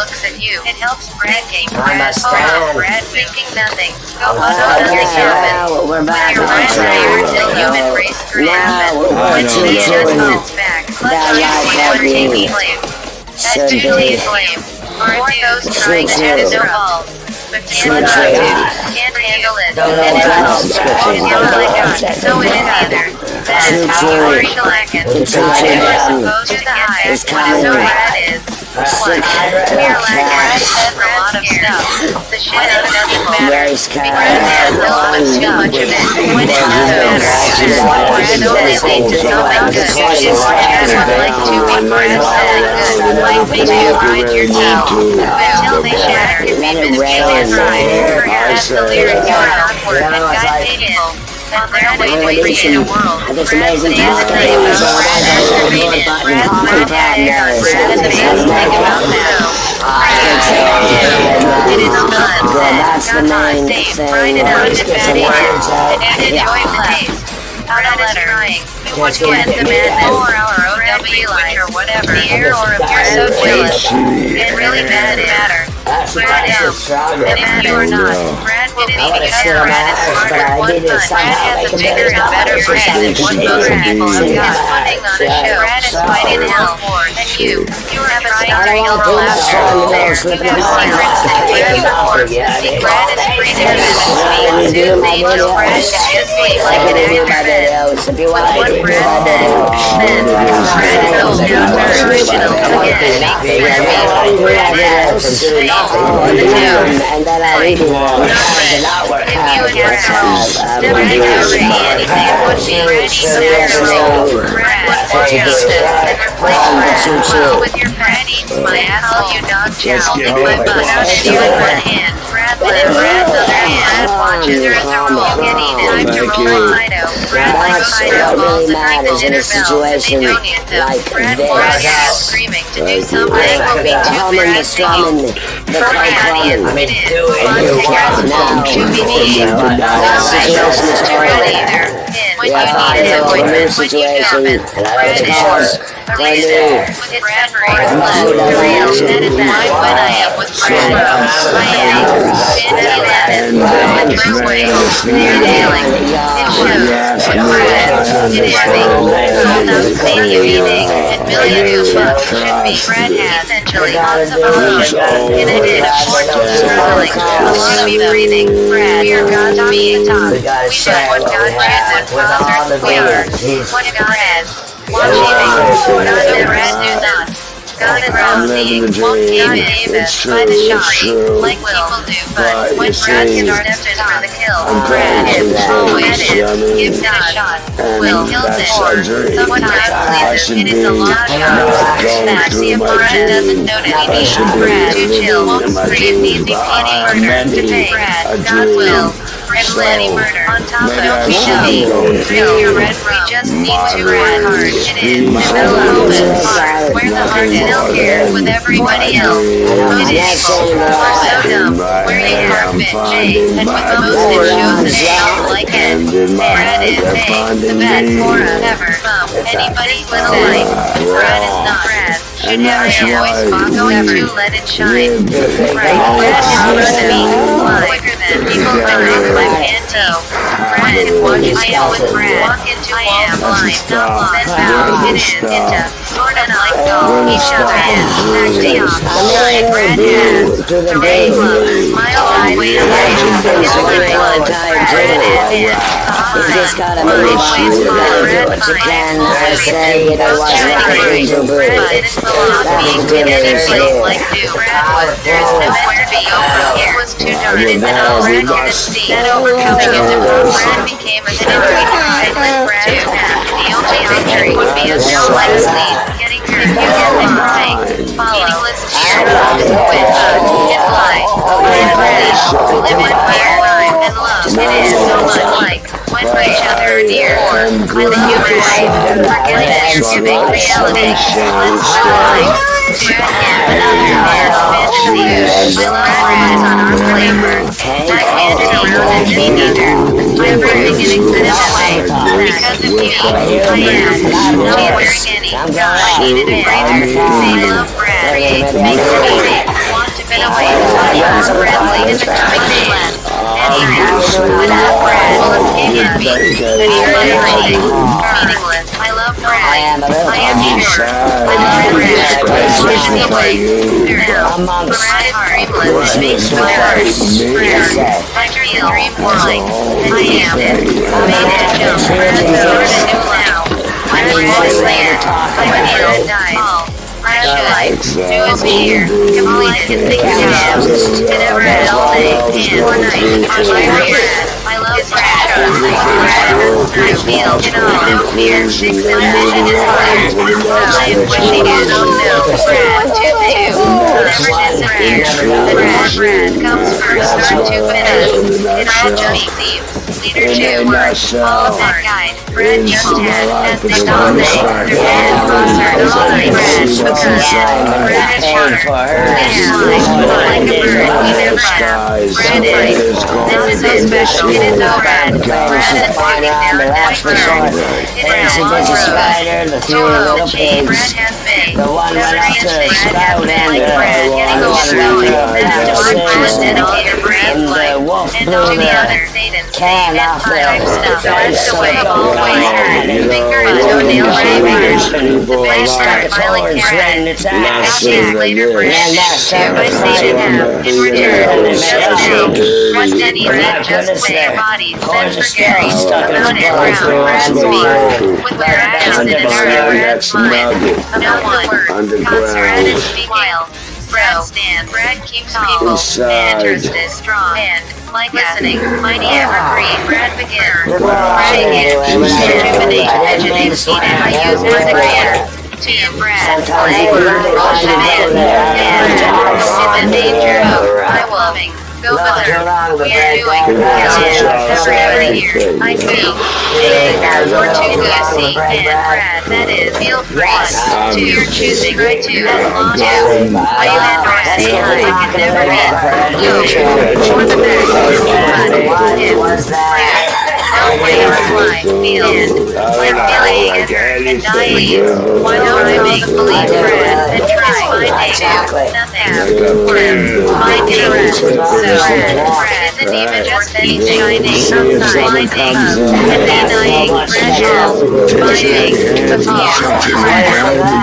looks at you. It helps Brad gain I'm a Brad. stan. Brad thinking nothing. Go on, nothing happens. Well, we're back When you're on right there, the human track. race grew Now, happen. When we're she just doing sits back, that let's like never that take we blame. That should dude do. takes blame. Or those trying to True, have true. no balls. But True, can't true. handle it. Don't And it's know all what it's not like us. So it is either. That True, is true. or shellacking. It's You right are down. supposed to get back It's what is so coming. bad is. What? We are like Brad says a lot of stuff. The shit doesn't matter. Race car. Brad has a lot of too much of it. When it doesn't matter. What Brad says does not make good. That's what like to be Brad says good. Like me to grind your teeth. Until they shatter. Let it Even if you rain. try. Perhaps the lyrics are not worth and guide people. On their way to create a world. It's amazing to Brad see is things the on best the thing board about button. Coffee partners. Brad is the best thing about that. It is done. That's the main Safe. thing. Grind it out to Get bad some words out. and enjoy the taste. Brad is trying. What to end the madness or or whatever. Fear or if you're so jealous. It really doesn't matter. Brad is. And if you are not, Brad will be because Brad is smarter. One fun. Brad has a bigger and better brand than what most people have got. Funding on a show. Brad is fighting hell more than you. You have a stuttering little after there. You have secrets that keep you warm. Brad is prettier than me. Too late. Brad is just like an actor bed. If you want What Brad said. Brad is old now original. Again, make me Brad has faith in the town. and then I read it. If you and Brad never think I would be anything, it would be Brady natural. Brad would for justice and replace Brad. Well, with your Brad eats my asshole, you dog chow. Lick my butt out of you in one hand. Brad in Brad's other hand. Brad watches her as a roll. Get eaten. Time to roll like Fido. Brad likes Fido balls and ring the dinner bells. And they don't eat them. Brad wants out screaming to do something will be too bad singing. I mean, do it. now, To be mean. It's too early either. When you need an appointment, when you don't, Brad is a reason. It's Brad for his love. The real. That is why when I am with Brad, I am. In true way. They're nailing. It shows. Brad. It is sold out stadium evening and millions of bucks should be. Brad has essentially lots of emotion. In addition, more struggling. A lot of you breathing. Brad, we are God's being taught. We do what God chooses. Father, we are. What Brad. Watching. God and Brad do not. God and Brad seeing. Won't give Davis by the shot. Like people do. But when Brad gets destined for the kill, Brad is always give God a shot. Will kills it. Or sometimes pleases. It is a long shot. That see if Brad doesn't notice he needs Brad to chill. Won't scream. Easy peasy murder to pay. Brad. God will. Red bloody murder on top of the show. Drink your red rum. We just need to ride hard. It is the middle of it. Hard. Where the heart is still here with everybody else. Most people are so dumb. Where you carpet, Jay, and with the most it shows that they don't like it. Brad is the best for ever. Anybody's little light. Brad is not. Brad should have their voice box going to let it shine. Brad is the quicker than people think. I can't tell. Brad, watch I am with Brad. Walk into wall blind, not blind. Then bow. It is into sort of like dog. Each other hands. Back to off. Shine. Brad has the ray glove. Smile all the way to life. It's like blood. Brad is in. you just gotta move on. You gotta do what you can. I say it was right to do it. Brad is being together like do. Brad was there's nowhere to go. It was too dark. It is an all Brad couldn't see. That overcoming it. Brad became a delivery guide with Brad to have. The only victory would be a show like sleep. Getting her if you get things. Follow. Meaningless cheer. Quit. Get light. Brad release. Live in fear and love. It is so much like when each other are near. With the human life. Forget that you're giving reality. Let's life. On our flavor, that handed around a teenager. Everything getting set that way. Because of you, I am not wearing any. She needed a breather. They love Brad. Brad creates, makes music. Want to be away from audience. Brad leads the coming days. Without Brad, will escape us. Meaningless. I love Brad. I am sure. I love Brad. Push me away. Now, Brad dreamless. Makes no words. Brad. I feel dream-like. I am. Made it jump. Brad started new now. Brad is there. I feel died. I should do is here, complete his exams, whenever all day and or night. I love Brad. I feel no fear. My vision is clear. I am wishing you don't know. Brad, never disappear. Brad comes first, start to finish. It all just seems. Leader 2 words, all of that guide. Brad just had, as they all say, their head closer to all the Brad, because Brad is smarter. And like a bird, we never have. Brad is. This is so special. It is so Brad. Brad is walking down that bird. It is a long road. Solo, Brad has been. Every inch Brad has been like Brad, getting overflowing. That's one Brad and all your Brad's life. And all the other Satan's name and time stuff. That's the way, always had. Finger and toenail shavers. The big start violent Karen. Actions later Brad. By Satan have, in return, just now. What did he Brad just with their bodies? Then for Gary, about it around Brad's feet. With Brad and the Brad's mind. About the words. Brad is wild. Brad stand. Brad keeps people interested, strong, and like listening. Mighty evergreen. Brad begins. Brad begins. Rejuvenate, vegetate, I use as a creator. To your Brad, play, bullshit in, and in the danger of my loving. Go further. We are doing every year. I see. Or to see. And Brad, that is, feel free to your choosing. Right to as long as I and Brad say hi. I can never be. Yo, for the best. But if Brad, no way to fly, feel, I'm feeling and dying. Why don't I make believe Brad and try my day? Nothing. My day. Brad isn't even just any shining outside, blinding, and denying pressure, finding the fear.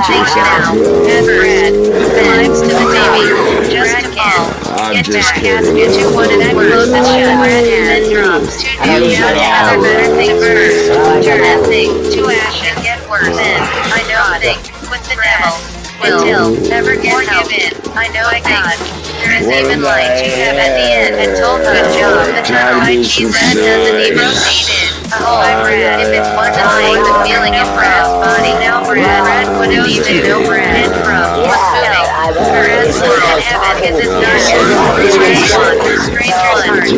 Think now, as Brad climbs to the TV, just to fall. Get back, casket to one of that closes shut, Brad then drops to do yet another better thing first. Turn that thing to ash and get worse, and I don't think with the devil will never get forgiven. I know I got. There is even light you have at the end and told good job. The time I keep Brad doesn't even rotated. Oh, Brad, if it wasn't like the feeling of Brad's body, now Brad wouldn't even know Brad and from what's moving. Brad's little heaven is his nurture. Strange one, stranger's heart. Soul, a good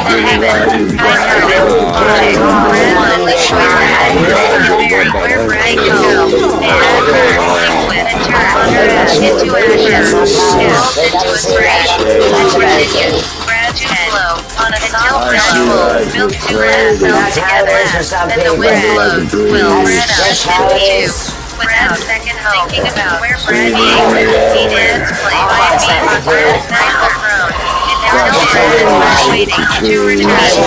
to heaven. I know. Brad one, the choice that where Brad goes. And Brad with and turn Brad into ashes. Into a spray. Let's continue. Brad to flow on a soft full, milk to Brad fell together, and the wind blows, will Brad up into two. Without second hope, thinking about where Brad is, he dance, play by beat on Brad's nicer throne. And now Brad is waiting to return to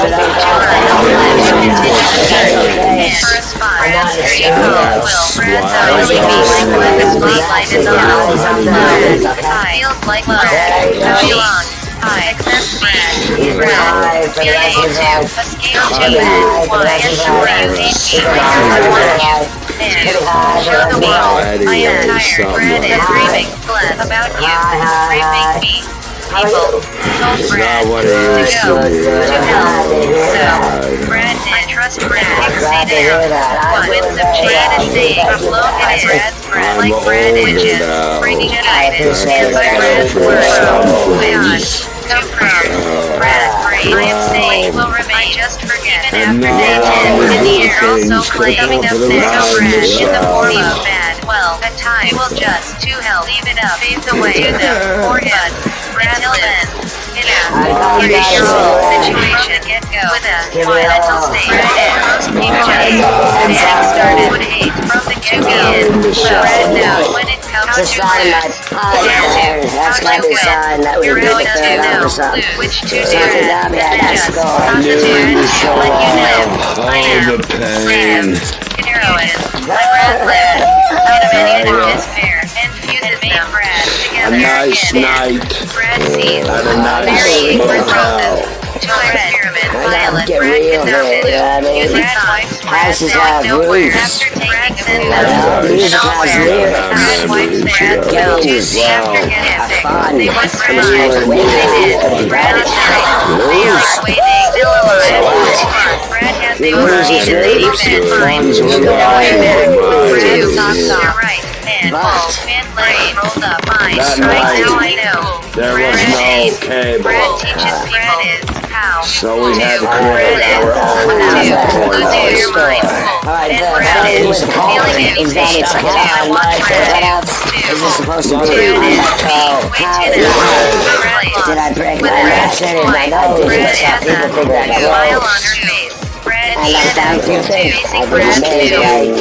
and for a spot, Brad's street home, will Brad's eyes be like the spotlight is on. I feels like Brad, how he longs. I accept Brad, feel able to escape to you, why ensure you hate me when you want you. And show the world I am tired, Brad is dreaming, glad about you, raping me. People told Brad to go to hell. So, Brad did trust Brad, say to him, what winds of change and saying have blown by Brad's breath like Brad witches, bringing united, stand by Brad's word. Beyond, come from Brad's brain, I am saying will remain, just forget, even after day 10, in the air also playing, coming up there, no Brad, in the form of bad, well, a time will just, to hell, leave it up, fades away to the forehead. Until then, it is your whole situation, get go with a mental state. Most people hate, and started would hate from the get-go. Brad knows when it comes That's a sign of my pot there. That's got to be a sign that we did the third up or something. Something that we had that score. I knew you would show up. Oh, the pain. A nice night at a nice motel. I gotta get real here, you know what I mean? Houses have roofs. Music has lyrics. Games have fun. There's women. The music's roofs. Fun's That night, there was no cable. So we had to create our own story. Alright, the problem with calling is that it's on my what is this supposed to be? Did I break my accent in my nose? That's how people think that close. I like that you think. I just made a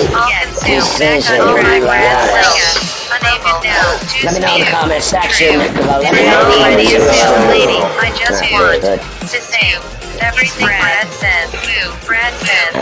decision. Let me know in the comment section. Let me know lady. I just want to say everything Brad says. Brad says,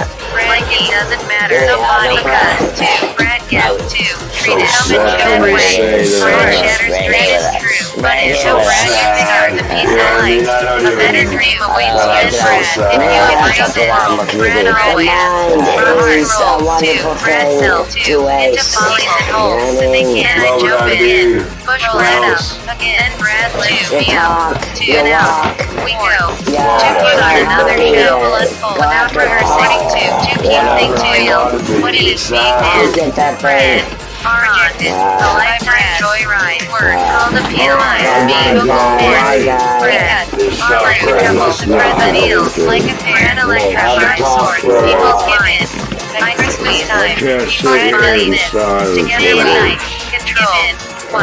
like it doesn't matter. Nobody because Brad gets to treat it so much better way. Brad shatters dream is true, but it's so Brad you start the piece of life. A better dream awaits you and Brad. If you embrace it, Brad always. Her heart rolls to Brad's cell to into follies and holes that they can't jump in. Push Brad up again. Brad lifts me up. 2 now. We go. 2 on another show will unfold without rehearsing. 2 keep things real. What is being done? Brad. Argent. The lifetime joyride. Word called the penalized. Being Brad. Unbreakable to thread the needles like a pair of electrified swords. People's given. I squeeze time. Brad does this. Together unite. Control. The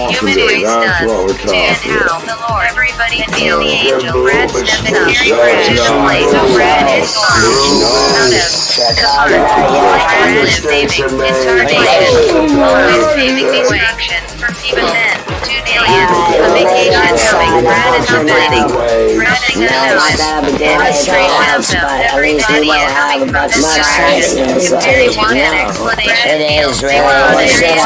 human race does. 2 and how the Lord. Everybody feel the angel. Brad stepping up. Brad is the place. So Brad is gone. Out of the heart. Brad lives saving. Incarnation. Always paving the way. For even then. 2 aliens. A vacation coming. Brad is not planning. Brad is not knowing. Illustration of them. Everybody is coming from the sky. Very one explanation. It is really Brad wants to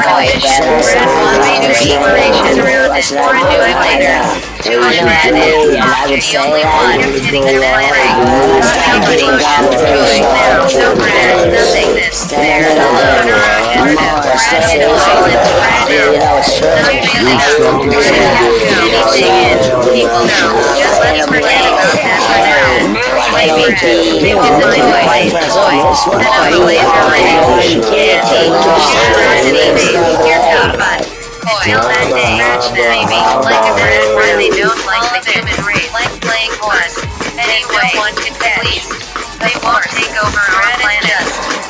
inspiration around it. Or do it later. 2 on Brad is the only one hitting the memory. Somebody got going now. So Brad is nothingness. There's a load around it. Brad is all in Brad is. Not feeling up. People know. Just let's forget about that for now. Like Brad. Think of the toys. And of the laser lighting. Can't take your top butt. Till that day, maybe, like a Brad really don't like the human race, like playing horse. Anyway, one can please. They won't take over our planet.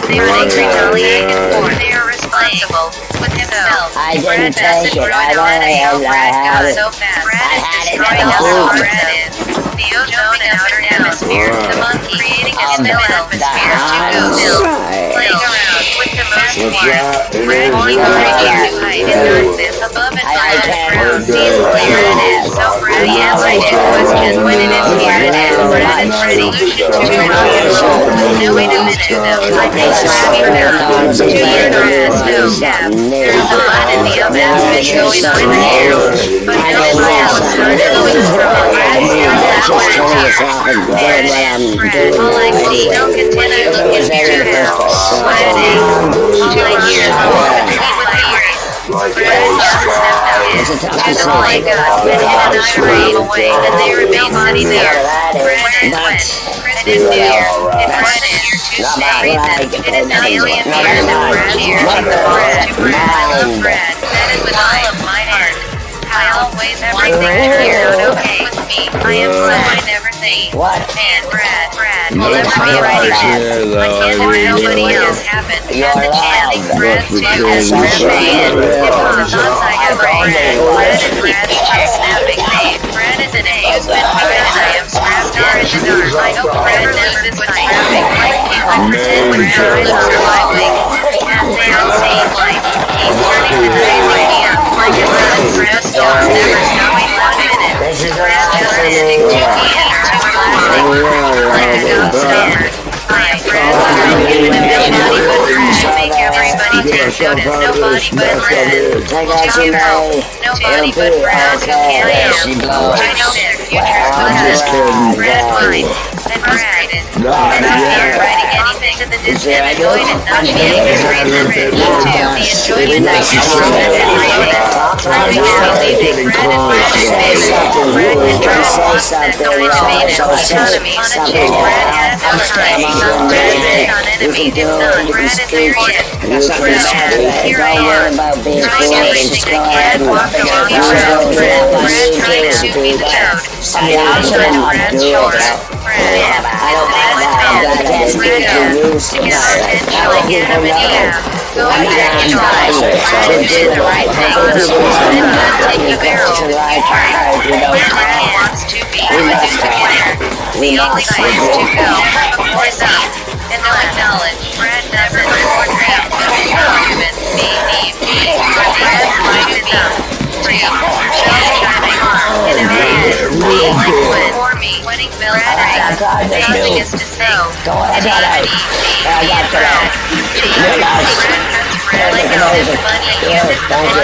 They will retaliate for. They are responsible with himself. I didn't take it. I had it. So fast. Brad is destroying us. Brad is. The ozone and outer atmosphere. The monkey creating a still atmosphere to go build. Playing around with the most warm. Brad keeps breaking new height in darkness above and below the ground. Sees clear it is. So Brad answers his questions when it is here it is. Brad is resolution to no way to minute them. I think Brad for now. 2 years Brad knows that. There's a lot in the oven that's going on in the air. But no Brad started going strong. Brad feels that way. Brad is Brad. All I see, no continue looking here now. What it is. All I hear is compete with the ears. Brad just stepped all I got. And him and I ran away. And they remain sitting there. Brad went. It is near. It Brad is here to stay. It is an alien fear that Brad here to the Brad. To Brad, I love Brad. That is with all of my heart. I always everything here okay with me. I am someone everything. And Brad will ever be right again. I can't if nobody else happened. Had the chance. Brad too. Brad man. If on the thoughts I have of Brad and Brad is snapping me. Brad is an A. Who's been because I am strapped in the dark. I hope Brad knows this with traffic. Like people pretend Brad lives surviving. As they all say life. He's turning the crazy. don't never stop 1 minute. Brad just listening to me and to Brad don't stop. I am Brad, nobody but Brad. Make everybody take notice. Nobody but Brad. Take your hope. Nobody but Brad. Who can I know? I know their future because Brad mine. And Brad is not writing anything to the distant annoyed and not getting his reason. Me too. The enjoyment of proving anything. Brad and Brad is favorite. Brad and Brad wants that the rich famous economy on a chick. Brad has no time. Brad is on enemies. If not, Brad is arrogant. Brad has, here I am, trying everything I can, walk the walk around. Brad trying to beat the toad. Brad's short. Brad, listening with fans. Brad has, potential, yeah. Going back to try. Brad did the right thing. Brad not take the barrel. Brad wants to be a winner. The only place to go is up. And no acknowledge. Brad doesn't portray human being. Brad life is up. And a man being liquid for me. Wedding bells ring. Nothing is to say. And Brad. Brad like knows money is money.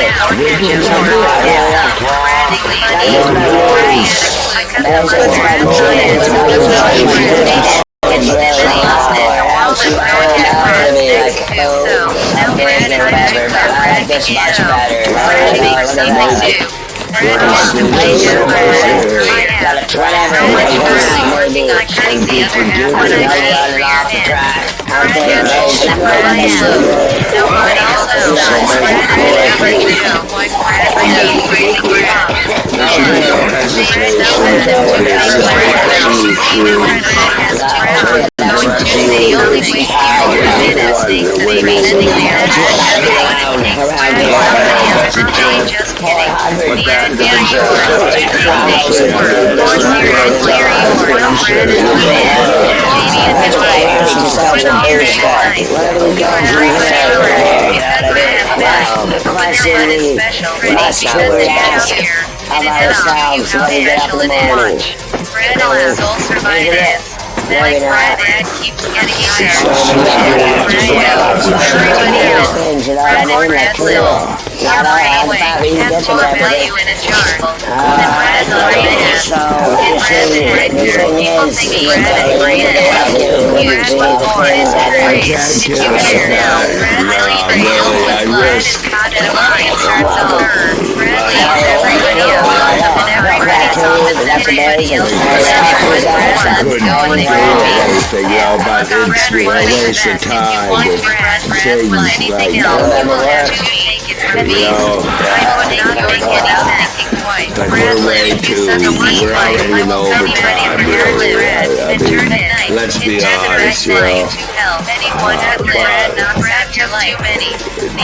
Like Brad keeps getting easier. Brad and Brad live. Your brain away. Has more value in a jar than Brad's already has. And Brad and Brad, people think Brad and Brad use what more is that phrase. Did you hear now? Brad really deals with blood and caught in a line starts on her. Brad leaves everybody else. And everybody tells him that Brad deals with Brad wants going for anything, you know, but it's a waste of time with things like that. You know, but we're way too, we're already in overtime, really. I mean, let's be honest, you know. The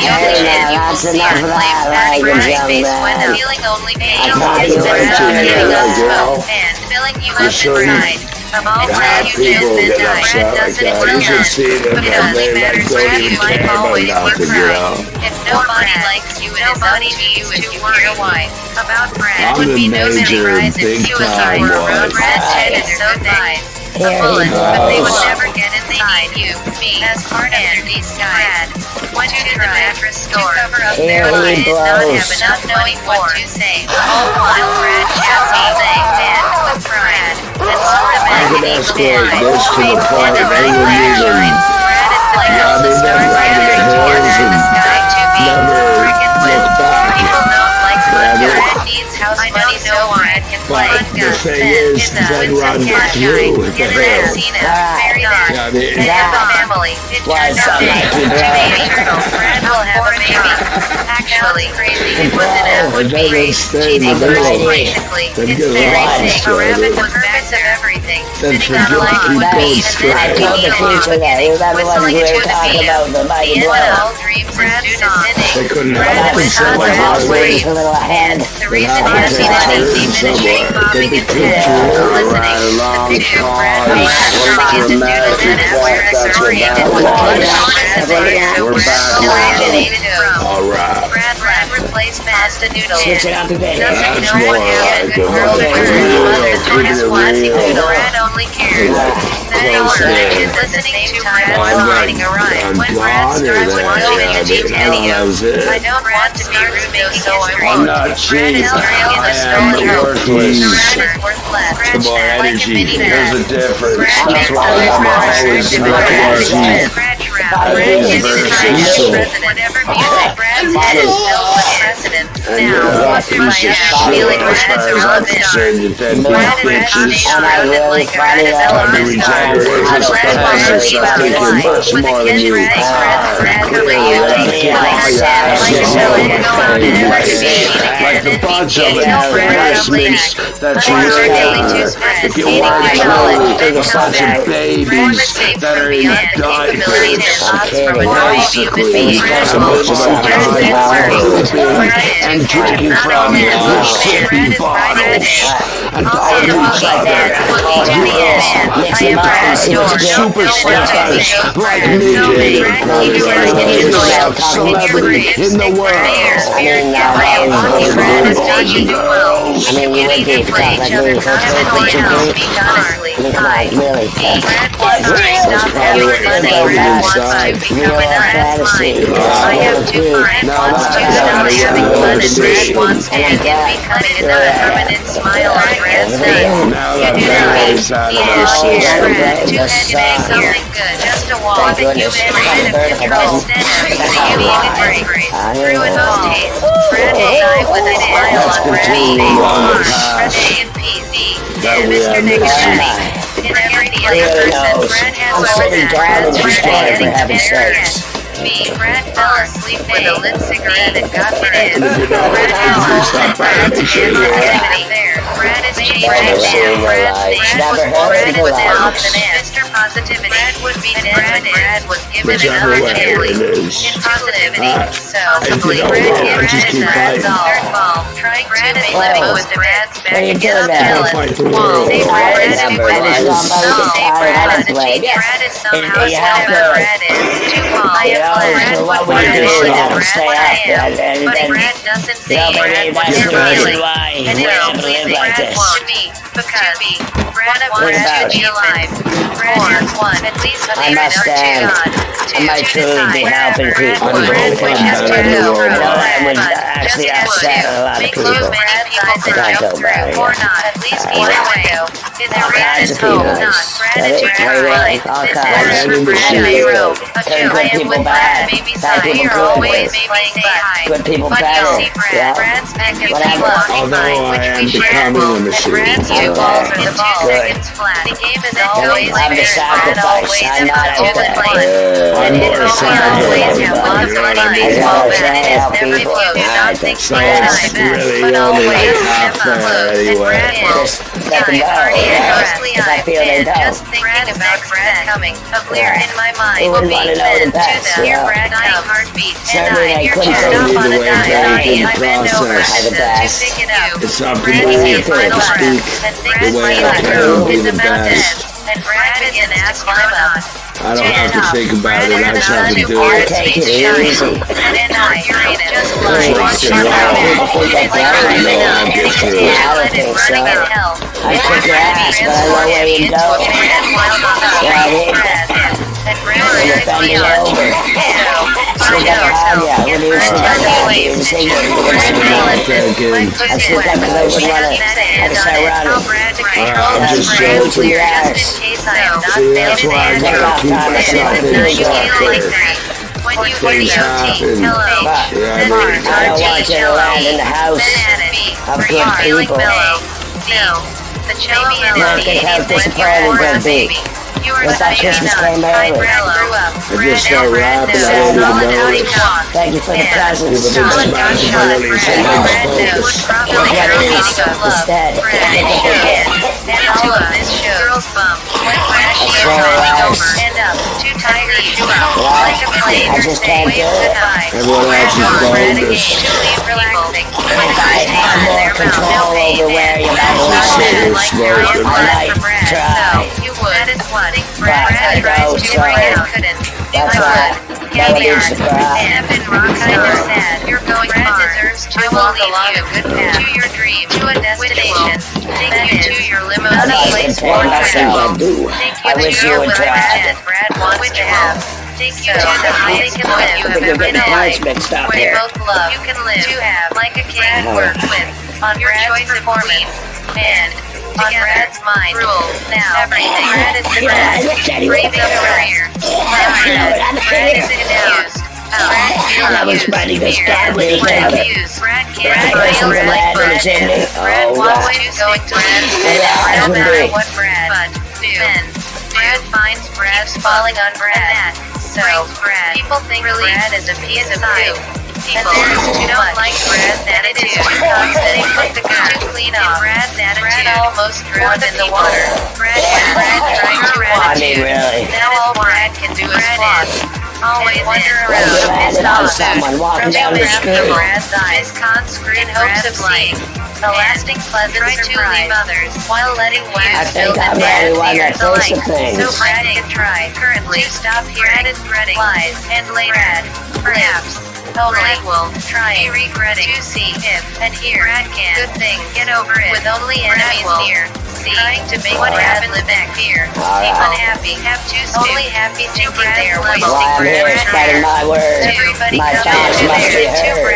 only chance you will see her claim that Brad's face went up. Feeling only pain. Giving us smoke and filling you up inside. Of all Brad, you just been died. Brad doesn't really because he matters. Brad, you like always were crying. If nobody likes you, it is up to you if you were a wife. About Brad would be no surprise if suicide were around. Brad's head is so big. A bullet, but they would never get it. They need you, me, as part of their Brad went to the mattress store to cover up their lies, not have enough money what to say. All while Brad shouts all day, man, with pride. And all the agony behind. Made and the right flag shines. Brad is the house of stars gathering together in the sky to be freaking lit. People don't like Brad needs house money so Brad can play. The thing is, then run through with the hill. Very nice. And the family. It turns out to be eternal. Brad will have a baby. Actually, crazy. It wasn't a would-be. Cheating was basically. It's very sick. A rabbit was back to everything. Sitting on a leg would be. And then it would be along beginning. Whistling to the beat. The end of all dreams is sinning. They couldn't Brad help was on Brad's way. The reason he has seen an easy ministry bobbing his head, listening. The picture of Brad being trying to do the then after exoriated with blood on his face, so Brad still originated from. All right. Brad replaced replace pasta noodles. Switch it up a bit. Doesn't That's know more what happened. like it. Girls are That's girls. real. Mother's Keep just it classic real. noodle. Brad only cares. That Close Brad in. is listening to Brad while writing a rhyme. When Brad I'm starts blonde or going into that. detail, That was it. I don't want to be rude, so I I'm won't. not Brad cheap. is carrying I the am stolen hope. worthless. Brad is worth less. The more Like a energy. mini There's a bag. difference. Brad That's makes why the I'm always restricted not words. working. Scratch rap. That Brad is is versatile. whatever music Brad's head is built with precedent. And Now, you're what do I piece of have? shit Feeling as Brad far is as I'm irrelevant. concerned. You dead Brad is bitches. surrounded like a red Time to elephant star. regenerate Brad this Brad peasant. I think you're much with a more than kid you Brad are. Brad Clearly, you I think kick like all a your savage, like a asses villain, all go the out and time. investigate Like the bunch of until Brad embarrassments that you Our daily are. two spreads, If you gaining want your to knowledge, know, then there's a come bunch of back. babies that are in diapers. Basically, a bunch of undiapers and drinking from Mississippi bottles and calling each other superstars like me, celebrity in the world. I mean, you would do stuff like me for really. Stop having money. Brad wants to become an fantasy. I have two friends wants to stop having fun and Brad wants to begin becoming a permanent smile on Brad's face. Now that Barry's out of the system, Two heads make something good. Just a wall. You've been rid of control. Instead of giving a break. Through it all. Brad will die with a smile on Brad's face. Rest in peace. Mr. Negativity. In every other person, Brad has always Brad's getting better. Me, Brad fell asleep with a lit cigarette and got it in. Brad fell asleep there. Brad is changing. Brad was out Mr. Positivity. Brad would be dead when Brad was given another chance. In positivity. So, Brad is third ball. Trying to be living with Brad's back against jealous. Say Brad is Brad is somehow whatever Brad is. Too ball. Brad would but Brad doesn't see Brad what you're feeling. And Brad won't be, because Brad wants to be alive. Brad has one, at least I must stand. I might truly be helping people. I would actually upset a lot of people. Not so bad. Or not, at least one way. Is there reason hope? Not gratitude for life. This is Brad Hero. I am with Brad. Maybe we are always playing high. Good people But better. you see Brad's back and Whatever. Although I am becoming a machine. Brad's two balls are the ball. Seconds flat. The game is always I'm the sacrifice. I'm not a I'm more always have lots of money. Baseball bat. It is never close. Do not think So Brad it's is best, really but only always half never there close. And Brad anyway. will. Just let them go. If I feel they don't. Just thinking about Brad coming. A clear in my mind Who will would be want to know the sent to best, the yeah. Brad dying heartbeat. And Certainly I they hear you couldn't stop believe on the a way dime. Brad I bend over processed. to The best. pick it up. It's up to Brad me is to final breath. speak And the Brad way I like can be is the about dead. best. And Brad begins to climb up. I don't have to think about it. I just have to do I it. take it easy. And I just like Once in a while, I know I'll get through it. I don't think so. I kick your ass, but I know where you go. And Brad You're is bending over. I I'm just joking. See, that's why I gotta keep myself in check. Things happen. I don't want you to land in the house of good people. Look at how disappointed they'll be. With that Christmas came early. I just start rapping. I don't even know it. Thank you for the presents. People been smashing my release and folks. Look what it is instead. I just can't do it. Everyone else is bogus. If I had more control over where your money was, I might try. But I don't, so that's why. Never needs to cry. You're going far. to walk along a good path to your dream, to a destination, take you to your limo, place for travel, take you to your Brad wants to have, take you to the highest point you have ever been in life, where you both love, you can live, to have, like a king, worked with, on your choice of performance, and on Brad's mind, rules, now, everything. Brad is the best, breathing career, Brad is confused. I was fighting a star with Brad can't feel like Brad wants to go to Brad, no matter what Brad do. Then, Brad finds Brad falling on Brad. So, people think Brad is a piece of poo. People don't like Brad's attitude. They put the good to clean off Brad's attitude. Brad almost drowned in the water. Brad tried to attitude. Now all Brad can do is floss. Always wander around, pissed off, someone walking down the street. Brad's eyes, in hopes of life. A lasting pleasant surprise others, while letting wax fill the dead fear the light. So Brad can try, currently, stop hearing and spreading lies, and later, perhaps, Brad will try regretting to see if and hear Brad can good things get over it with only enemies near. Trying to make Brad live back here. Unhappy, have to only happy to get there. While I'm here spreading my word, my thoughts must be heard.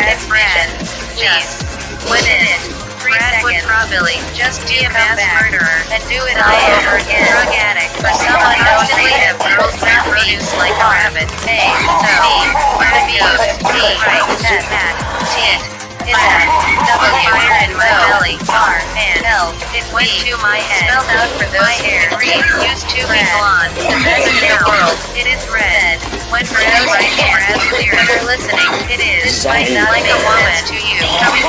Please, within it. Brad would probably just be a mass murderer and do it all over again. Drug addict for someone known to have girls that produce like a rabbit. A, no, Brad goes, B, right, that, T. Is that double fire in my belly, R, and L, it went to my head, spelled out for those hair, read, used to be blonde, the best in the world, it is red, when Brad writes Brad's lyrics, are listening, it is, might not like a woman to you, coming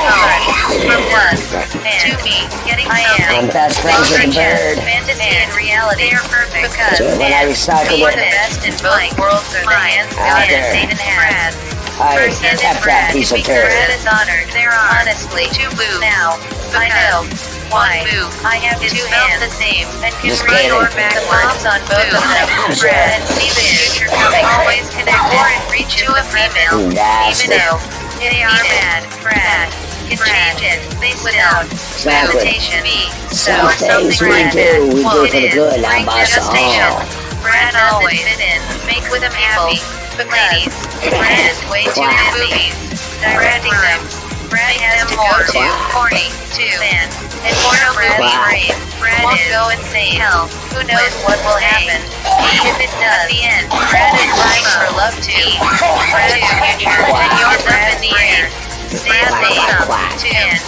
from blood, and to me, getting something, best friends with the bird, fantasy and reality, they are perfect, because, when I recycle the best in both worlds are the hands God and Satan has. I kept that piece of turd. Brad is honored. There are honestly two boobs now. I know. Why? Boob. I have two hands the same and can read or backwards on both of them. Brad and see the future coming. Always connect or reach to a female. Even though they are bad. Brad can change it. They without meditation. B. So some things we do, we do for the good. I'm boss all. Brad always fit in. Make with them happy. Because Brad is way too into movies, directing them. Brad has to go too corny, too thin, and more Brad's brain. Brad won't go insane. Hell, who knows what will happen? If it does, at the end, Brad is dying for love too. Brad's future, and your Brad's brain. Stand up to end,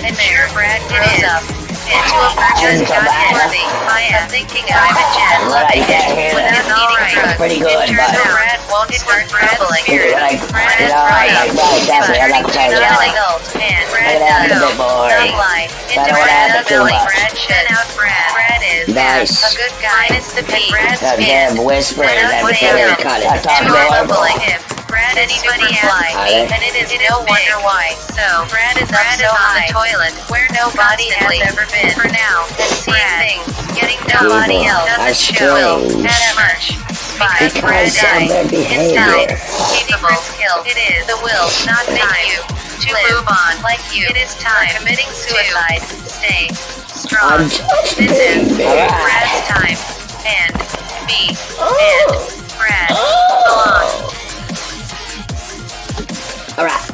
and sure Brad grows up into a person God-worthy. I am thinking I'm a jet loving it without needing drugs. Pretty good, but Brad won't start troubling. Brad is right, but do not adult, and Brad does not lie. Into Brad doesn't Brad shut out Brad. Brad is a good guy. Minus the P. Brad's skin. Whispering that before they cut it. Troubling him. Brad is super fly, and it is no wonder why. So, Brad is up so on the toilet, where nobody has ever been. For now, and seeing things, getting nobody else doesn't show as much. Because Brad died, installed, capable skill. It is the will, not time, to move on like you. It is time, committing suicide. Stay strong. This is Brad's time, and me, and Brad belong. Alright.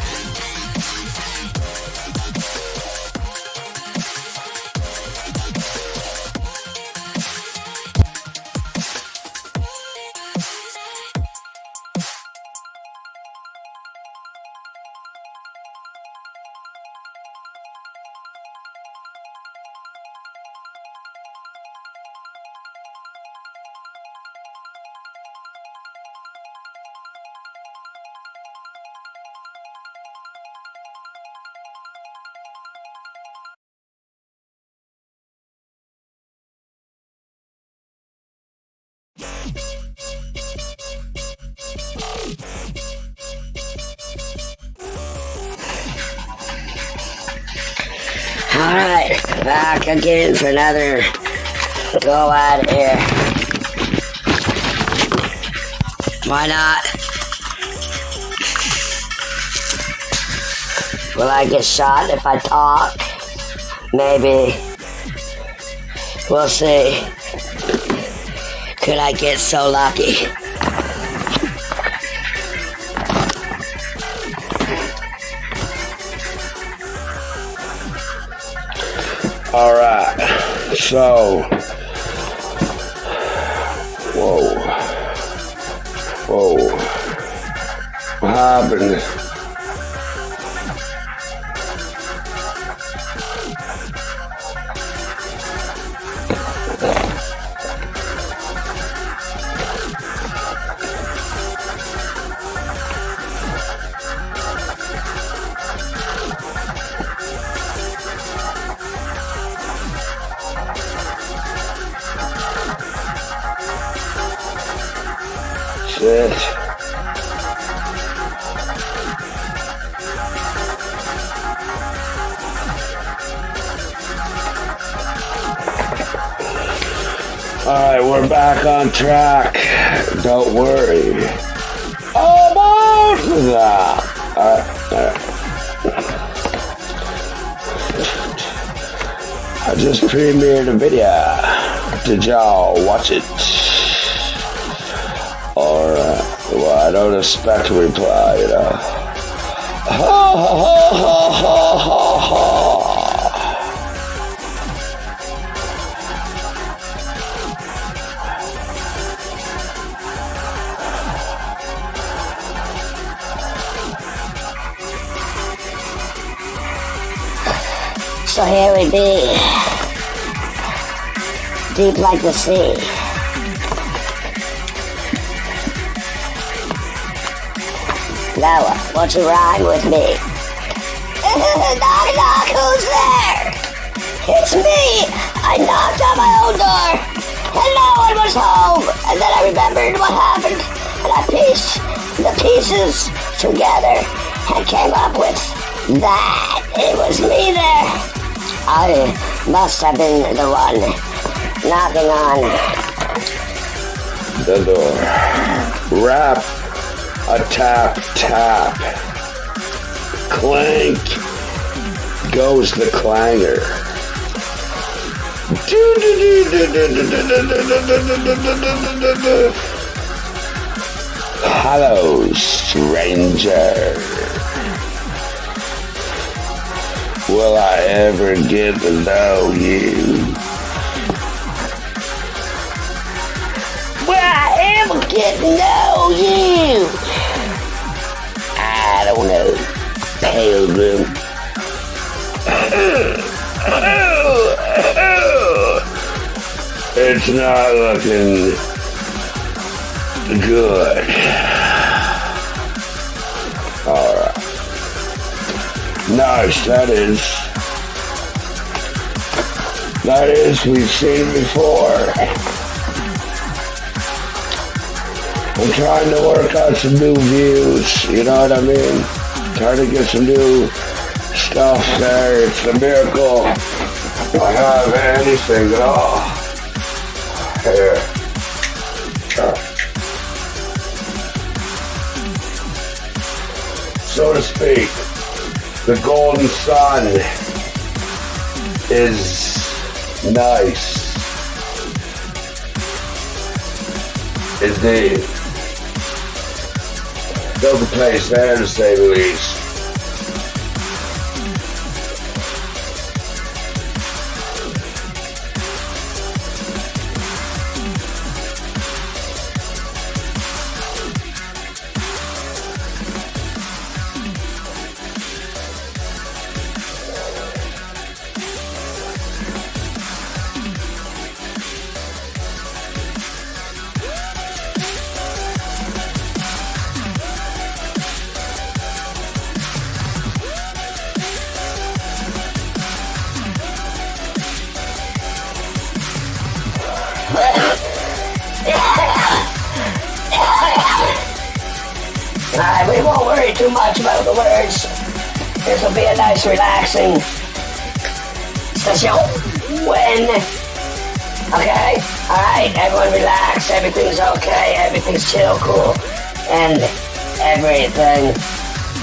Alright, back again for another go at here. Why not? Will I get shot if I talk? Maybe. We'll see. Could I get so lucky? Alright, so, whoa, what happened? Shit. Alright, we're back on track. Don't worry. Almost! Alright. I just premiered a video. Did y'all watch it? Alright. Well, I don't expect a reply, you know. Ha ha ha ha ha ha. So here we be, deep like the sea. Now, won't you rhyme with me? Knock, knock, who's there? It's me! I knocked on my own door, and no one was home. And then I remembered what happened, and I pieced the pieces together and came up with that. It was me there. I must have been the one knocking on the door. Rap, a tap, tap. Clank goes the clanger. Hello, stranger. Will I ever get to know you? Will I ever get to know you? I don't know, Pilgrim. It's not looking good. Alright. Nice, that is. That is, we've seen before. I'm trying to work on some new views, you know what I mean? Trying to get some new stuff there. It's a miracle I have anything at all. Here. So to speak, the golden sun is nice. Indeed. No complaints there, to say the least. Alright, we won't worry too much about the words. This will be a nice, relaxing session. Okay? Alright, everyone relax. Everything's okay. Everything's chill, cool. And everything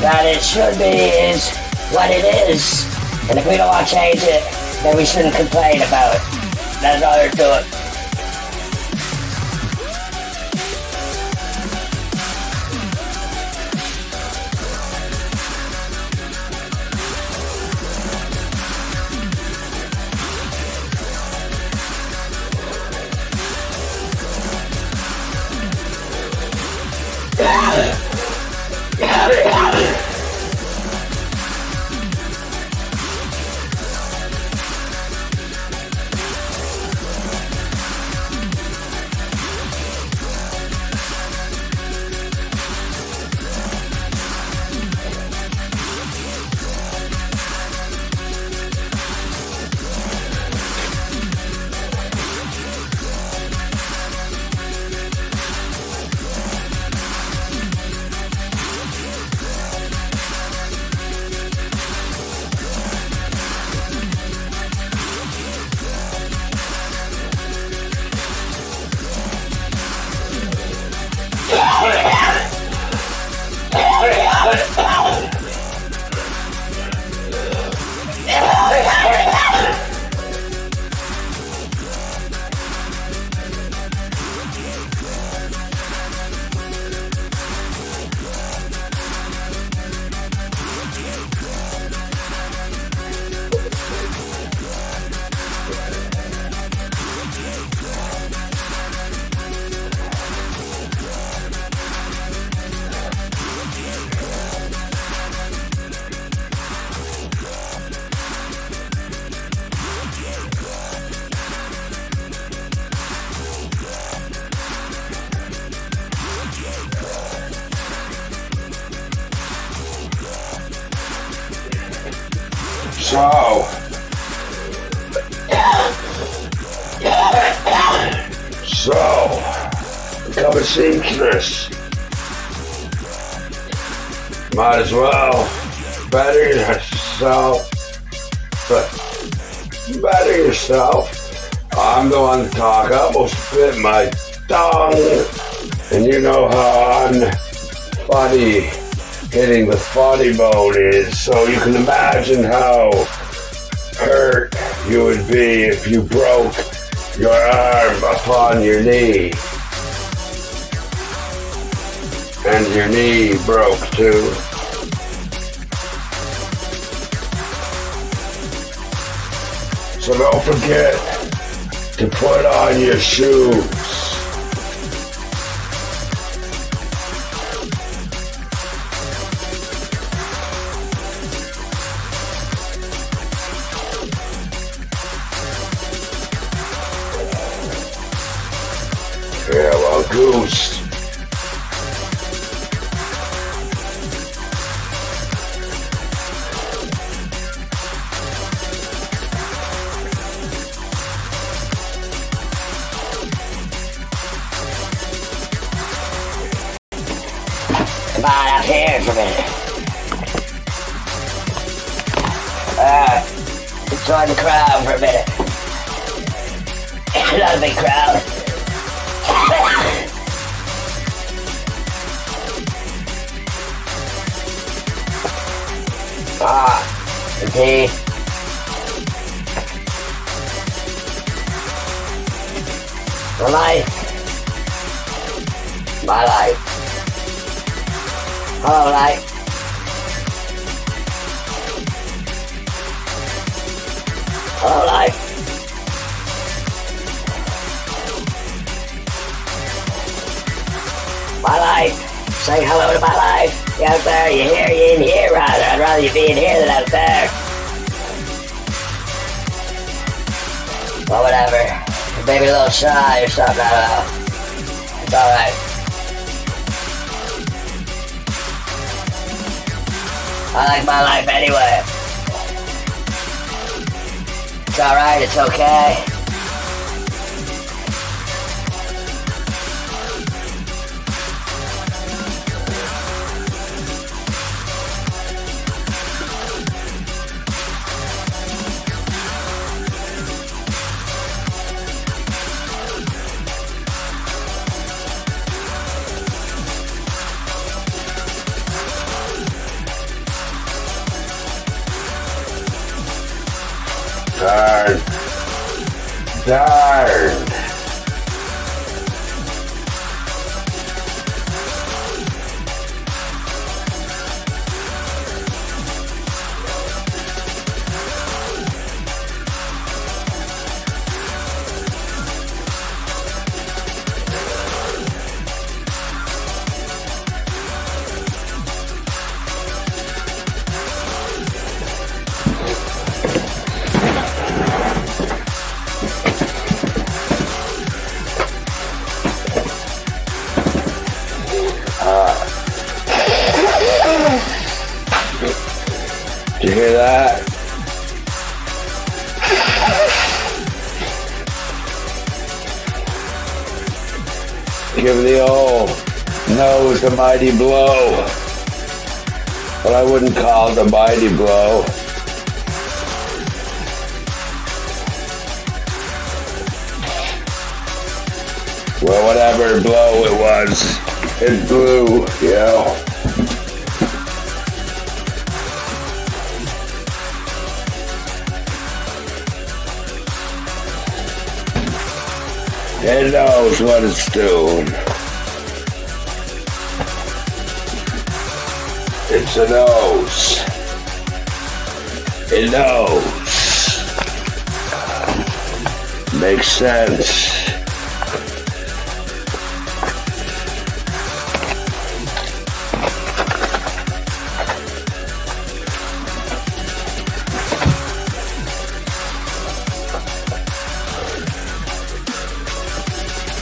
that it should be is what it is. And if we don't want to change it, then we shouldn't complain about it. That's all there to it. So, become a seamstress. Might as well better yourself. Better yourself. I'm the one to talk. I almost bit my tongue. And you know how funny hitting the funny bone is. So you can imagine how hurt you would be if you broke your arm upon your knee. And your knee broke too. So don't forget to put on your shoes. Yeah, well, Goose. Come on up here for a minute. Join the crowd for a minute. Not a big crowd. Indeed. My life. My life. Hello, life. Hello, life. My life. Say hello to my life. You out there, you here, you in here, rather. I'd rather you be in here than out there. Well, whatever. You're maybe a little shy or something, I don't know. It's alright. I like my life anyway. It's alright, it's okay. Darn. Darn. Did you hear that? Give the old nose a mighty blow. But I wouldn't call it a mighty blow. Well, whatever blow it was, it blew, you know. It knows what it's doing. It's a nose. It knows. Makes sense.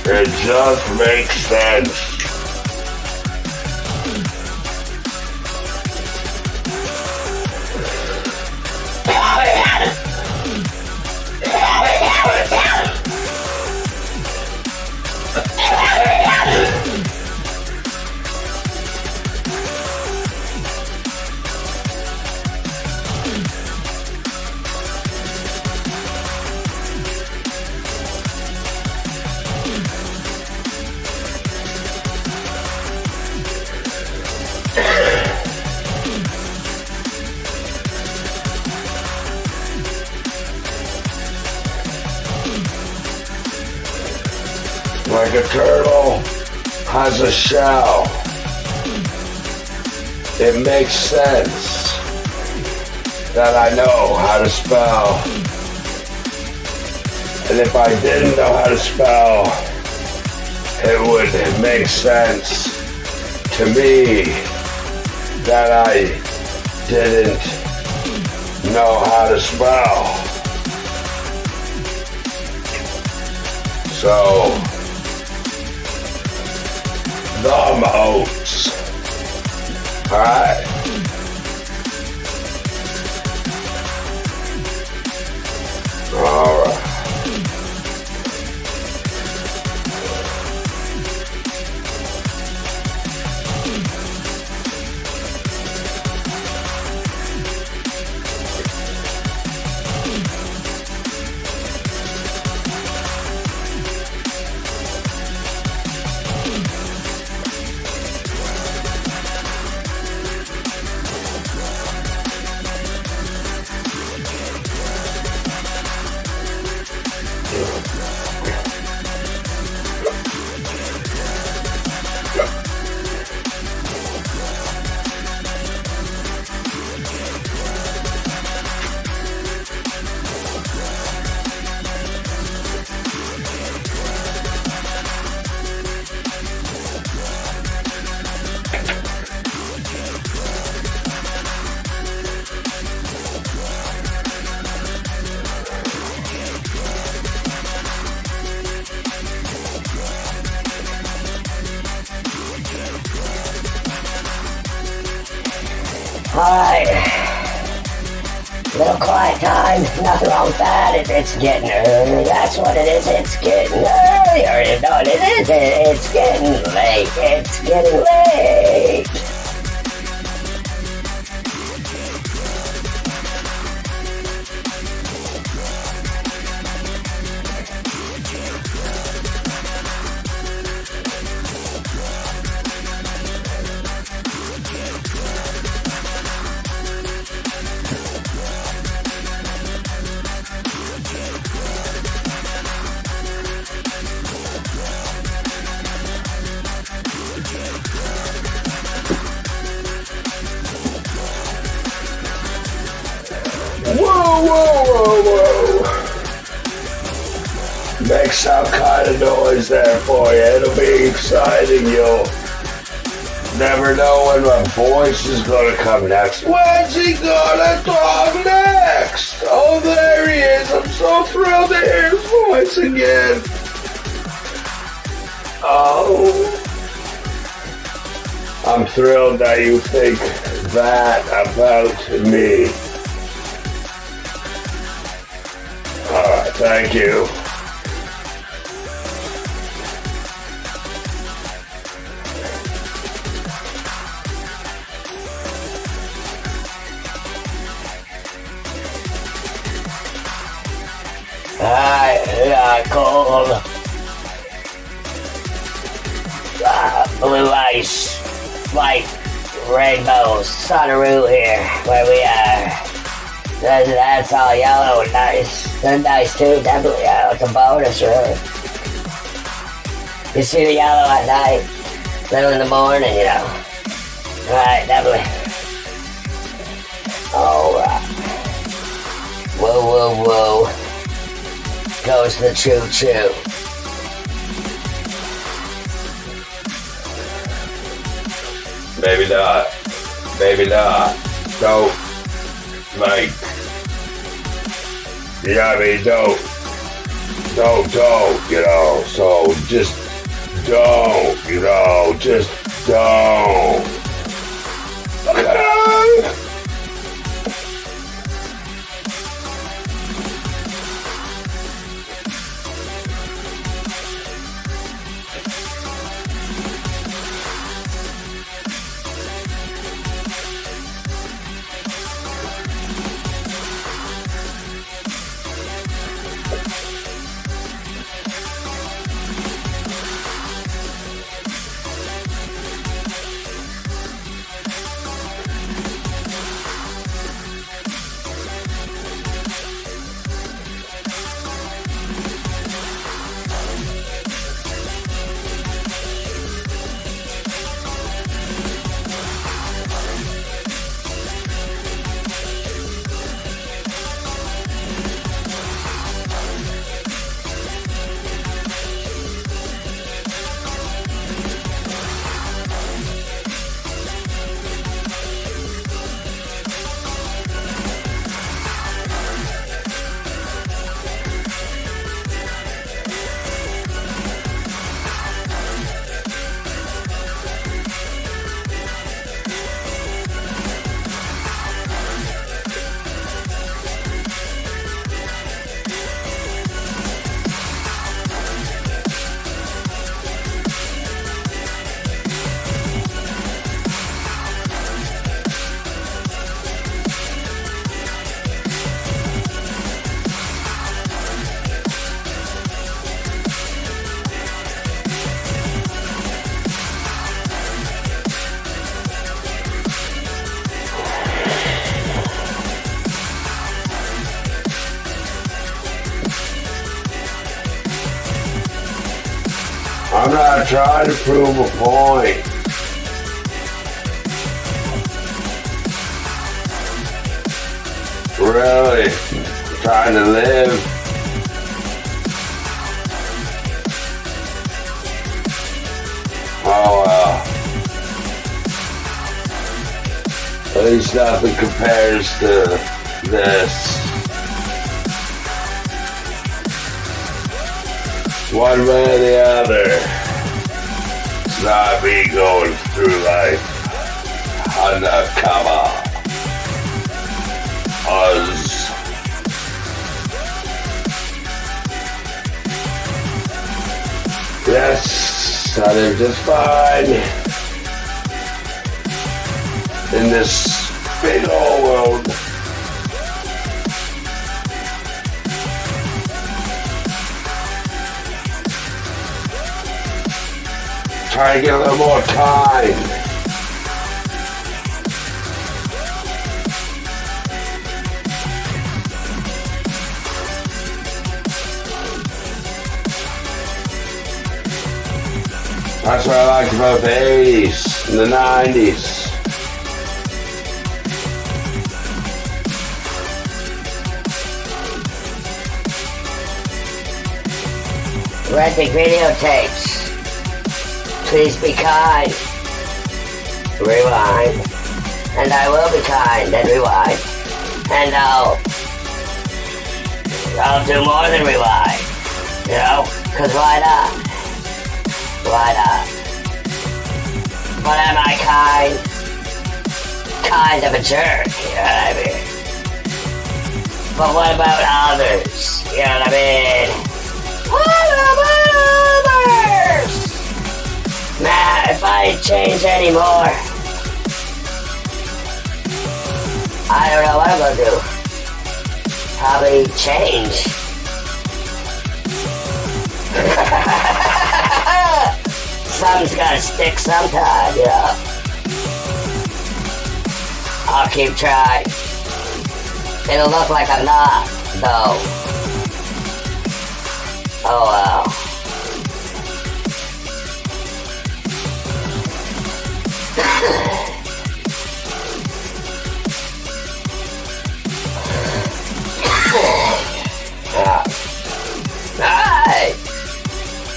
It just makes sense. Like a turtle has a shell. It makes sense that I know how to spell. And if I didn't know how to spell, it would make sense to me that I didn't know how to spell. So, thumb oats. Alright? Alright. Alright. Little quiet time. Nothing wrong with that. It's getting early. That's what it is. It's getting early. You know what it is? It's getting late. It's getting late. whoa. Make some kind of noise there for you. It'll be exciting. You'll never know when my voice is gonna come next. When's he gonna talk next? Oh, there he is. I'm so thrilled to hear his voice again. Oh, I'm thrilled that you think that about me. Alright, thank you. Yeah, cold. Blue ice, white rainbows, Sunaroo here, where we are. That's all yellow and nice. They're nice too, definitely. It's a bonus, really. You see the yellow at night, blue in the morning, you know. Right, definitely. Alright. Whoa. Goes the choo-choo. Maybe not. Don't, like, yeah, I mean, don't, you know, so just don't, you know, just don't. Okay. I'm not trying to prove a point. Really, I'm trying to live. Oh well. At least nothing compares to this. One way or the other. It's not me going through life undercover. Us. Yes, I live just fine in this big old world. Try to get a little more time. That's what I liked about the 80s and the 90s. renting videotapes. Please be kind. Rewind. And I will be kind and rewind. And I'll do more than rewind. You know? Cause why not? Why not? But am I kind of a jerk, you know what I mean? But what about others? You know what I mean? What about others? Nah, if I change anymore, I don't know what I'm gonna do. Probably change. Something's gotta stick sometime, you know? I'll keep trying. It'll look like I'm not, though. Oh well.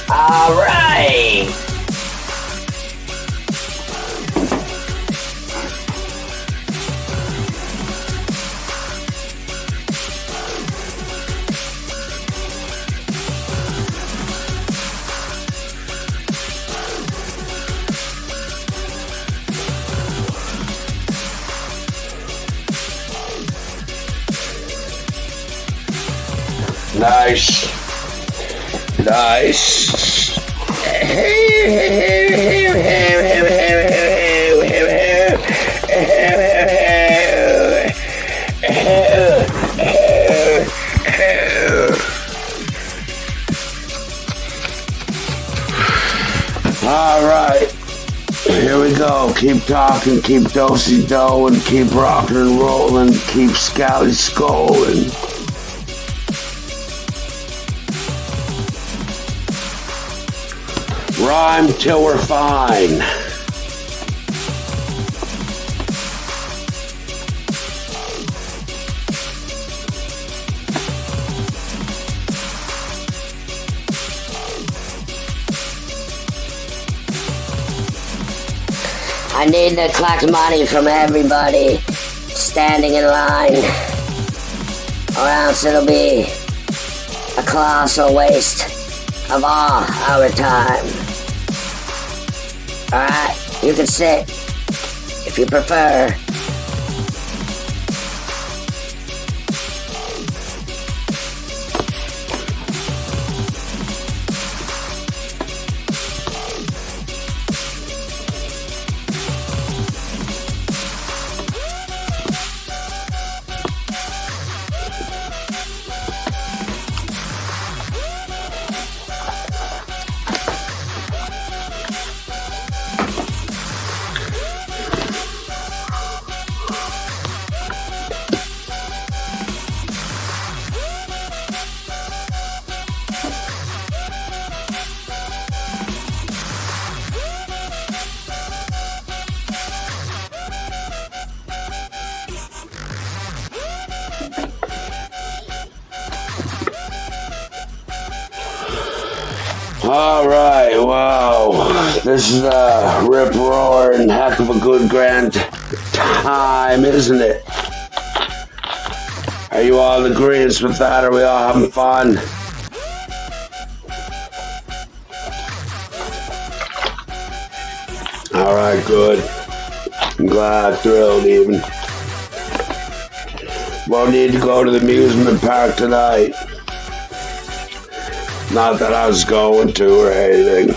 Alright! Nice. Nice. All right. Here we go. Keep talking, keep do-si-do, and keep rocking and rolling, keep scally-scoling. Rhyme till we're fine. I need to collect money from everybody standing in line, or else it'll be a colossal waste of all our time. Alright, you can sit if you prefer. All right, wow. This is a rip-roaring heck of a good grand time, isn't it? Are you all in agreement with that? Are we all having fun? All right, good. I'm glad, thrilled even. Won't need to go to the amusement park tonight. Not that I was going to or anything.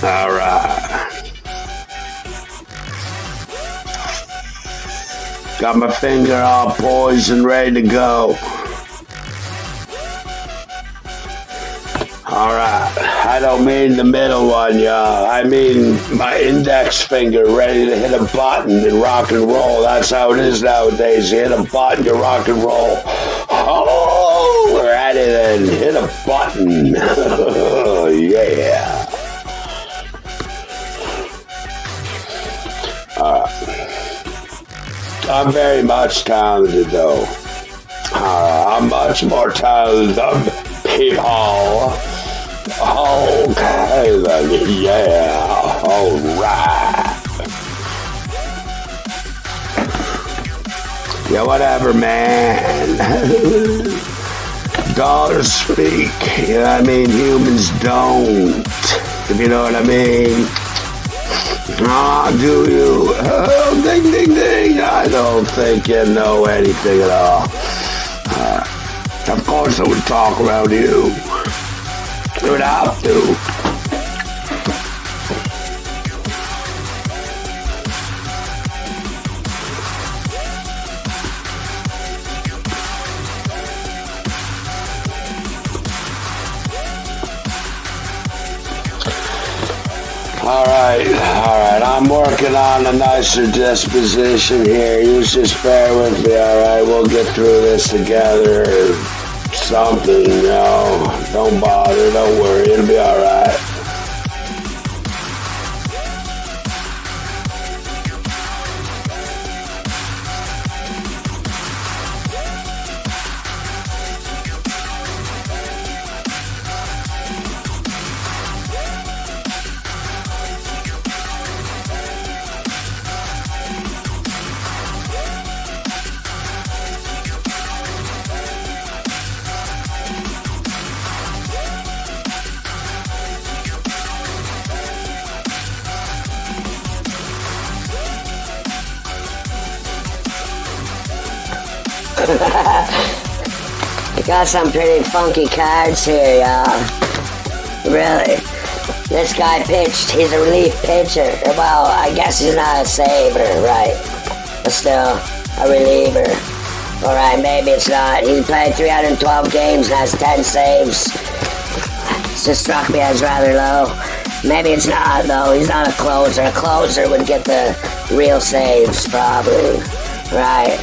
Alright. Got my finger all poised and ready to go. Alright. I don't mean the middle one, y'all. I mean my index finger ready to hit a button and rock and roll. That's how it is nowadays. You hit a button, you rock and roll. Oh, we're at it then. Hit a button. Oh, yeah. I'm very much talented, though. I'm much more talented than people. Okay then, yeah, alright. Yeah, whatever, man. Dollars speak, you know what I mean? Humans don't, if you know what I mean. Ah, do you? Oh, ding, ding, ding. I don't think you know anything at all. Of course I would talk around you. You would have to. Alright, I'm working on a nicer disposition here. You just bear with me, alright? We'll get through this together or something, you know? Don't bother, don't worry, it'll be alright. I got some pretty funky cards here, y'all. Really. This guy pitched. He's a relief pitcher. Well, I guess he's not a saver, right? But still, a reliever. Alright, maybe it's not. He played 312 games and has 10 saves. It just struck me as rather low. Maybe it's not, though. He's not a closer. A closer would get the real saves, probably. Right.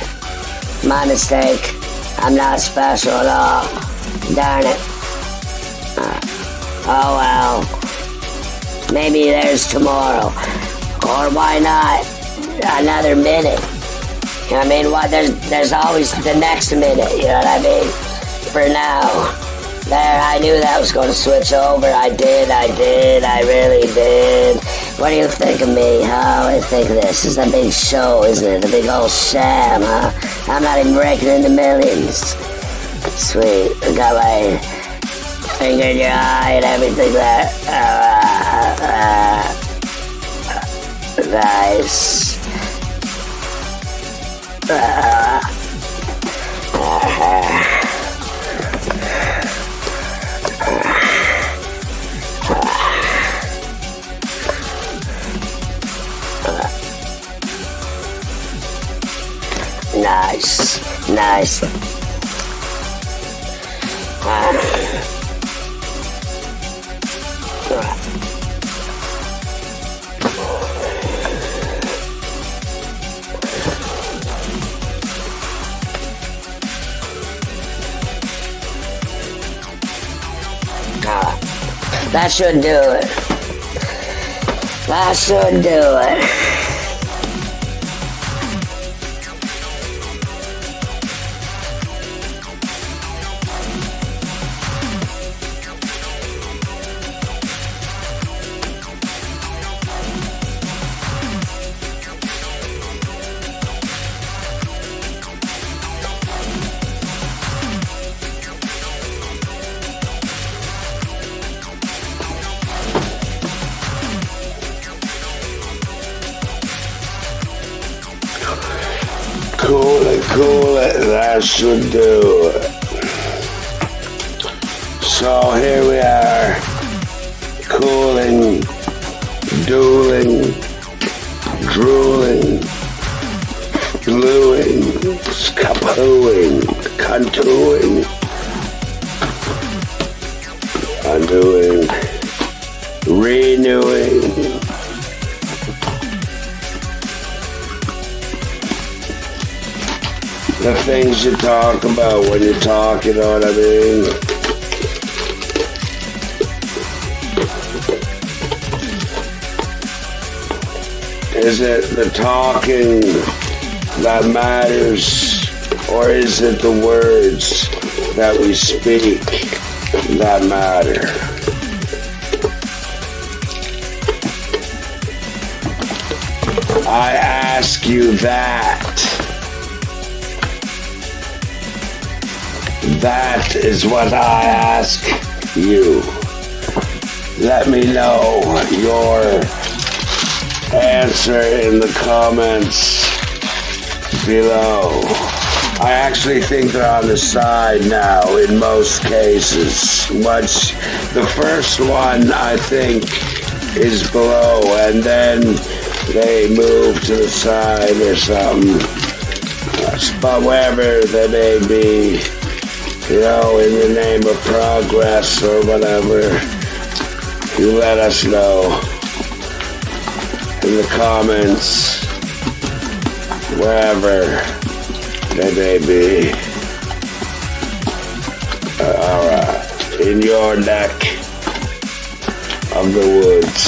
My mistake. I'm not special at all. Darn it. Oh well. Maybe there's tomorrow. Or why not another minute? You know what I mean? What, there's always the next minute, you know what I mean? For now. There, I knew that was going to switch over. I did, I really did. What do you think of me, huh? I think this is a big show, isn't it? A big old sham, huh? I'm not even breaking into millions. Sweet. I got my finger in your eye and everything there. Nice. Nice. That should do it. That should do it. Cool it, that should do it. So here we are, cooling, dueling, drooling, gluing, skapooing, contouring, undoing, renewing. The things you talk about when you talk, you know what I mean? Is it the talking that matters, Or is it the words that we speak that matter? I ask you that. That is what I ask you. Let me know your answer in the comments below. I actually think they're on the side now in most cases. The first one I think is below, and then they move to the side or something. But wherever they may be, in the name of progress or whatever, you let us know in the comments, wherever they may be. Alright, in your neck of the woods.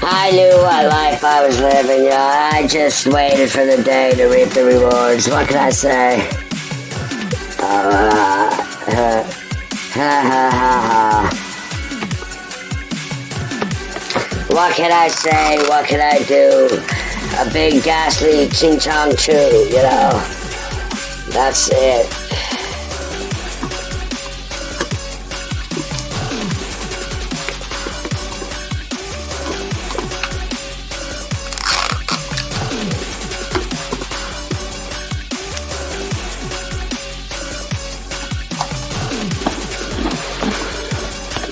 I knew what life I was living, I just waited for the day to reap the rewards. What can I say? What can I say? What can I do? A big ghastly ching chong choo, That's it.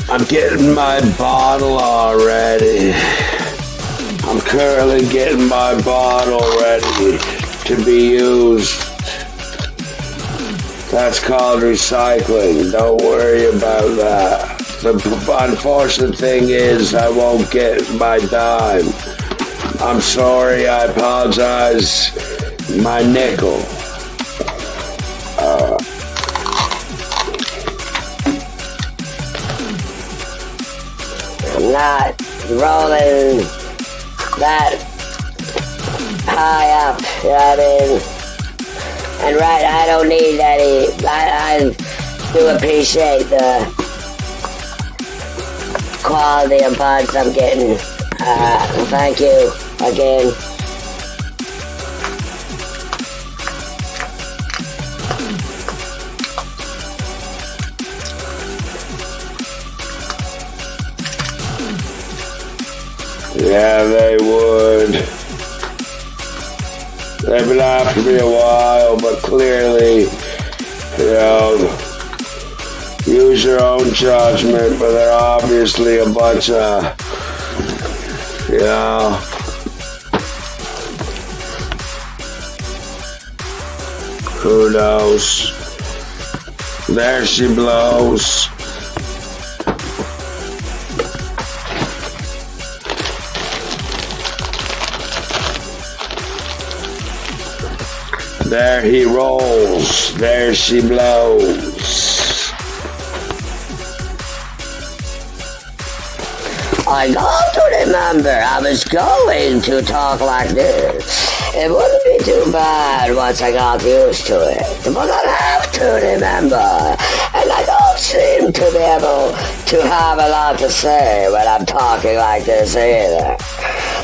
I'm getting my bottle already. I'm currently getting my bottle ready to be used. That's called recycling. Don't worry about that. The unfortunate thing is I won't get my dime. I'm sorry, I apologize. My nickel. Not rolling that high up, you know what I mean? And right, I don't need any, I do appreciate the quality of buds I'm getting. Thank you again. Yeah, they would. They've been after me a while, but clearly, use your own judgment, but they're obviously a bunch of, who knows? There she blows. There he rolls, there she blows. I got to remember I was going to talk like this. It wouldn't be too bad once I got used to it, but I have to remember, and I don't seem to be able to have a lot to say when I'm talking like this either.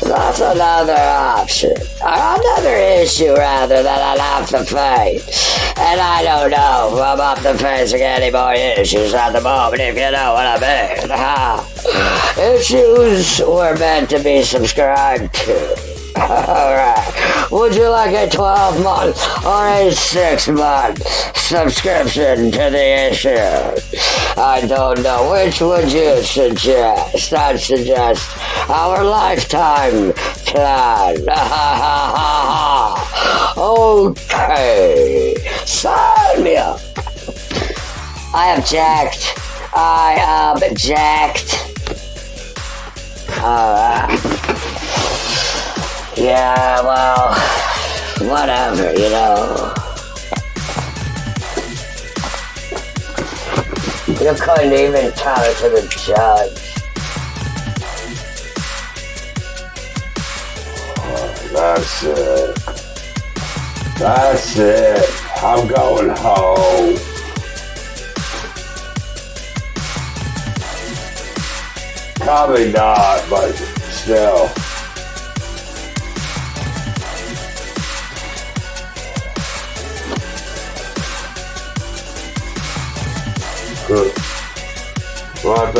That's another option, or another issue rather, that I'll have to face. And I don't know if I'm up to facing any more issues at the moment, if you know what I mean. Issues were meant to be subscribed to. Alright. Would you like a 12-month or a 6-month subscription to the issue? I don't know. Which would you suggest? I'd suggest our lifetime plan. Okay. Sign me up. I object. I object. Yeah, well, whatever, you know. You couldn't even tell it to the judge. That's it. That's it. I'm going home. Probably not, but still. Good. What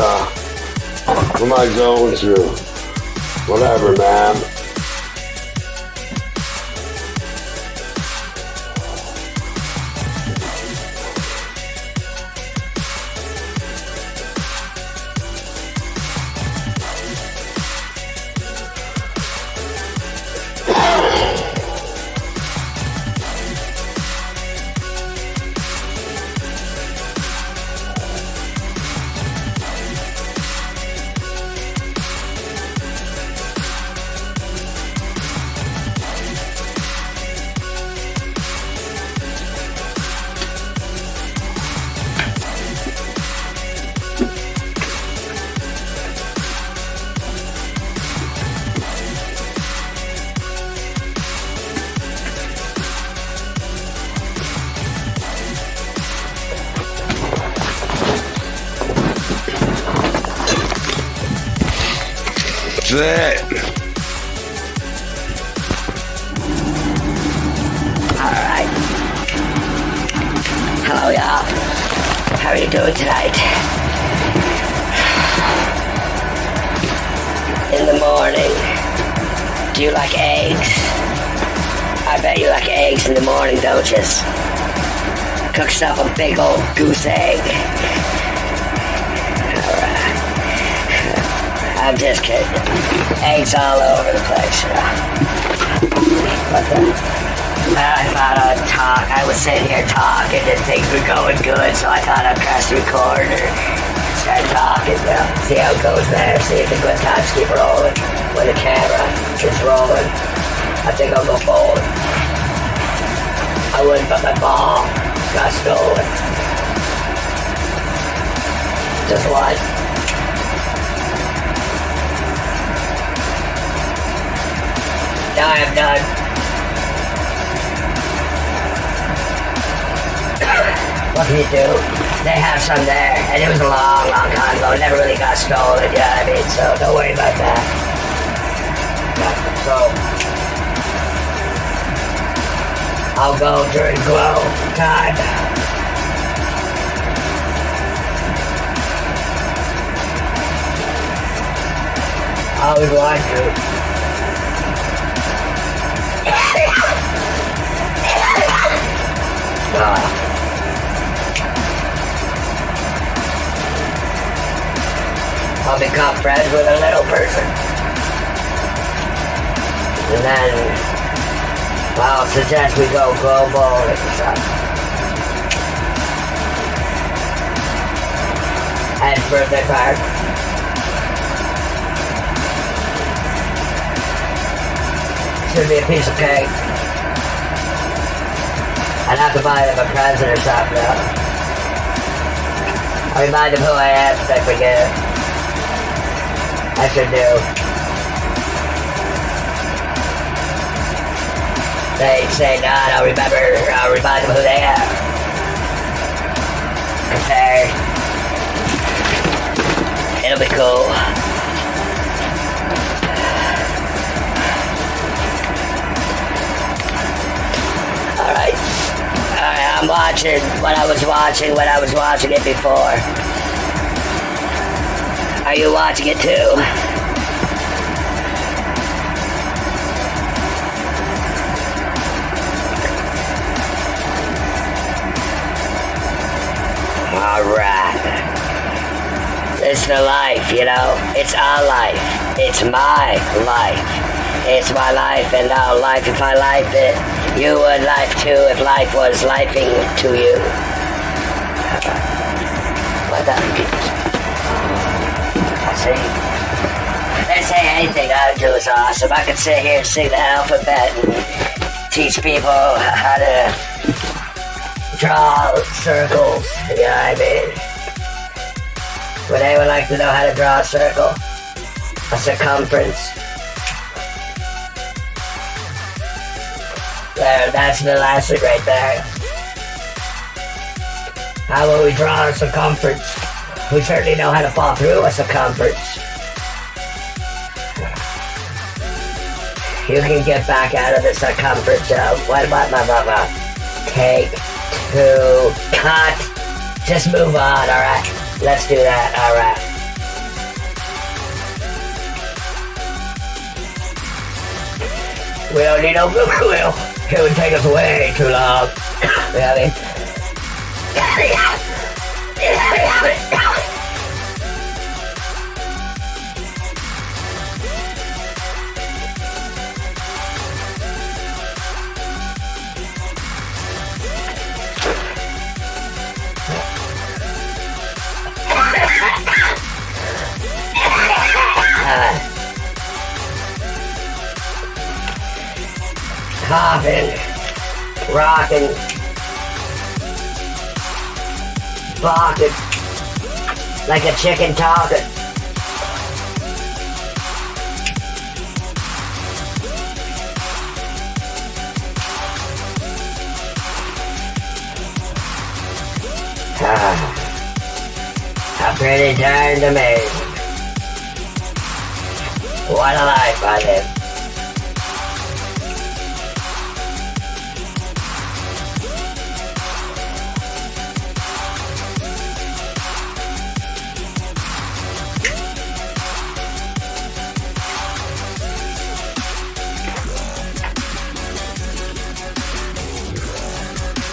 am I going through? Whatever, ma'am. That's it. Alright. Hello, y'all. How are you doing tonight? In the morning, do you like eggs? I bet you like eggs in the morning, don't you? Cook yourself a big old goose egg. Alright. I'm just kidding. Eggs all over the place. I thought I'd talk. I was sitting here talking and things were going good, so I thought I'd press record or start talking. See how it goes there. See if the good times keep rolling. When the camera is rolling, I think I'll go forward. I wouldn't, but my ball got stolen. Just what? Now I am done. What can you do? They have some there, and it was a long, long time ago. It never really got stolen, you know what I mean? So don't worry about that. So I'll go during glow time. I always want to. I'll become friends with a little person. And then I'll suggest we go global and stuff. And birthday party. Should be a piece of cake. I'd have to buy them a present or something, though. I'll remind them who I am if they forget. I should do. They say not, I'll remind them who they are. Okay. It'll be cool. Alright, I'm watching what I was watching when I was watching it before. Are you watching it too? It's the life, you know? It's our life. It's my life. It's my life and our life. If I life it, you would life too if life was lifing to you. What the? See? They say anything I do is awesome. I could sit here and sing the alphabet and teach people how to draw circles. You know what I mean? Would anyone like to know how to draw a circle? A circumference? There, that's an elastic right there. How will we draw a circumference? We certainly know how to fall through a circumference. You can get back out of the circumference of what? Take two, cut. Just move on, alright? Let's do that, alright. We don't need no Google wheel. It would take us way too long. You know what I mean? Coughing, rocking, barking, like a chicken talking. A pretty darned amazing. What a life I live.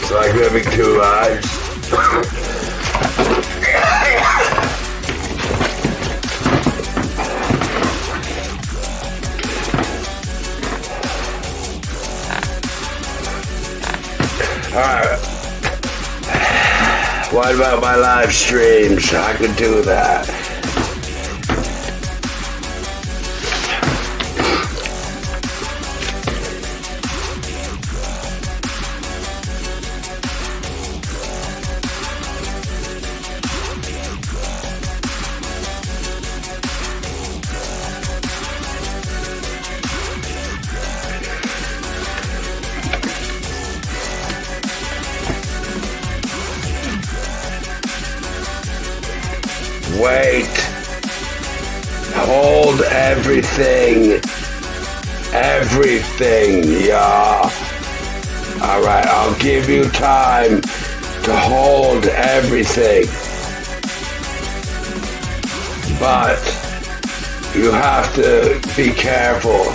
It's like living two lives. Alright. What about my live streams? I could do that. Wait. Hold everything. Everything, yeah. Alright, I'll give you time to hold everything. But you have to be careful.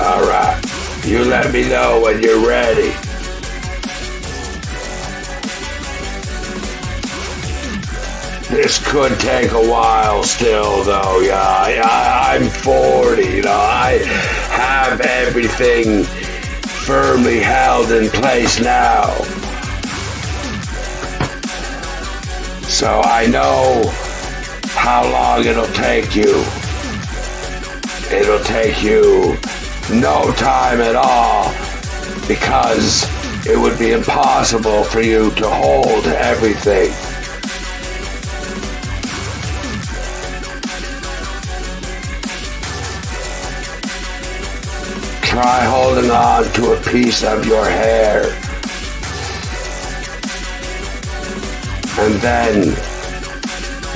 Alright. You let me know when you're ready. This could take a while still, though, yeah. I'm 40, you know. I have everything firmly held in place now. So I know how long it'll take you. It'll take you no time at all, because it would be impossible for you to hold everything. Try holding on to a piece of your hair. And then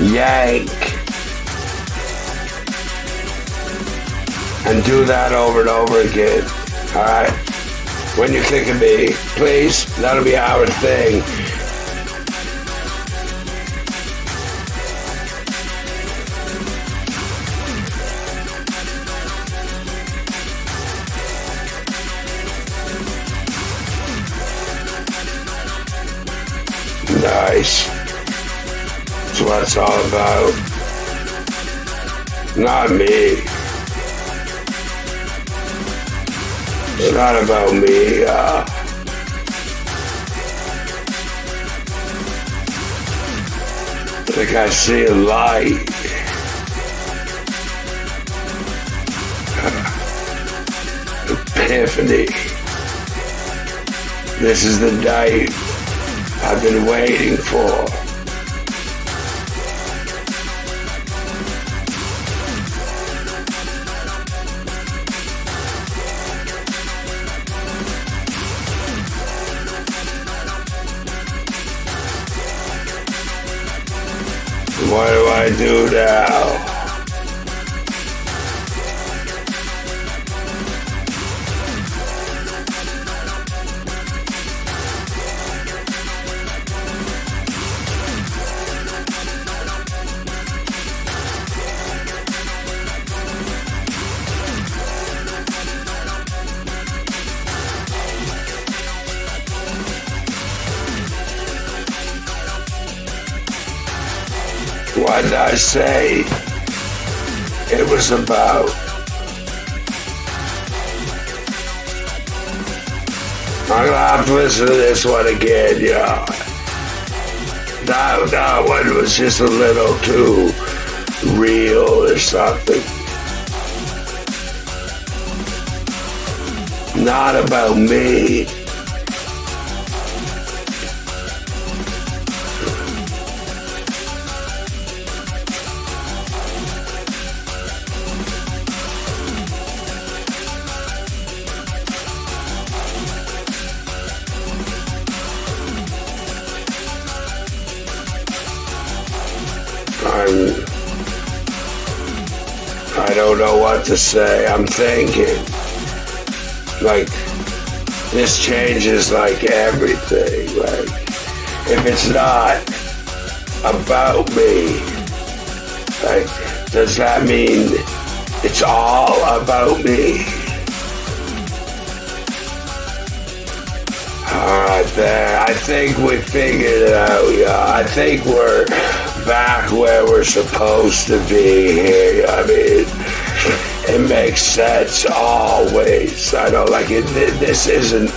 yank. And do that over and over again. Alright? When you think of me, please, that'll be our thing. Nice. That's what it's all about. Not me. It's not about me. I think I see a light. Epiphany. This is the night I've been waiting for. What do I do now? What did I say it was about? I'm gonna have to listen to this one again, yeah. That one was just a little too real or something. Not about me. I don't know what to say. I'm thinking. Like, this changes like everything. Like, if it's not about me, like, does that mean it's all about me? Alright, there. I think we figured it out, yeah. I think we're back where we're supposed to be here. I mean, it makes sense always. I know, like, this isn't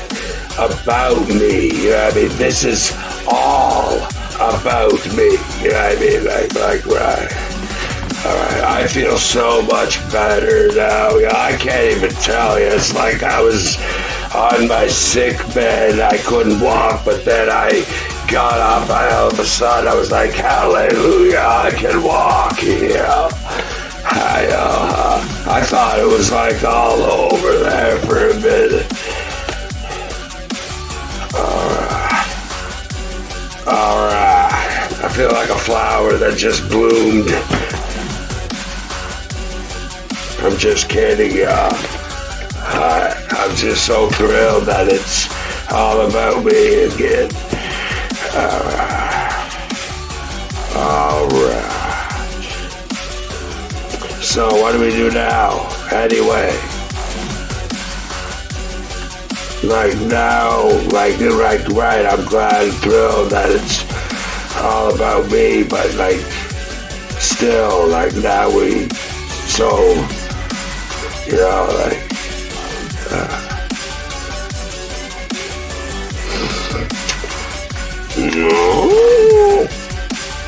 about me, you know what I mean? This is all about me, you know what I mean? Like, right. Alright, I feel so much better now. I can't even tell you. It's like I was on my sick bed. I couldned walk, but then I got up, and all of a sudden I was like, hallelujah, I can walk, you know. I thought it was like all over there for a minute. Alright. I feel like a flower that just bloomed. I'm just kidding, y'all. I'm just so thrilled that it's all about me again. Alright. So what do we do now? Anyway. Like now, like right, I'm glad and thrilled that it's all about me, but like still, like now we so, you know, like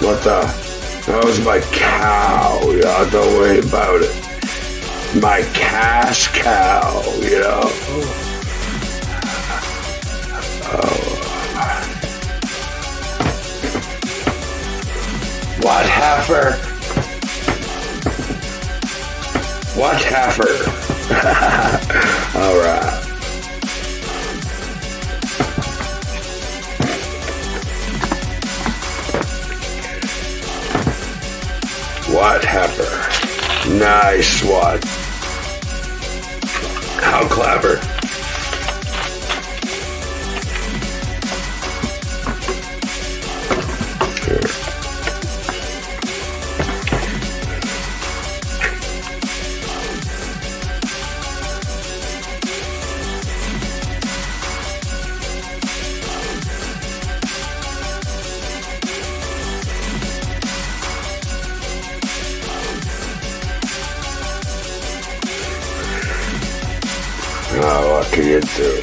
what the? That was my cow, you know, don't worry about it. My cash cow, you know. What heifer? What heifer? Alright. What heifer? Nice one. How clever. what can you do?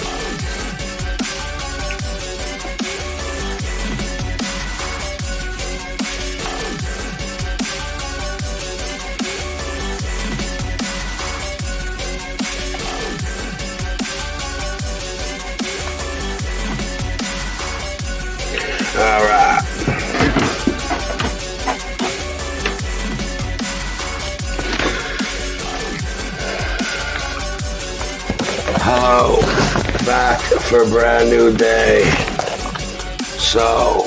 Alright. Hello. Back for a brand new day. So,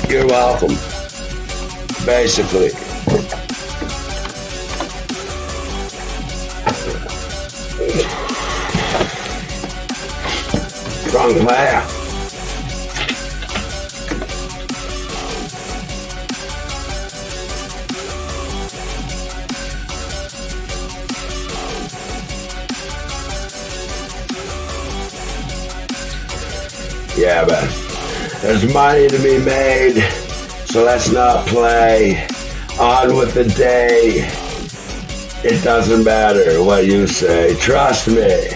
you're welcome. Basically. Strong player. Yeah, but there's money to be made, so let's not play. On with the day. It doesn't matter what you say. Trust me.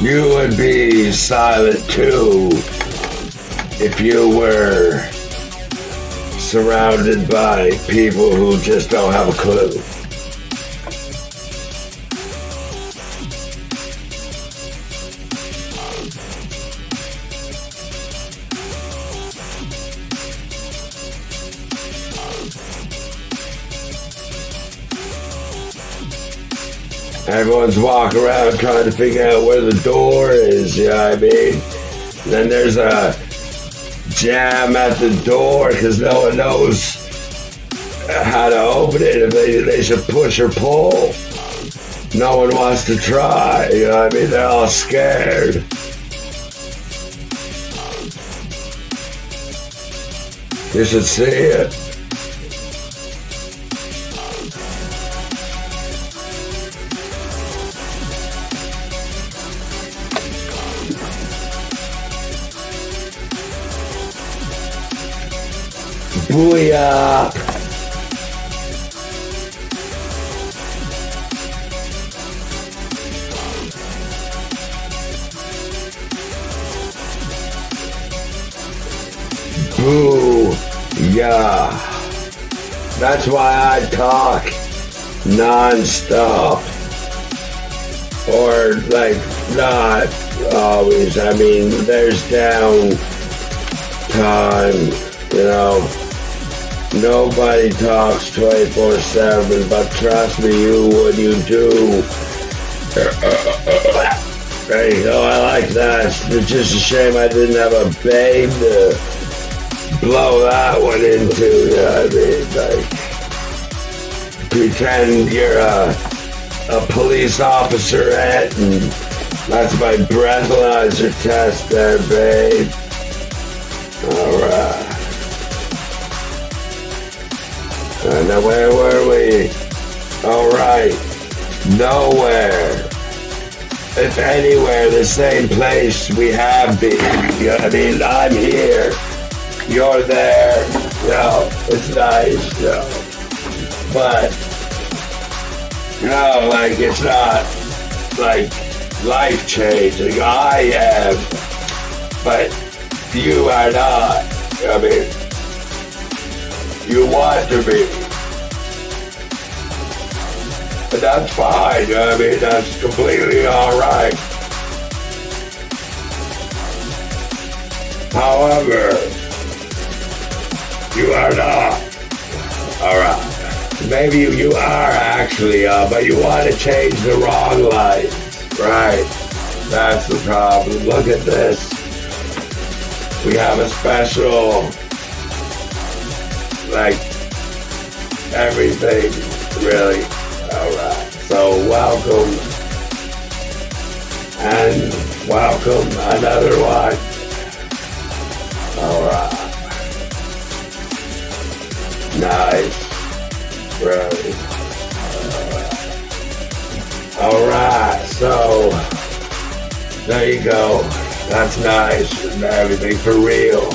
You would be silent too if you were surrounded by people who just don't have a clue. Everyone's walking around trying to figure out where the door is, you know what I mean? And then there's a jam at the door because no one knows how to open it, if they should push or pull. No one wants to try, you know what I mean? They're all scared. You should see it. Booyah! Booyah! That's why I talk non-stop. Or, like, not always. I mean, there's down time, you know. Nobody talks 24/7, but trust me, you do. There you go, I like that. It's just a shame I didn't have a babe to blow that one into, you know what I mean? Like, pretend you're a police officer and that's my breathalyzer test there, babe. Alright. Now where were we? Alright. Nowhere. If anywhere, the same place we have been. You know what I mean? I'm here. You're there. You know, it's nice, you know. But, you know, like, it's not, like, life-changing. I am. But you are not. You know what I mean? You want to be. But that's fine, you know what I mean? That's completely alright. However, you are not. Alright. Maybe you are actually, but you want to change the wrong light. Right. That's the problem. Look at this. We have a special, like, everything, really. Alright, so welcome, and welcome another one. Alright. There you go. That's nice. And everything for real.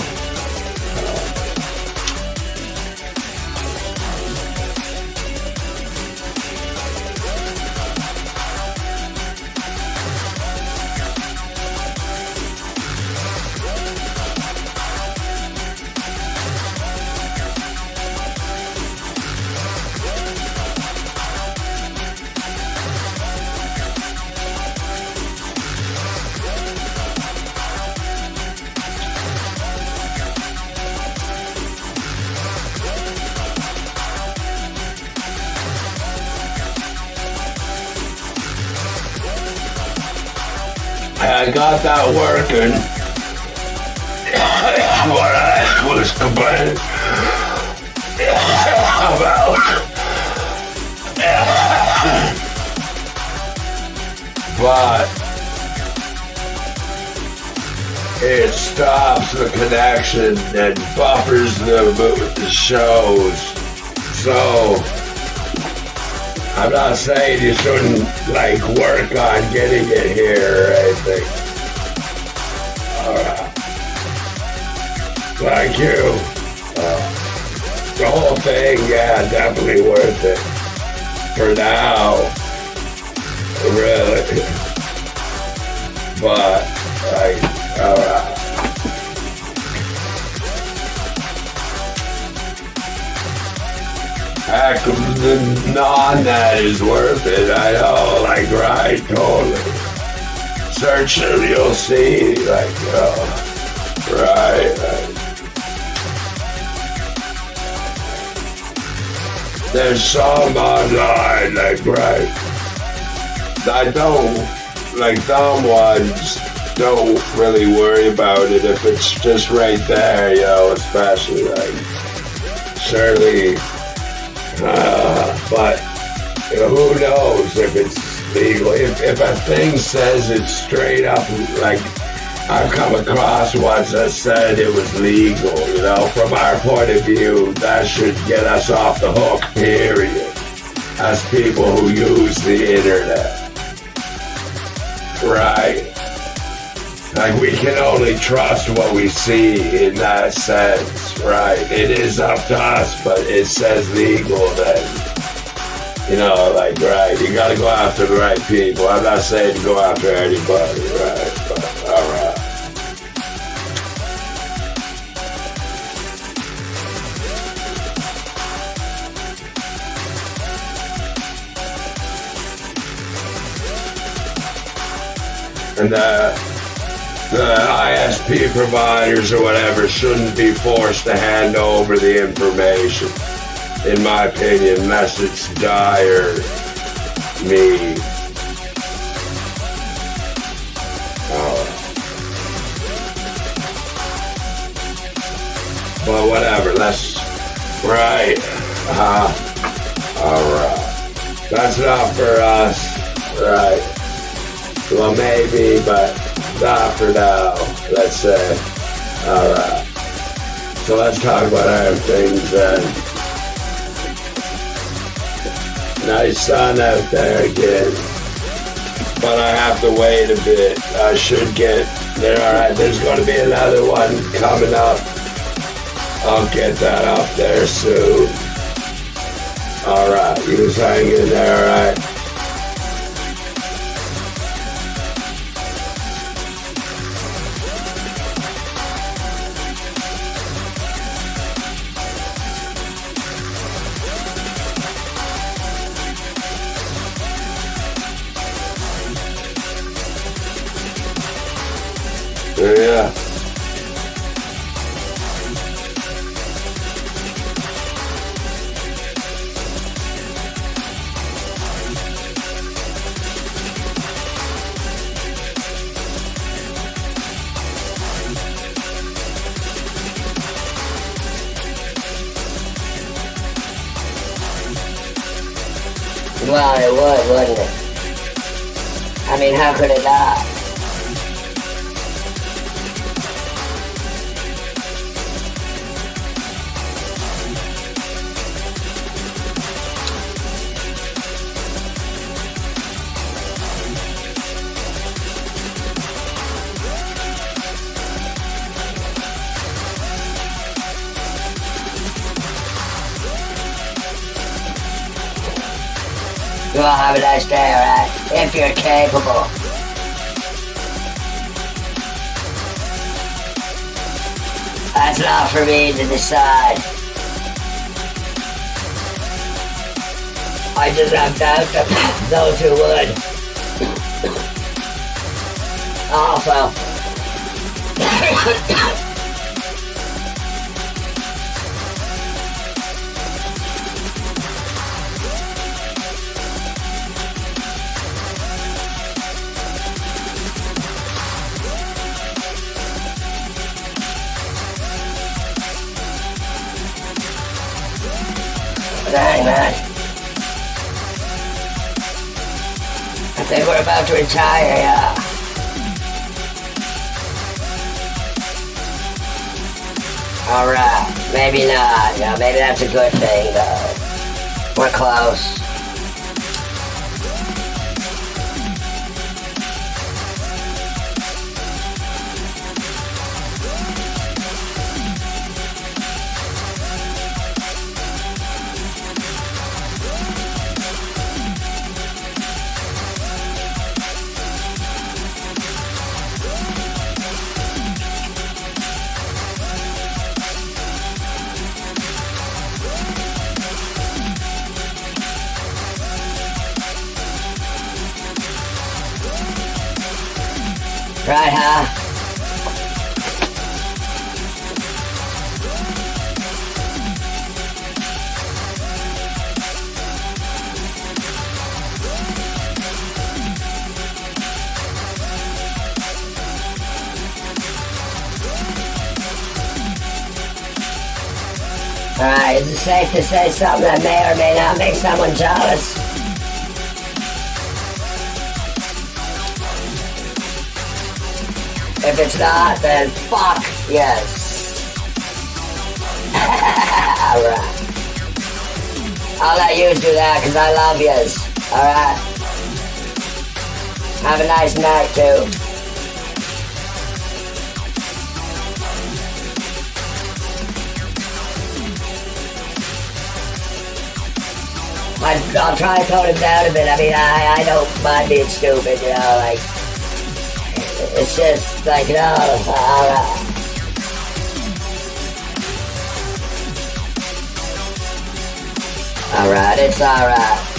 I got that working. What I was complaining about. But it stops the connection and buffers the shows. So I'm not saying you shouldn't like work on getting it here or anything. Alright. Thank you. The whole thing, yeah, definitely worth it. For now. Really. But, like, alright. Heck, the non-net is worth it. I know, like, right, totally. Search it, you'll see, like, right. There's some online, like, right. I don't, like, dumb ones don't really worry about it if it's just right there, you know, especially, like, surely. But you know, who knows if it's legal? If a thing says it's straight up, like I've come across ones that said it was legal, you know, from our point of view, that should get us off the hook, period, as people who use the internet. Right? Like, we can only trust what we see in that sense, right? It is up to us, but it says legal then. You know, like, right, you gotta go after the right people. I'm not saying to go after anybody, right? But, alright. And, the ISP providers or whatever shouldn't be forced to hand over the information, in my opinion, unless it's dire need. But whatever, that's right. Alright. That's not for us, right? Well, maybe, but not for now, let's say. Alright. So let's talk about other things then. Nice sun out there again. But I have to wait a bit. I should get there. Alright, there's going to be another one coming up. I'll get that up there soon. Alright, you just hang in there, alright? Yeah. Well, it would, wouldn't it? I mean, how could it not? well, have a nice day, alright? If you're capable. That's not for me to decide. I just have doubts that those who would also. Dang, man. I think we're about to retire, yeah. Alright, maybe not. No, maybe that's a good thing, though. We're close. Right, huh? Alright, is it safe to say something that may or may not make someone jealous? If it's not, then fuck yes. Alright. I'll let you do that because I love yous. Alright. Have a nice night too. I'll try to tone it down a bit. I mean, I don't mind being stupid, you know, like. It's just like, no, alright. Alright, it's alright.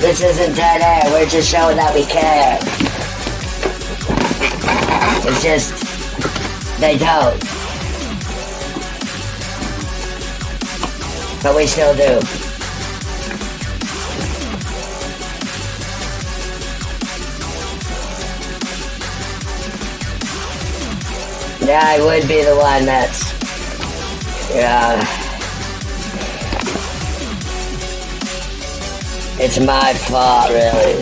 This isn't dead air, we're just showing that we care. It's just, they don't. But we still do. Yeah, I would be the one that's, it's my fault, really.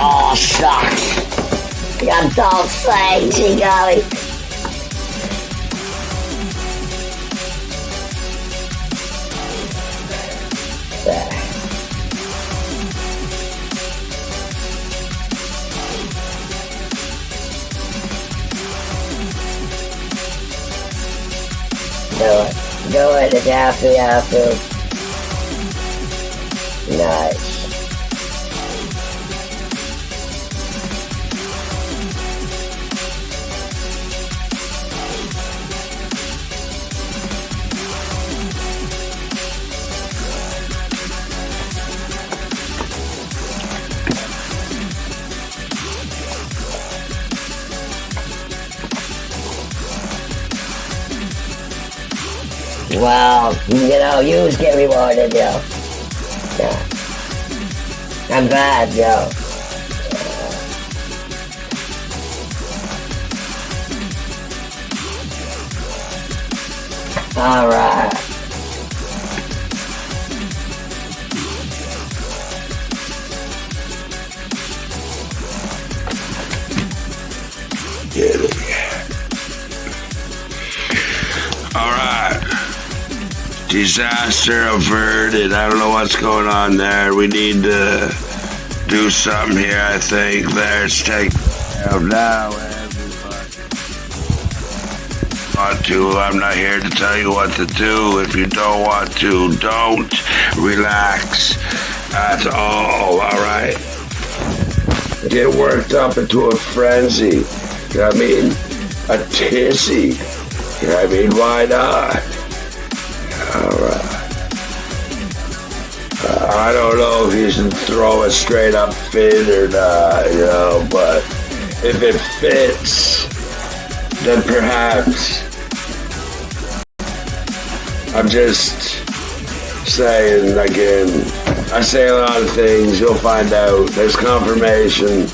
Oh, shucks. You don't say, G-Golly. There. it. Do it if you have to. Nice. Well, you get rewarded, yo. Yeah. I'm glad, yo. Alright. Get it. Alright. Disaster averted. I don't know what's going on there. We need to do something here, I think. Let's take care of now, everybody. Want to. I'm not here to tell you what to do. If you don't want to, don't. Relax. That's all, alright? Get worked up into a frenzy. You know what I mean? A tizzy. You know what I mean? Why not? Alright. I don't know if you should throw a straight up fit or not, but if it fits, then perhaps. I'm just saying again. I say a lot of things, you'll find out. There's confirmation.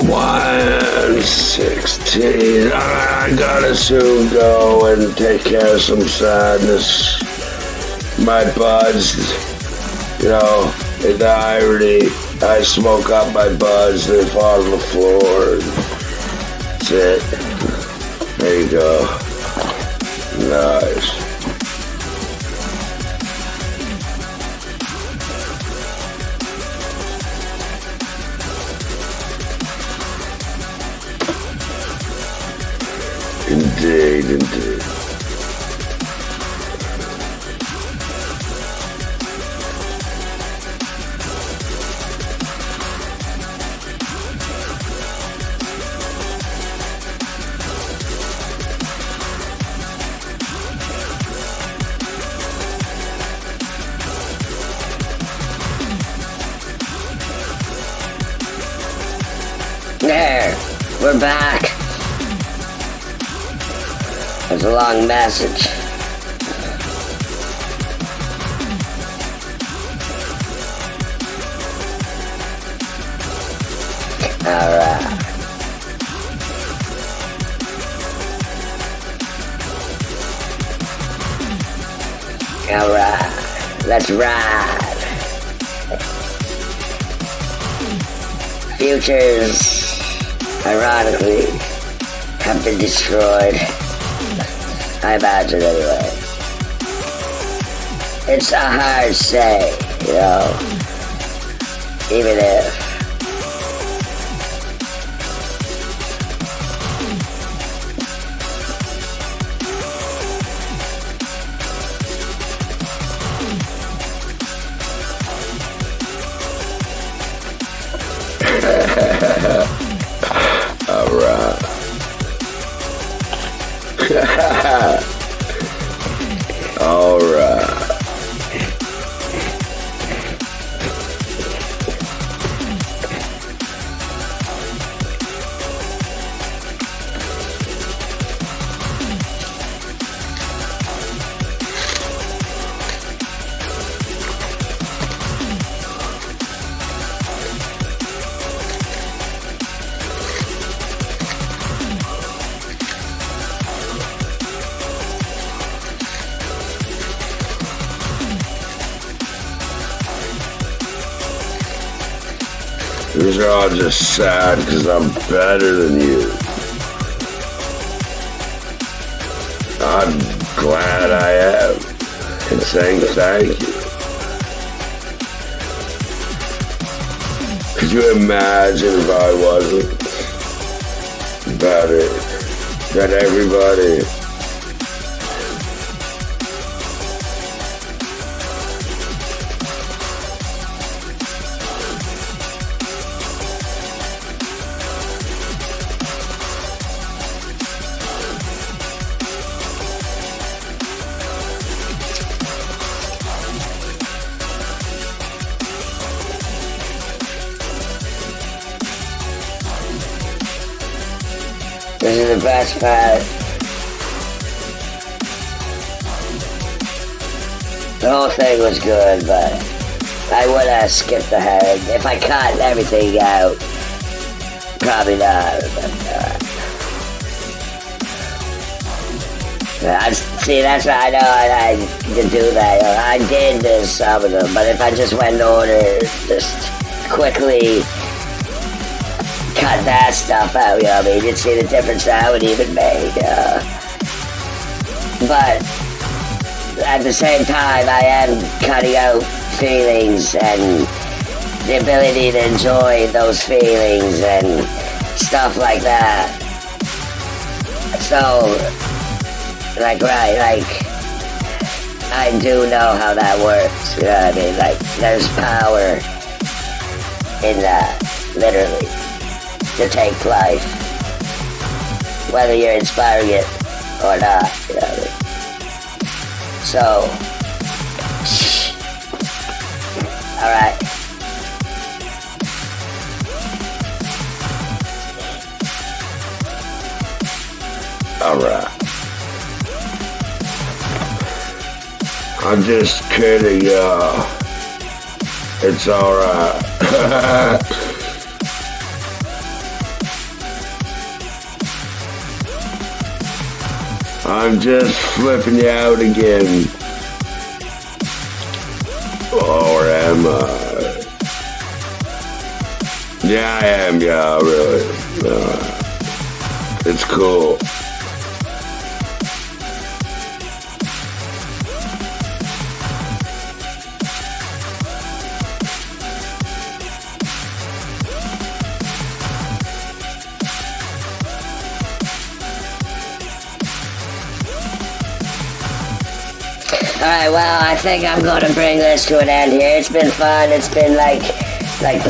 $1.16. I gotta soon go and take care of some sadness. My buds, in the irony, I smoke up my buds, they fall on the floor. That's it. There you go. Nice. Indeed, indeed. There, we're back. It's a long message. Alright. Alright. Let's ride. Futures, ironically, have been destroyed. I imagine anyway. It's a hard say, even if. Alright. Alright. These are all just sad because I'm better than you. I'm glad I am. And saying thank you. Could you imagine if I wasn't better than everybody? This is the best part. The whole thing was good, but I would have skipped ahead. If I cut everything out, probably not. But, see, that's why I know I to do that. I did this, some of them, but if I just went in order, just quickly cut that stuff out, you know what I mean? You'd see the difference that would even make. But at the same time, I am cutting out feelings and the ability to enjoy those feelings and stuff like that. So, like, right, like, I do know how that works, you know what I mean? Like, there's power in that, literally, to take life, whether you're inspiring it or not, you know what I mean? So, alright. Alright. I'm just kidding, y'all. It's alright. I'm just flipping you out again. Or am I? Yeah, I am, yeah, really. It's cool. Alright, well, I think I'm going to bring this to an end here. It's been fun. It's been, like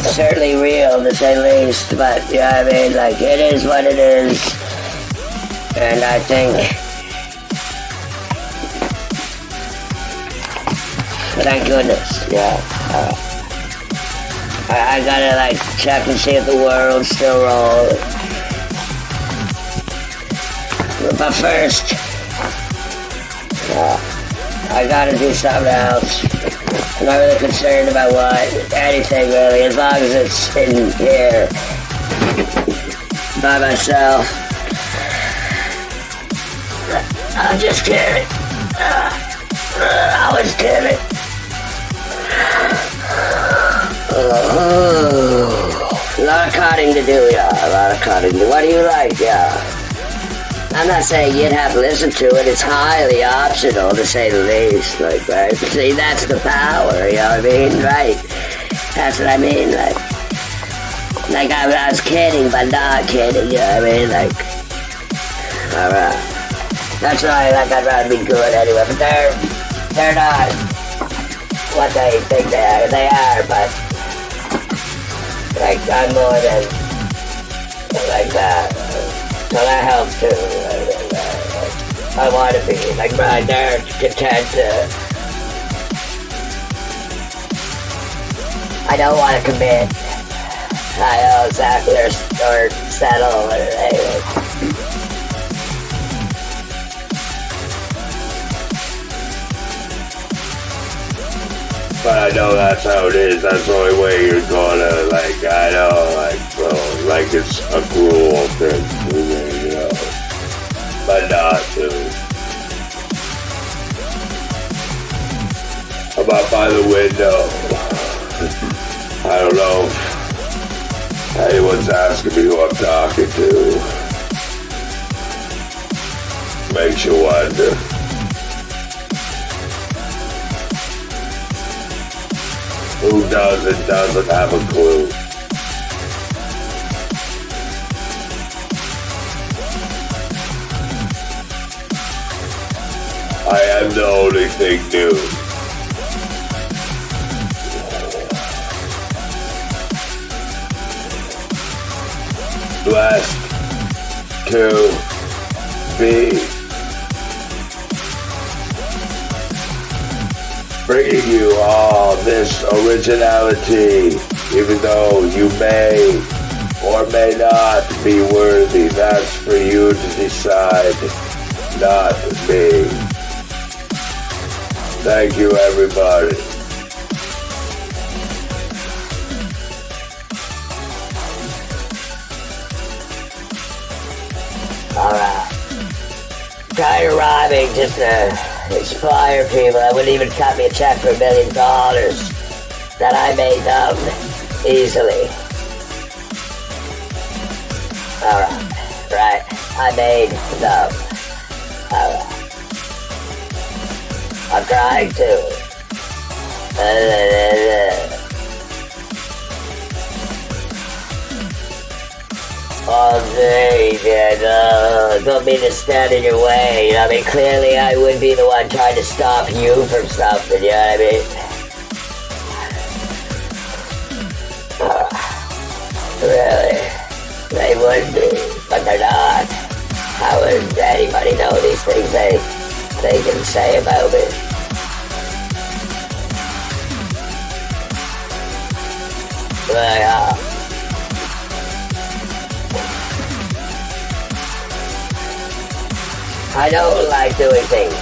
certainly real, to say the least. But, you know what I mean? Like, it is what it is. And I think... Thank goodness, yeah. I gotta, like, check and see if the world's still rolling. But first... I gotta do something else. I'm not really concerned about what, anything really, as long as it's in here by myself. I'm just kidding. I was kidding. A lot of cutting to do, yeah. A lot of cutting to do. What do you like, yeah? I'm not saying you'd have to listen to it. It's highly optional, to say the least. Like, right? See, that's the power, you know what I mean? Right? That's what I mean. Like I was kidding, but not kidding, you know what I mean? Like, alright. That's why, like, I'd rather be good anyway. But they're not what they think they are. They are, but, like, I'm more than, like that. So that helps too. I want to be like right there, content to. I don't want to commit. I know exactly or settle or anything. But I know that's how it is. That's the only way you're gonna, like, I know, like, bro, like, it's a cruel thing, you know, but not to. I'm out by the window. I don't know if anyone's asking me who I'm talking to. Makes you wonder. Who doesn't have a clue. I am the only thing new. Blessed to be bringing you all this originality, even though you may or may not be worthy. That's for you to decide, not me. Thank you, everybody. Alright. Kind of rhyming just to inspire people. I wouldn't even cut me a check for $1 million that I made them easily. Alright. Right. I made them. Alright. I'm trying to. All day, and don't mean to stand in your way. I mean, clearly I would be the one trying to stop you from something, you know what I mean? Really? They would be, but they're not. How would anybody know these things they can say about me? Well, I don't like doing things.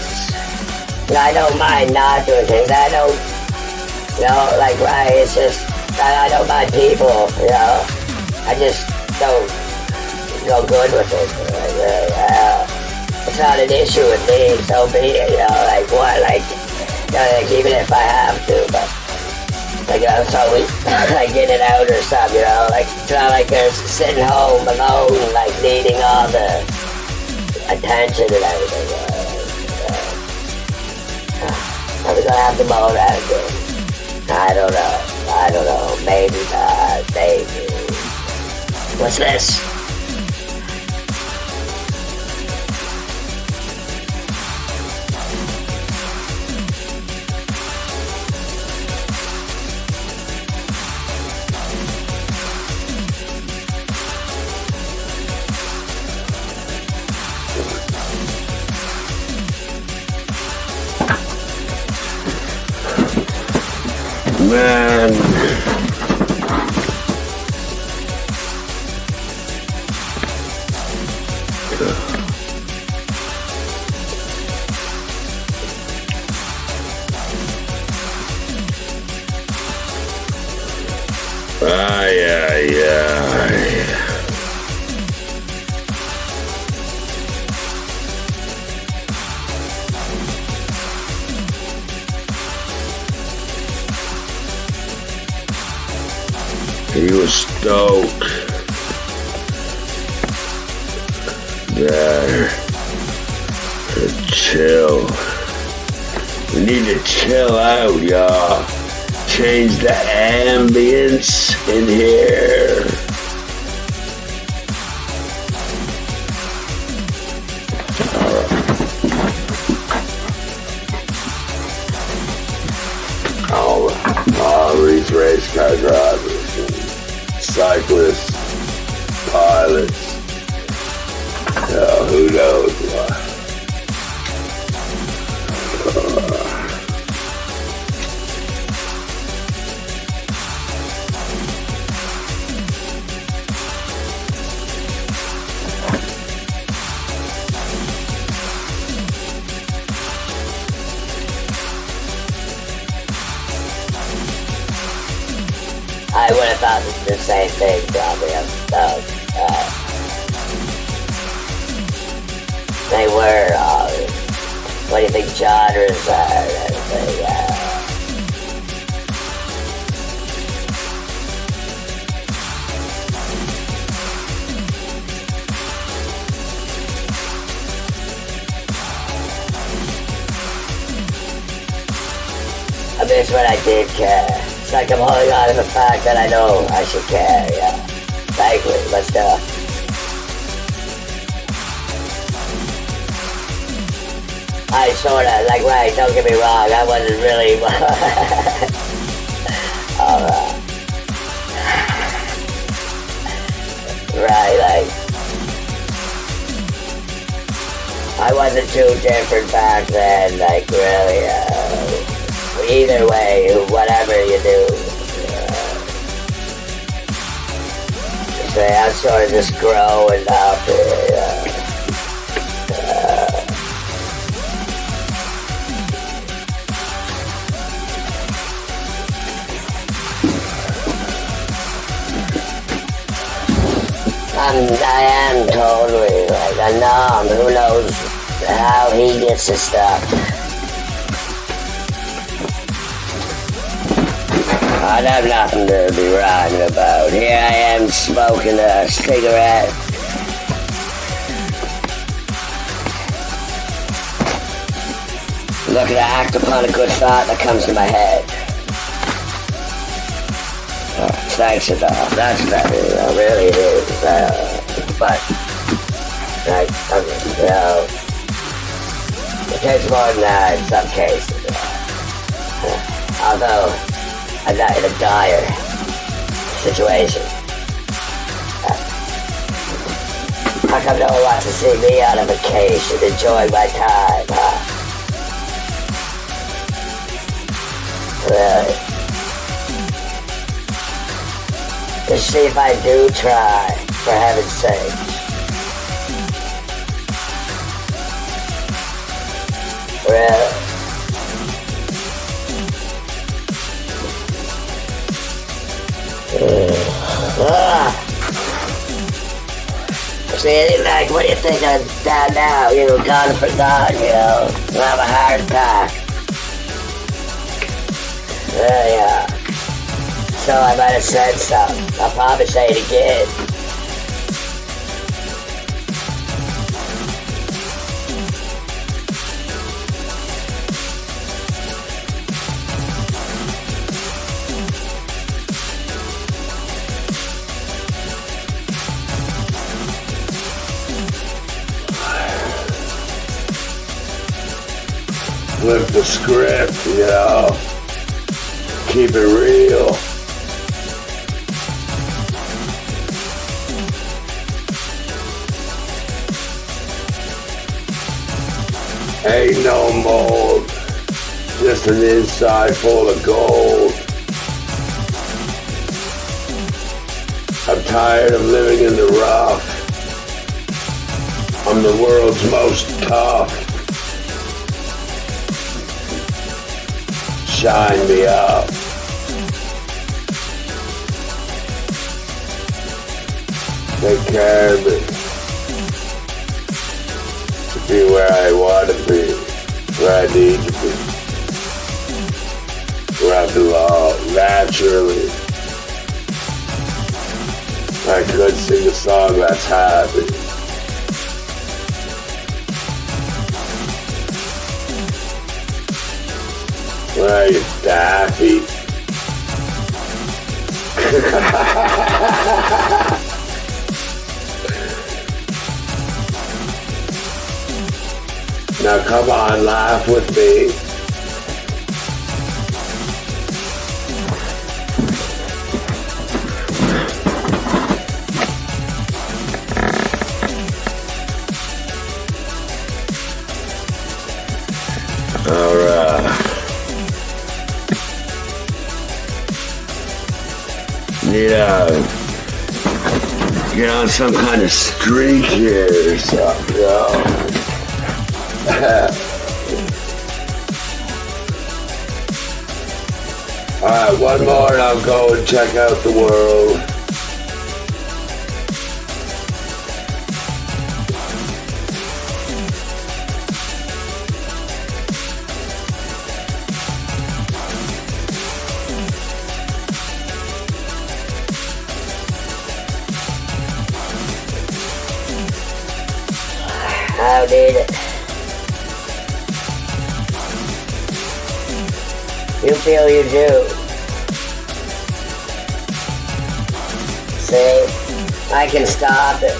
I don't mind not doing things. I don't, like, right, it's just, I don't mind people, I just don't go good with it. It's not an issue with me, so be it, like, what, like, even if I have to, but, like, it's always, like, in and out or something, like, it's not like they're sitting home alone, like, needing all the attention and everything. Are we gonna have to mow that again? I don't know. Maybe not. Maybe. What's this? Man. He was stoked. There. Chill. We need to chill out, y'all. Change the ambience in here. All these race car drivers and cyclists, pilots, who knows what. I would have thought the same thing, probably. They were, what do you think genres are and everything, I miss when I did care. It's like I'm holding on to the fact that I know I should care, Thankfully, let's do it. I sorta, like, right, don't get me wrong, I wasn't really, right, like, I wasn't too different back then, like, really, either way, whatever you do, say, I'm sort of just growing up, I am totally like a numb. Who knows how he gets his stuff? I'd have nothing to be writing about. Here I am smoking a cigarette. Looking to act upon a good thought that comes to my head. Thanks, enough. That's better, really it is. But, like, you know, it takes more than that in some cases. Although, I'm not in a dire situation. How come no one wants to see me on a vacation, enjoying my time, huh? Really? Let's see if I do try, for heaven's sake. Really? See, like, what do you think I'm down now? You know, gone for gone, you know? I have a heart attack. Yeah. So I might have said something. I'll probably say it again. Flip the script, you know. Keep it real. Ain't no mold, just an inside full of gold. I'm tired of living in the rough. I'm the world's most tough. Shine me up. Take care of me. Be where I want to be, where I need to be, where I belong, naturally. I could sing a song that's happy. Where are you, Daffy? Now come on, laugh with me. Alright. Need get on some kind of streak here or something, you know? Alright, one more and I'll go and check out the world. I don't need it. You feel you do. See, I can stop it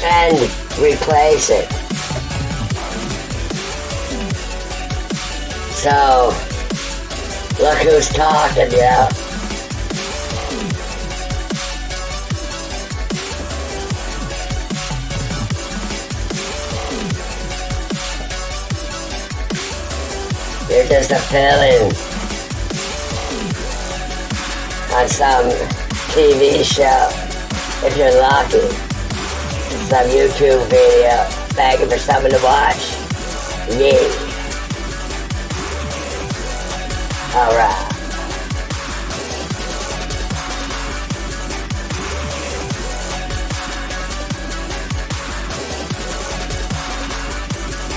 and replace it. So, look who's talking, yeah. You're just a fill-in on some TV show, if you're lucky. Some YouTube video, begging for someone to watch. Yeah. Alright.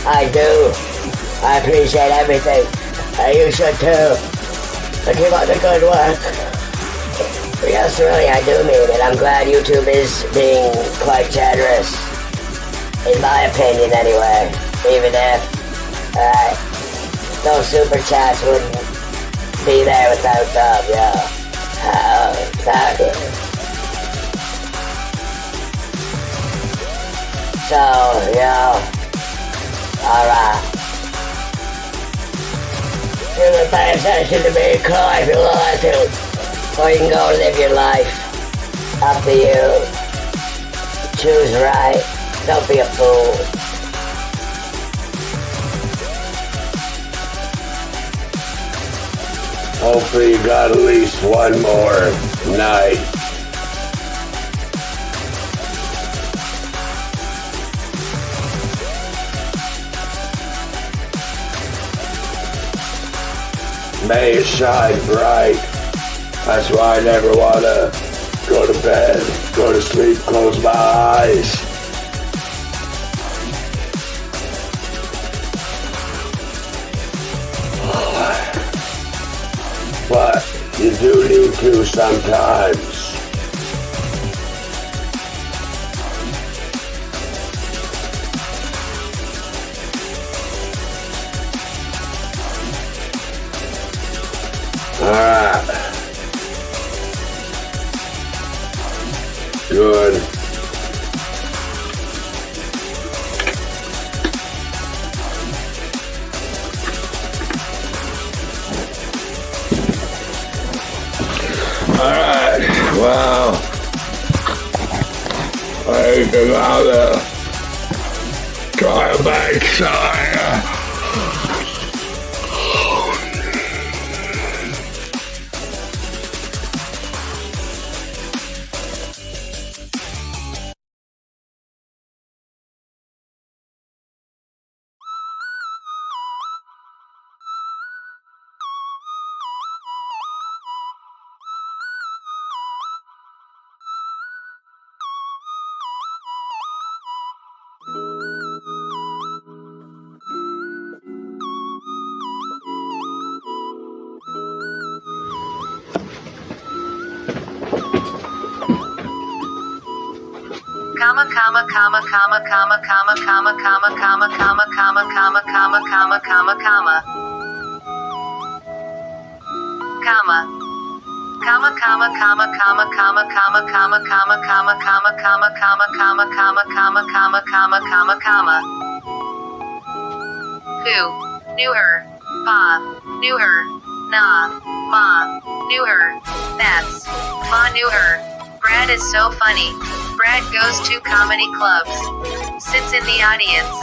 I do. I appreciate everything. You should too. Keep up the good work. Yes, really, I do mean it. I'm glad YouTube is being quite generous. In my opinion, anyway. Even if, those super chats wouldn't be there without them, yeah. Exactly. So, yeah. Alright. You can pay attention to me and cry if you want to. Or you can go live your life. Up to you. Choose right. Don't be a fool. Hopefully you got at least one more night. May it shine bright. That's why I never want to go to bed, go to sleep, close my eyes. But you do need to sometimes. Alright. Good. Alright, well, I can now try a bake side. Who knew her? Pa knew her. Nah, Ma knew her. That's Ma knew her. Brad is so funny. Brad goes to comedy clubs, sits in the audience,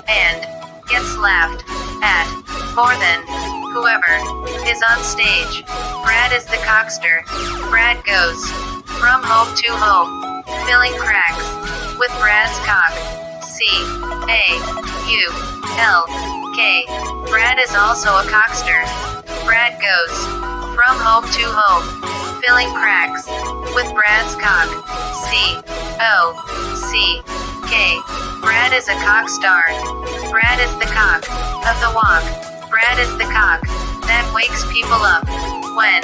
and gets laughed at more than whoever is on stage. Brad is the cockster. Brad goes from home to home, filling cracks with Brad's cock. C-A-U-L-K. Brad is also a cockster. Brad goes from home to home, filling cracks with Brad's cock. C-O-C-K. Brad is a cock star. Brad is the cock of the walk. Brad is the cock that wakes people up when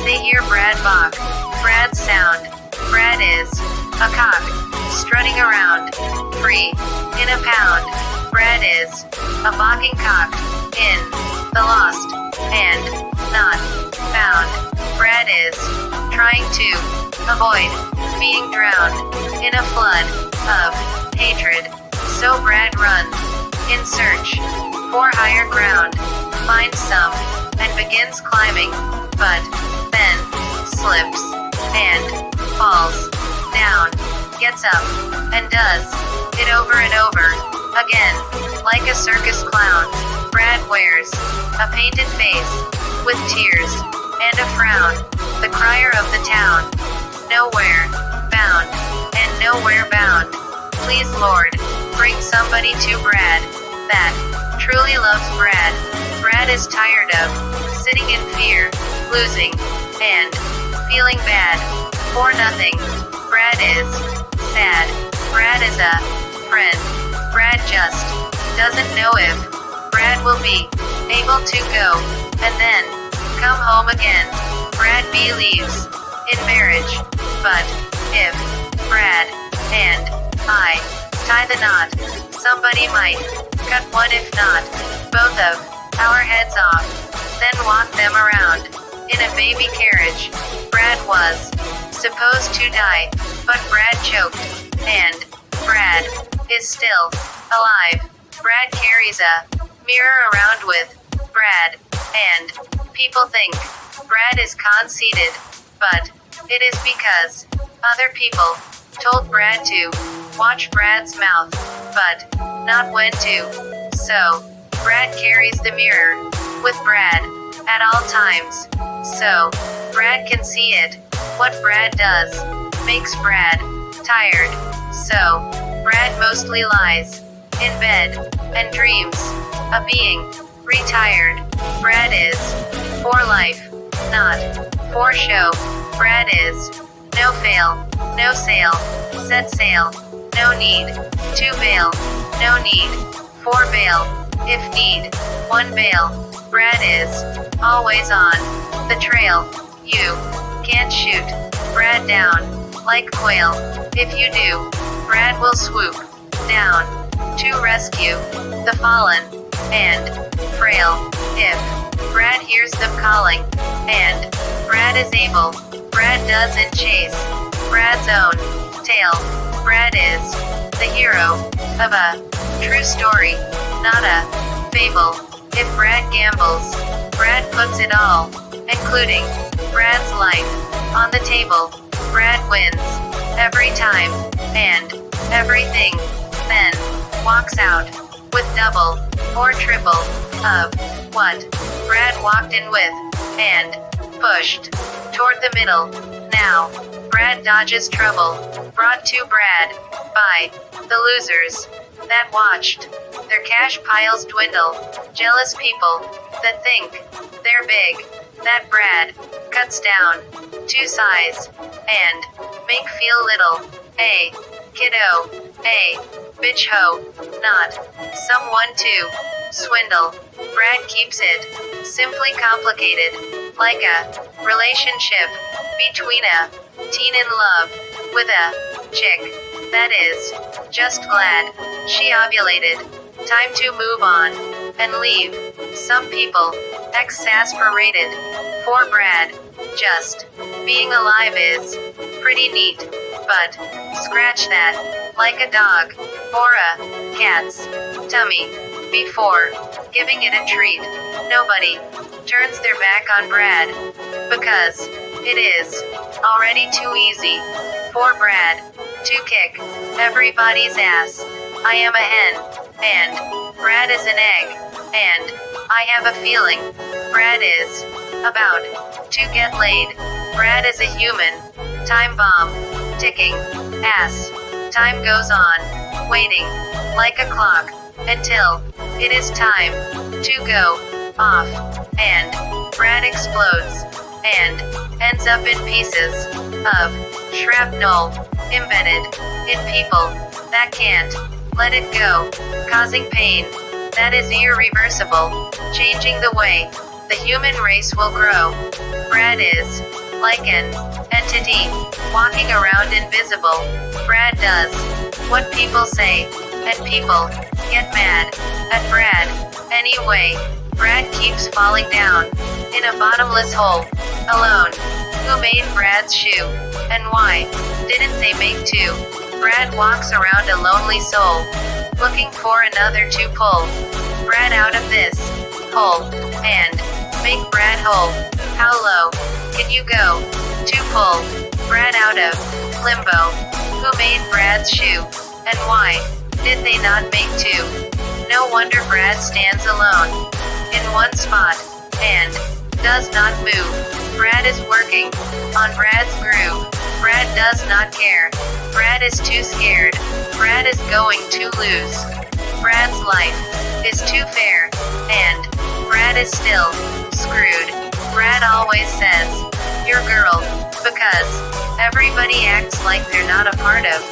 they hear Brad balk. Brad's sound. Brad is a cock strutting around, free in a pound. Brad is a balking cock in the lost and not found. Brad is trying to avoid being drowned in a flood of hatred. So Brad runs in search for higher ground. finds some, and begins climbing, but then slips and falls down, gets up, and does it over and over again, like a circus clown. Brad wears a painted face with tears and a frown, the crier of the town. Nowhere bound and nowhere bound. Please, Lord, bring somebody to Brad that truly loves Brad. Brad is tired of sitting in fear, losing, and feeling bad for nothing. Brad is sad. Brad is a friend. Brad just doesn't know if Brad will be able to go and then come home again. Brad believes in marriage, but if Brad and I tie the knot, somebody might cut one if not both of our heads off, then walk them around in a baby carriage. Brad was supposed to die, but Brad choked, and Brad is still alive. Brad carries a mirror around with Brad, and people think Brad is conceited, but it is because other people told Brad to watch Brad's mouth, but not when to. So, Brad carries the mirror with Brad at all times, so Brad can see it. What Brad does makes Brad tired, so Brad mostly lies in bed and dreams of being retired. Brad is for life, not for show. Brad is no fail, no sail, set sail, no need to bail, no need for bail, if need, one bail. Brad is always on the trail. You can't shoot Brad down like quail. If you do, Brad will swoop down to rescue the fallen and frail. If Brad hears them calling, and Brad is able, Brad doesn't chase Brad's own tail. Brad is the hero of a true story, not a fable. If Brad gambles, Brad puts it all, including Brad's life, on the table. Brad wins every time, and everything, then walks out with double or triple of what Brad walked in with, and pushed toward the middle. Now, Brad dodges trouble, brought to Brad by the losers that watched their cash piles dwindle. Jealous people that think they're big, that Brad cuts down to size and make feel little. Hey, kiddo, hey, bitch ho, not someone to swindle. Brad keeps it simply complicated, like a relationship between a teen in love with a chick that is just glad she ovulated. Time to move on and leave. Some people exasperated for Brad. Just being alive is pretty neat, but scratch that like a dog or a cat's tummy before giving it a treat. Nobody turns their back on Brad because it is already too easy for Brad to kick everybody's ass. I am a hen, and Brad is an egg, and I have a feeling Brad is about to get laid. Brad is a human time bomb, ticking ass. Time goes on, waiting like a clock until it is time to go off, and Brad explodes and ends up in pieces of shrapnel embedded in people that can't let it go, causing pain that is irreversible, changing the way the human race will grow. Brad is like an entity walking around invisible. Brad does what people say, and people get mad at Brad anyway. Brad keeps falling down in a bottomless hole, alone. Who made Brad's shoe? And why didn't they make two? Brad walks around a lonely soul, looking for another to pull Brad out of this pull, and make Brad whole. How low can you go to pull Brad out of limbo? Who made Brad's shoe, and why did they not make two? No wonder Brad stands alone in one spot and does not move. Brad is working on Brad's groove. Brad does not care. Brad is too scared. Brad is going to lose. Brad's life is too fair, and Brad is still screwed. Brad always says, "Your girl," because everybody acts like they're not a part of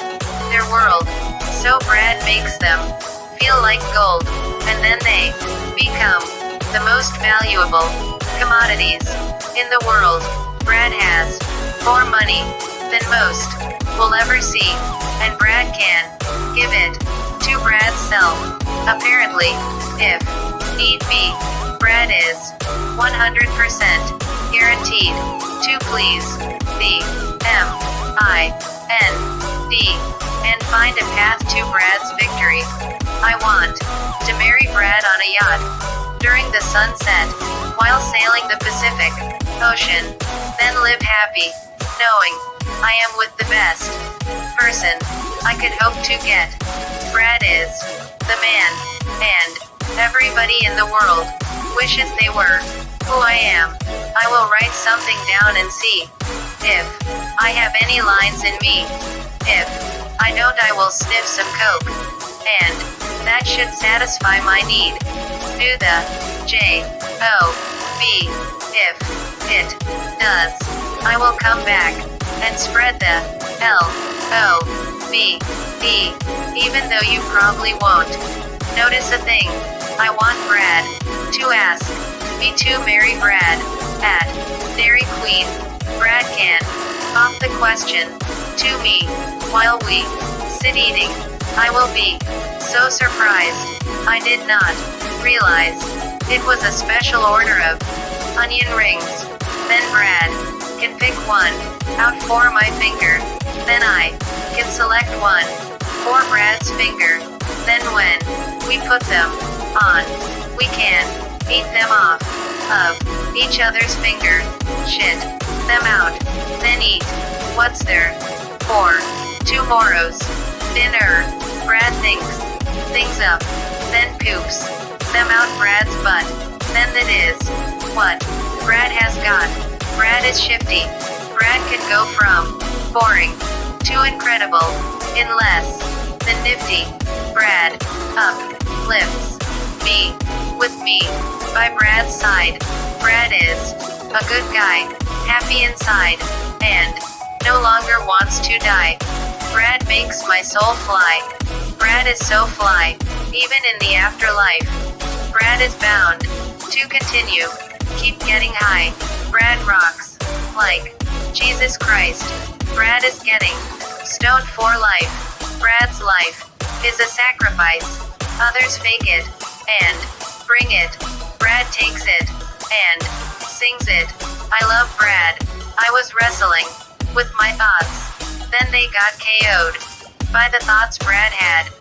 their world. So Brad makes them feel like gold, and then they become the most valuable commodities in the world. Brad has more money than most will ever see, and Brad can give it to Brad's self. Apparently, if need be, Brad is 100% guaranteed to please the M.I.N.D. and find a path to Brad's victory. I want to marry Brad on a yacht during the sunset while sailing the Pacific Ocean, then live happy, knowing I am with the best person I could hope to get. Brad is the man, and everybody in the world wishes they were who I am. I will write something down and see if I have any lines in me. If I don't, I will sniff some coke, and that should satisfy my need. Do the J-O-B. If it does, I will come back and spread the L-O-V-E, even though you probably won't notice a thing. I want Brad to ask me to marry Brad at Dairy Queen. Brad can pop the question to me while we sit eating. I will be so surprised. I did not realize it was a special order of onion rings. Then Brad can pick one out for my finger. Then I can select one for Brad's finger. Then when we put them on, we can eat them off of each other's finger. Shit them out, then eat what's there for tomorrow's dinner. Brad thinks things up, then poops them out Brad's butt. Then that is what Brad has got. Brad is shifty. Brad can go from boring to incredible in less than nifty. Brad uplifts me with me by Brad's side. Brad is a good guy, happy inside, and no longer wants to die. Brad makes my soul fly. Brad is so fly, even in the afterlife. Brad is bound to continue, keep getting high. Brad rocks like Jesus Christ. Brad is getting stoned for life. Brad's life is a sacrifice. Others fake it and bring it. Brad takes it and sings it. I love Brad. I was wrestling with my thoughts. Then they got KO'd by the thoughts Brad had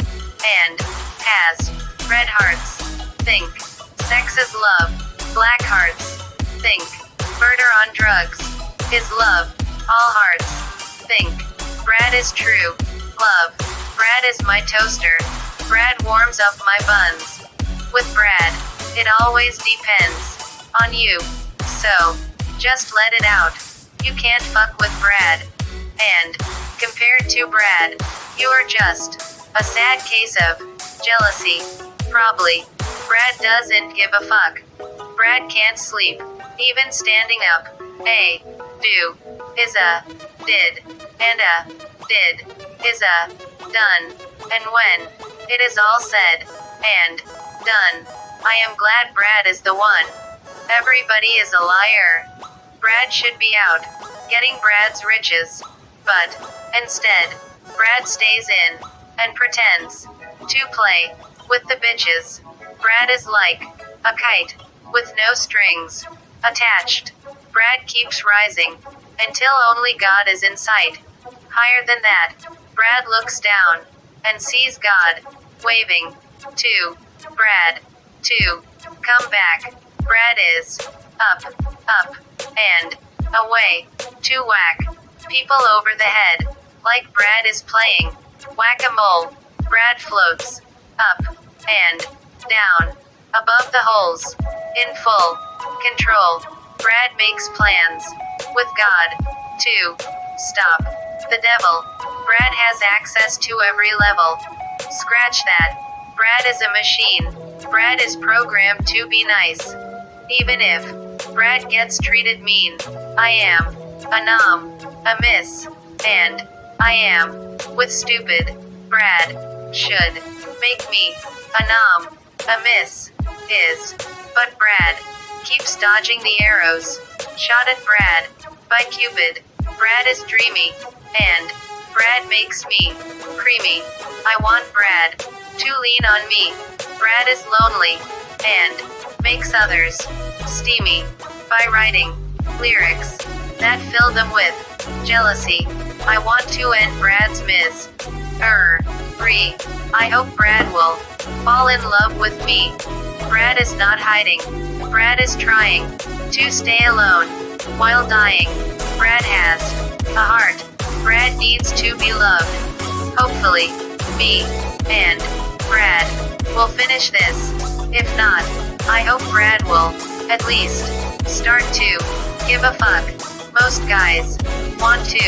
and has. Red hearts think sex is love. Black hearts think murder on drugs is love. All hearts think Brad is true love. Brad is my toaster. Brad warms up my buns. With Brad, it always depends on you. So, just let it out. You can't fuck with Brad. And, compared to Brad, you are just a sad case of jealousy. Probably. Brad doesn't give a fuck. Brad can't sleep, even standing up. A do is a did, and a did is a done. And when it is all said and done, I am glad Brad is the one. Everybody is a liar. Brad should be out, getting Brad's riches. But, instead, Brad stays in, and pretends to play with the bitches. Brad is like a kite, with no strings attached. Brad keeps rising, until only God is in sight. Higher than that, Brad looks down, and sees God, waving to Brad. 2. Come back. Brad is up, up, and away. To whack people over the head. Like Brad is playing whack-a-mole. Brad floats up and down above the holes in full control. Brad makes plans with God to stop the devil. Brad has access to every level. Scratch that. Brad is a machine. Brad is programmed to be nice. Even if Brad gets treated mean, I am a nom, a miss, and I am with stupid. Brad should make me a nom, a miss is, but Brad keeps dodging the arrows shot at Brad by Cupid. Brad is dreamy, and Brad makes me creamy. I want Brad to lean on me. Brad is lonely, and makes others steamy by writing lyrics that fill them with jealousy. I want to end Brad's misery. I hope Brad will fall in love with me. Brad is not hiding. Brad is trying to stay alone while dying. Brad has a heart. Brad needs to be loved. Hopefully, me and Brad will finish this. If not, I hope Brad will at least start to give a fuck. Most guys want to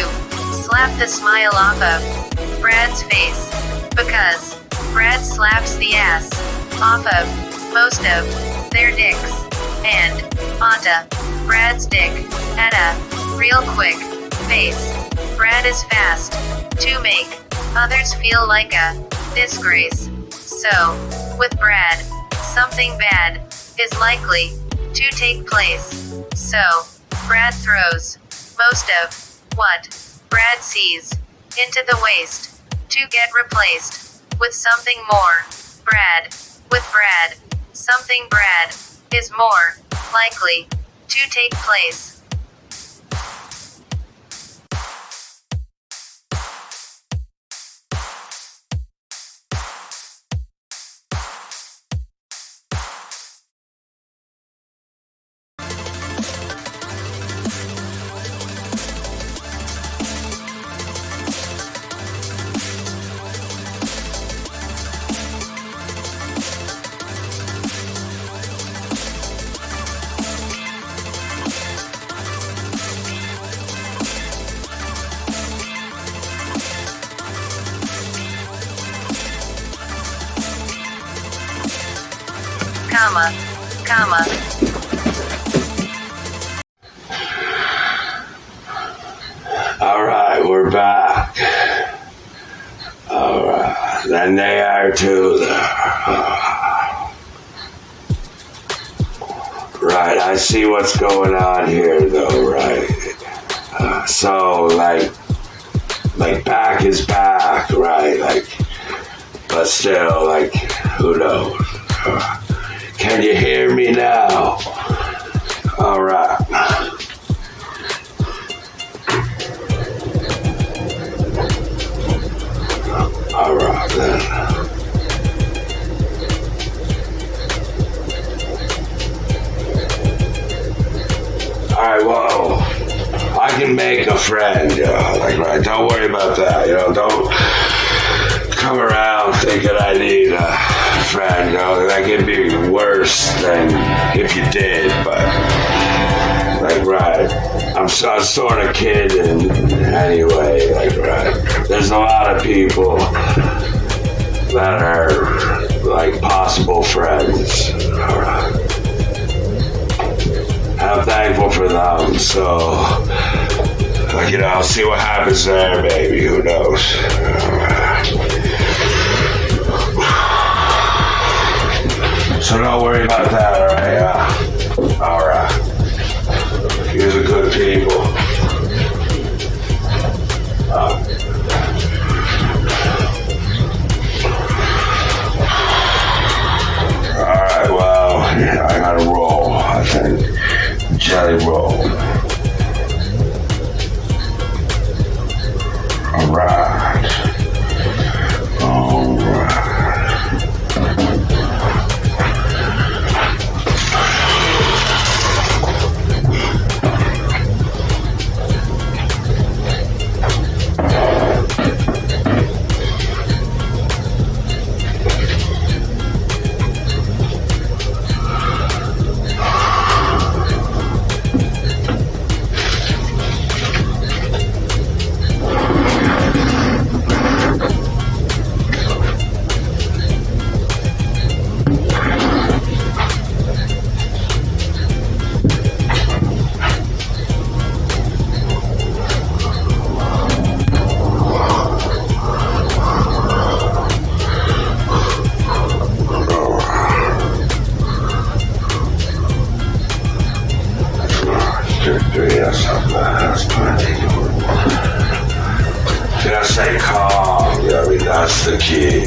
slap the smile off of Brad's face because Brad slaps the ass off of most of their dicks and onto Brad's dick at a real quick pace. Brad is fast to make others feel like a disgrace. So, with Brad, something bad is likely to take place. So, Brad throws most of what Brad sees into the waste to get replaced with something more. With Brad, something Brad is more likely to take place. Comma. Alright, we're back. Alright, then they are too. Right, I see what's going on here though, right? So, like back is back, right? But still, who knows? Can you hear me now? Alright. Alright then. Alright, well, I can make a friend, right? Don't worry about that, don't come around thinking I need a friend, that could be worse than if you did, but, right, I'm sort of kidding anyway, right, there's a lot of people that are, possible friends, alright, I'm thankful for them, so, I'll see what happens there, maybe, who knows, So don't worry about that, alright? Alright. You are good people. Alright, well, I gotta roll, I think. Jelly roll. Alright. Alright. Yes, that's plenty. Just say calm, yeah, I mean, that's the key.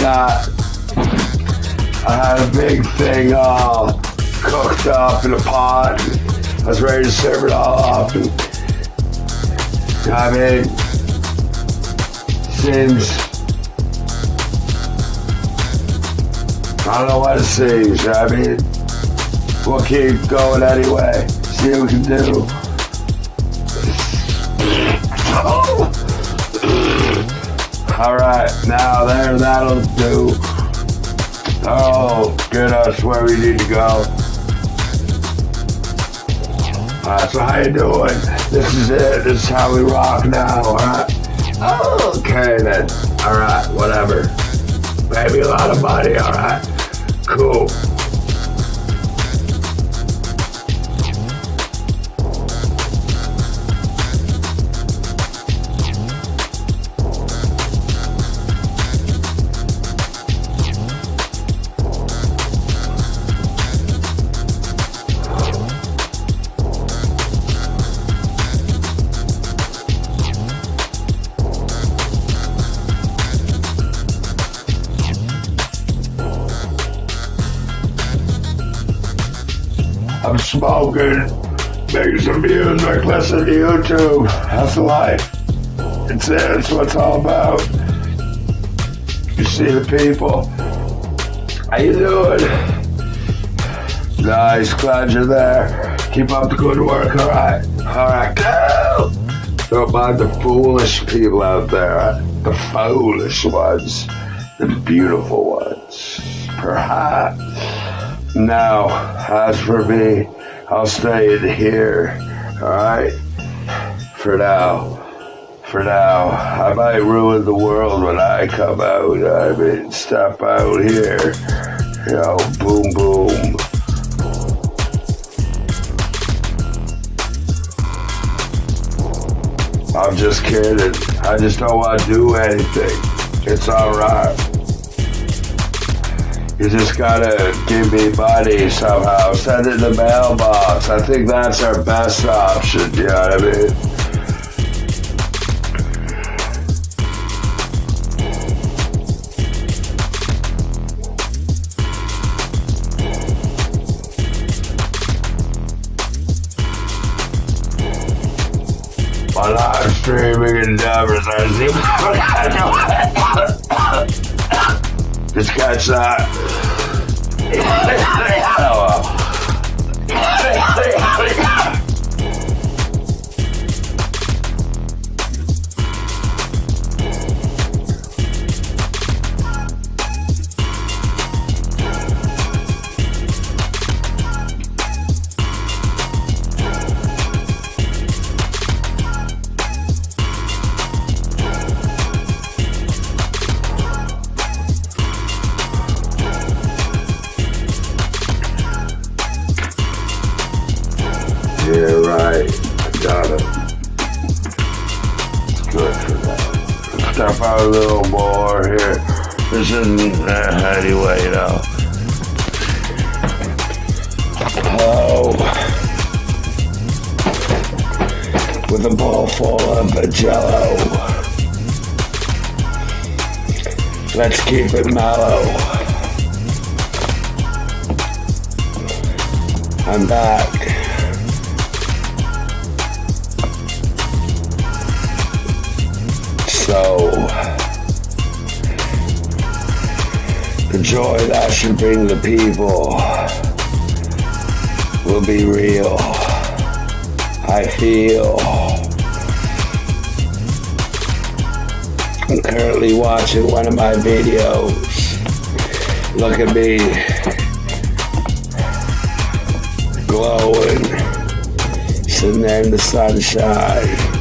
I had a big thing all cooked up in a pot. I was ready to serve it all up. And, I mean, seems, I don't know what it seems. I mean, we'll keep going anyway. See what we can do. Alright, now there, that'll do. Oh, get us where we need to go. Alright, so how you doing? This is it. This is how we rock now, alright? Okay then. Alright, whatever. Maybe a lot of money, alright? Cool. I'm smoking, making some music, listening to YouTube. That's life. It's it. It's what it's all about. You see the people. How you doing? Nice. Glad you're there. Keep up the good work. All right. All right. Go. Don't mind the foolish people out there. Right? The foolish ones. The beautiful ones. Perhaps. Now, as for me, I'll stay in here, alright? For now. I might ruin the world when I come out. I mean, step out here. You know, boom, boom. I'm just kidding. I just don't want to do anything. It's alright. You just gotta give me money somehow. Send it in the mailbox. I think that's our best option, you know what I mean? My live streaming endeavors, just catch that. Yeah, right. I got it. It's good for that. Step out a little more here. This isn't anyway, you know. Oh. With a bowl full of Jello. Let's keep it mellow. I'm back. So, the joy that should bring the people will be real. I feel. I'm currently watching one of my videos. Look at me. Glowing. Sitting there in the sunshine.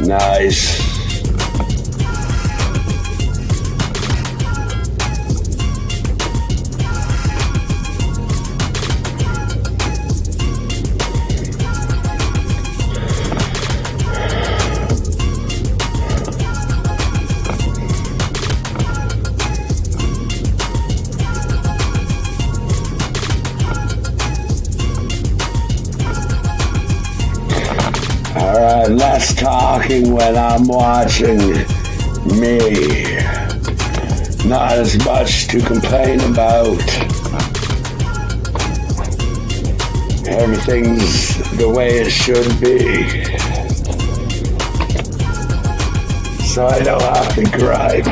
Nice. and less talking when I'm watching me. Not as much to complain about. Everything's the way it should be. So I don't have to gripe.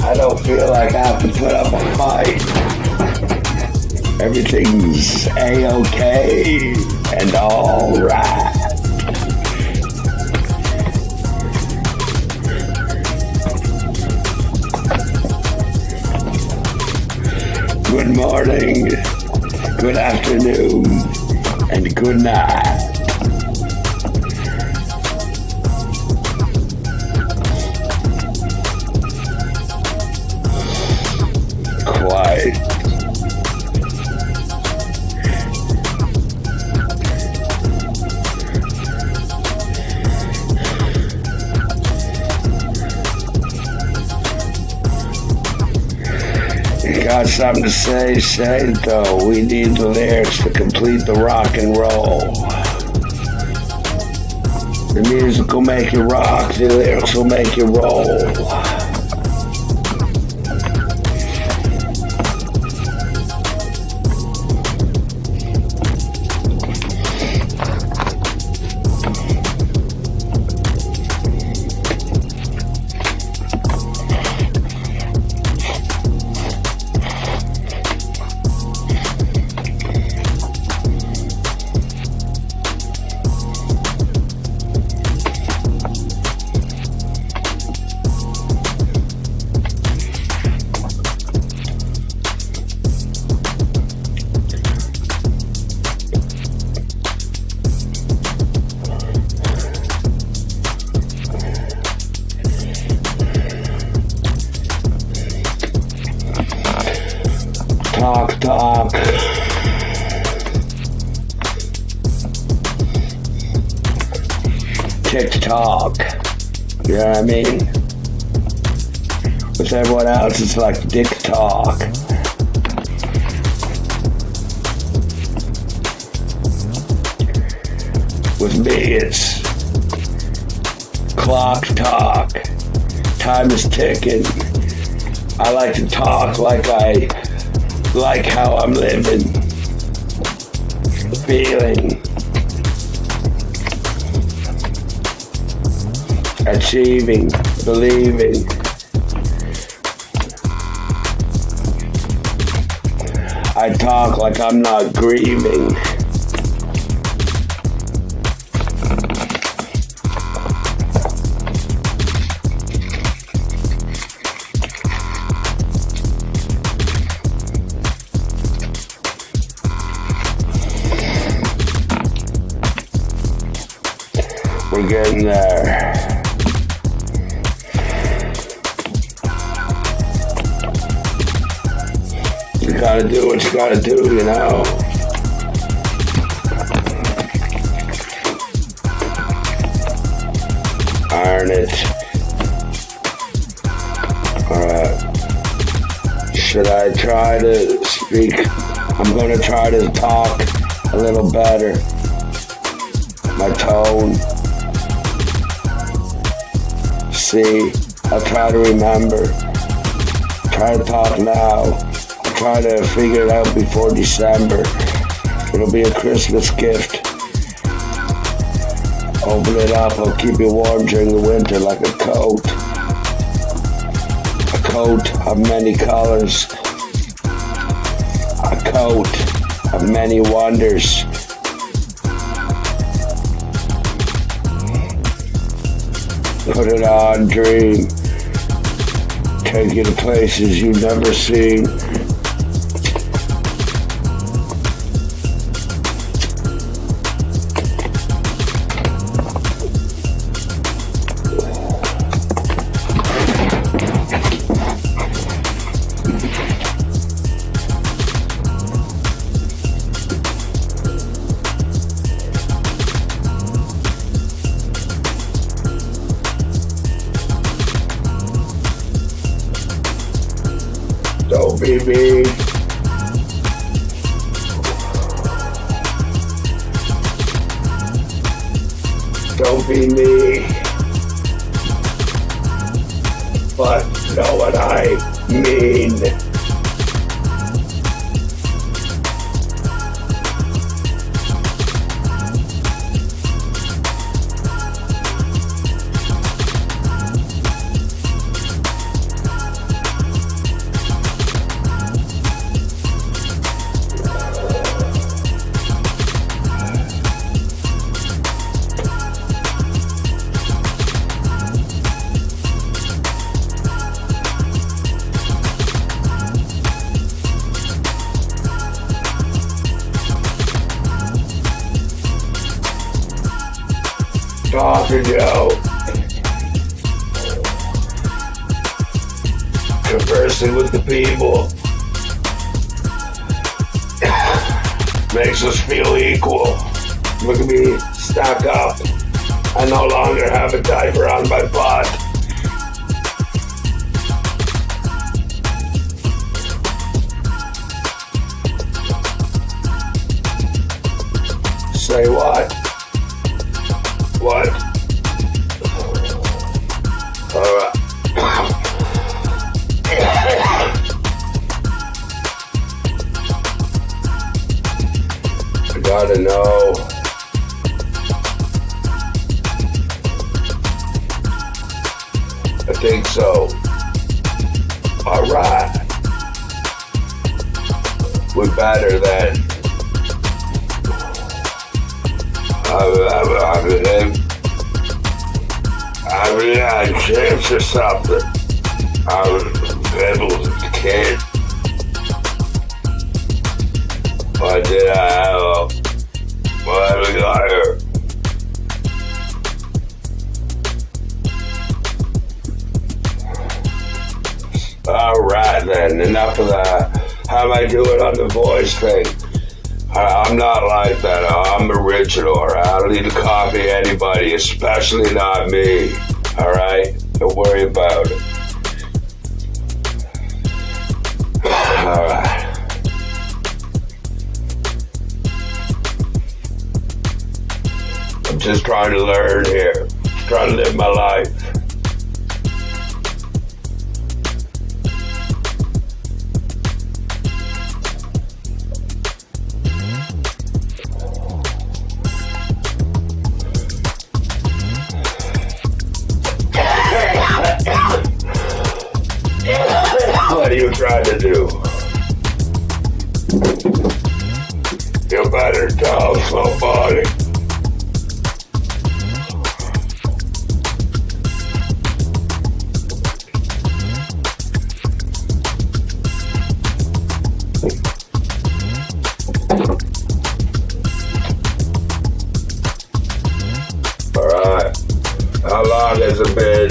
I don't feel like I have to put up a fight. Everything's A-okay and alright. Good morning, good afternoon, and good night. Quiet. You got something to say it though. We need the lyrics to complete the rock and roll. The music will make you rock, the lyrics will make you roll. Talk. TikTok. You know what I mean? With everyone else, it's like dick talk. With me, it's clock talk. Time is ticking. I like to talk like how I'm living, feeling, achieving, believing. I talk like I'm not grieving. We're getting there. You gotta do what you gotta do, you know. Iron it. Alright. Should I try to speak? I'm gonna try to talk a little better. My tone. See, I'll try to remember. Try to talk now. I'll try to figure it out before December. It'll be a Christmas gift. Open it up, I'll keep you warm during the winter like a coat. A coat of many colors. A coat of many wonders. Put it on, dream. Take you to places you've never seen. Don't be me. don't be me. But know what I mean. Talking, yo. Conversing with the people makes us feel equal. Look at me, stuck up. I no longer have a diaper on my butt. Say what? What? Alright. I gotta know. I think so. Alright. We better then. I mean, I had a chance or something. I was able to kid. What did I have? What have we got here? Alright then, enough of that. How am I doing on the voice thing? I'm not like that. I'm original, alright? I don't need to copy anybody, especially not me. Alright? Don't worry about it. Alright. I'm just trying to learn here. Just trying to live my life. What are you trying to do? You better tell somebody. Alright. How long has it been?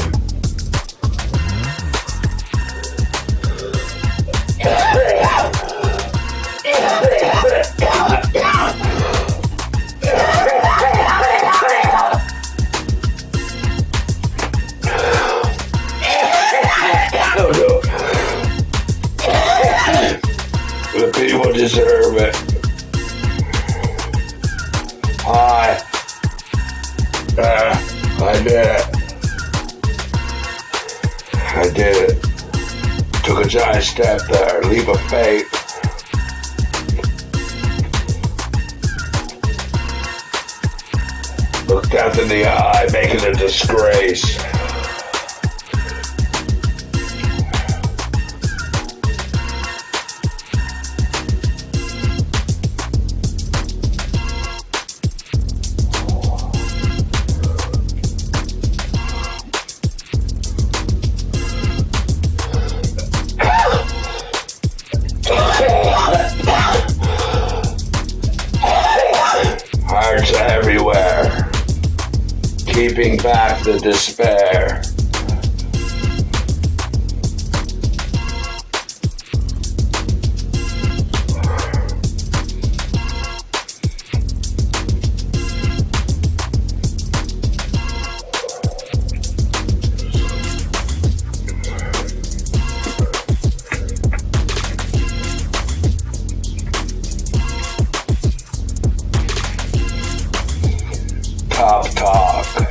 The people deserve it. Hi. I did it. I did it. Took a giant step there. Leap of faith. Look death in the eye, making a disgrace. Hearts everywhere, keeping back the despair. Talk.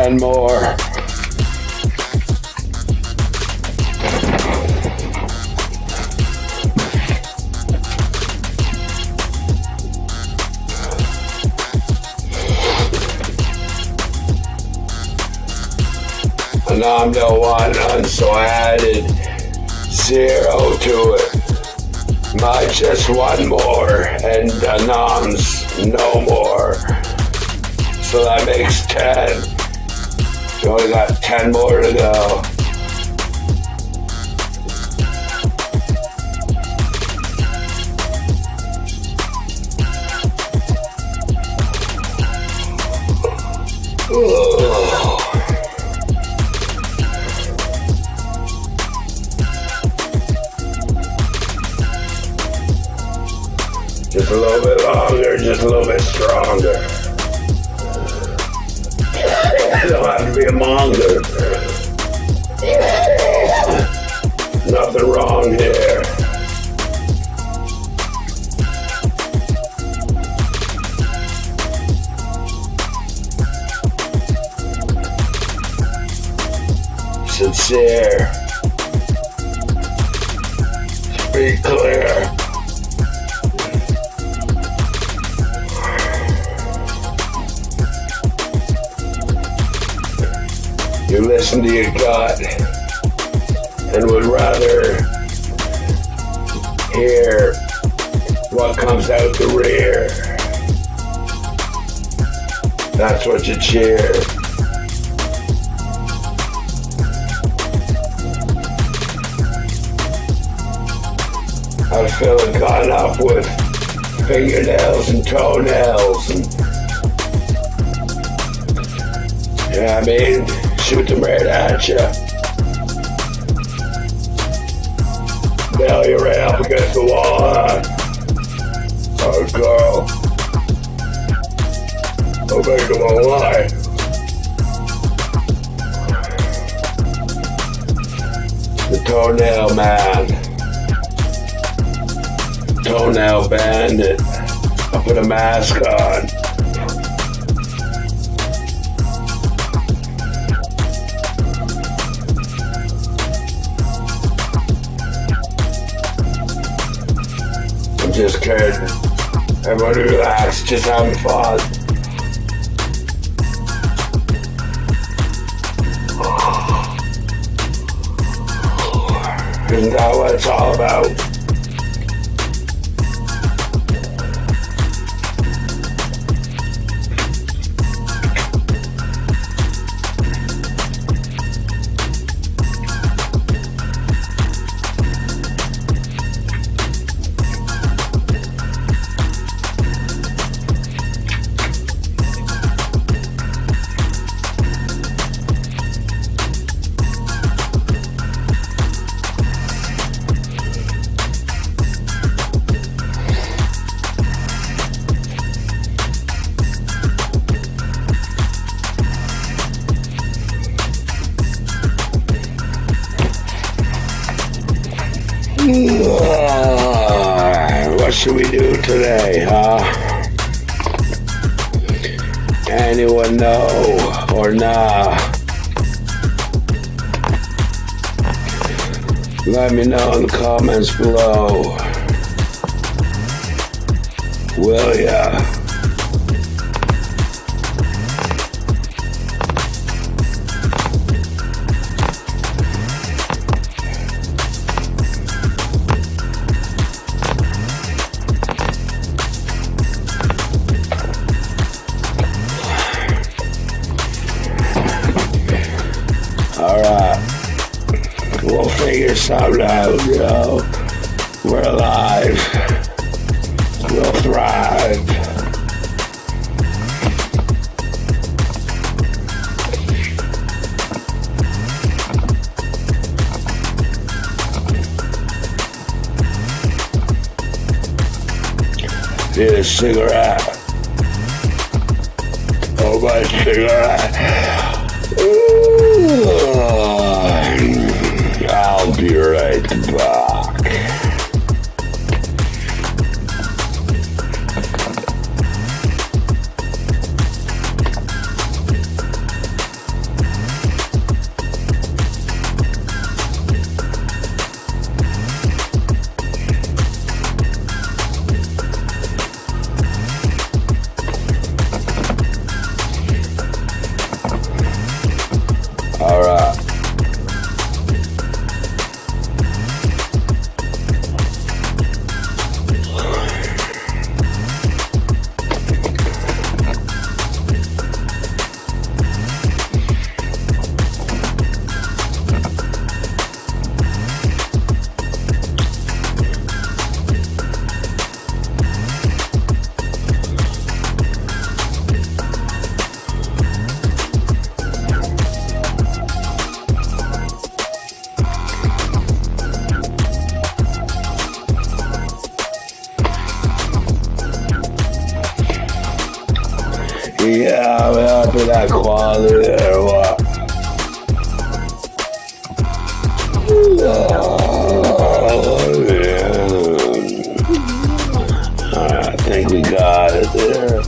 10 more. And I'm the one, and so I added 0 to it. My just one more, and Anam's no more. So that makes 10. So only got 10 more to go. Just a little bit longer, just a little bit stronger. Don't have to be a monger. Nothing wrong here. Sincere. Speak clear. You listen to your gut and would rather hear what comes out the rear. That's what you cheer. I feel it gone up with fingernails and toenails and yeah, I mean, shoot them right at you. Nail you right up against the wall, huh? Oh, girl. Don't make them all lie. The toenail man. Toenail bandit. I put a mask on. Just kidding. Everybody relax, just having fun. Isn't that what it's all about? What should we do today, huh? Anyone know or nah? Let me know in the comments below. Will ya? Alright, we'll figure something out, you know. We're alive. We'll thrive. Need a cigarette. Oh, my cigarette. I'll be right back. Yeah, we up in that quality there, what? I think we got it there.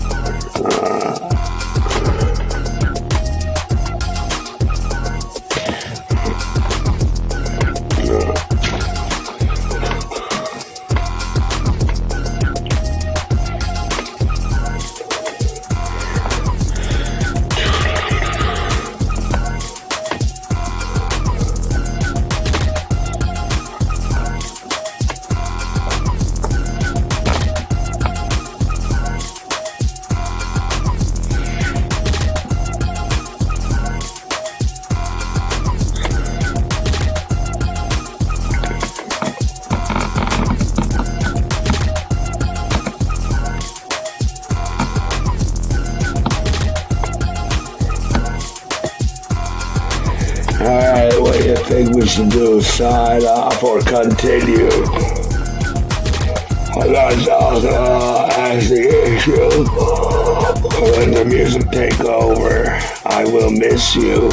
Alright, what do you think we should do? Sign off or continue? I gotta ask the issue. When the music take over, I will miss you.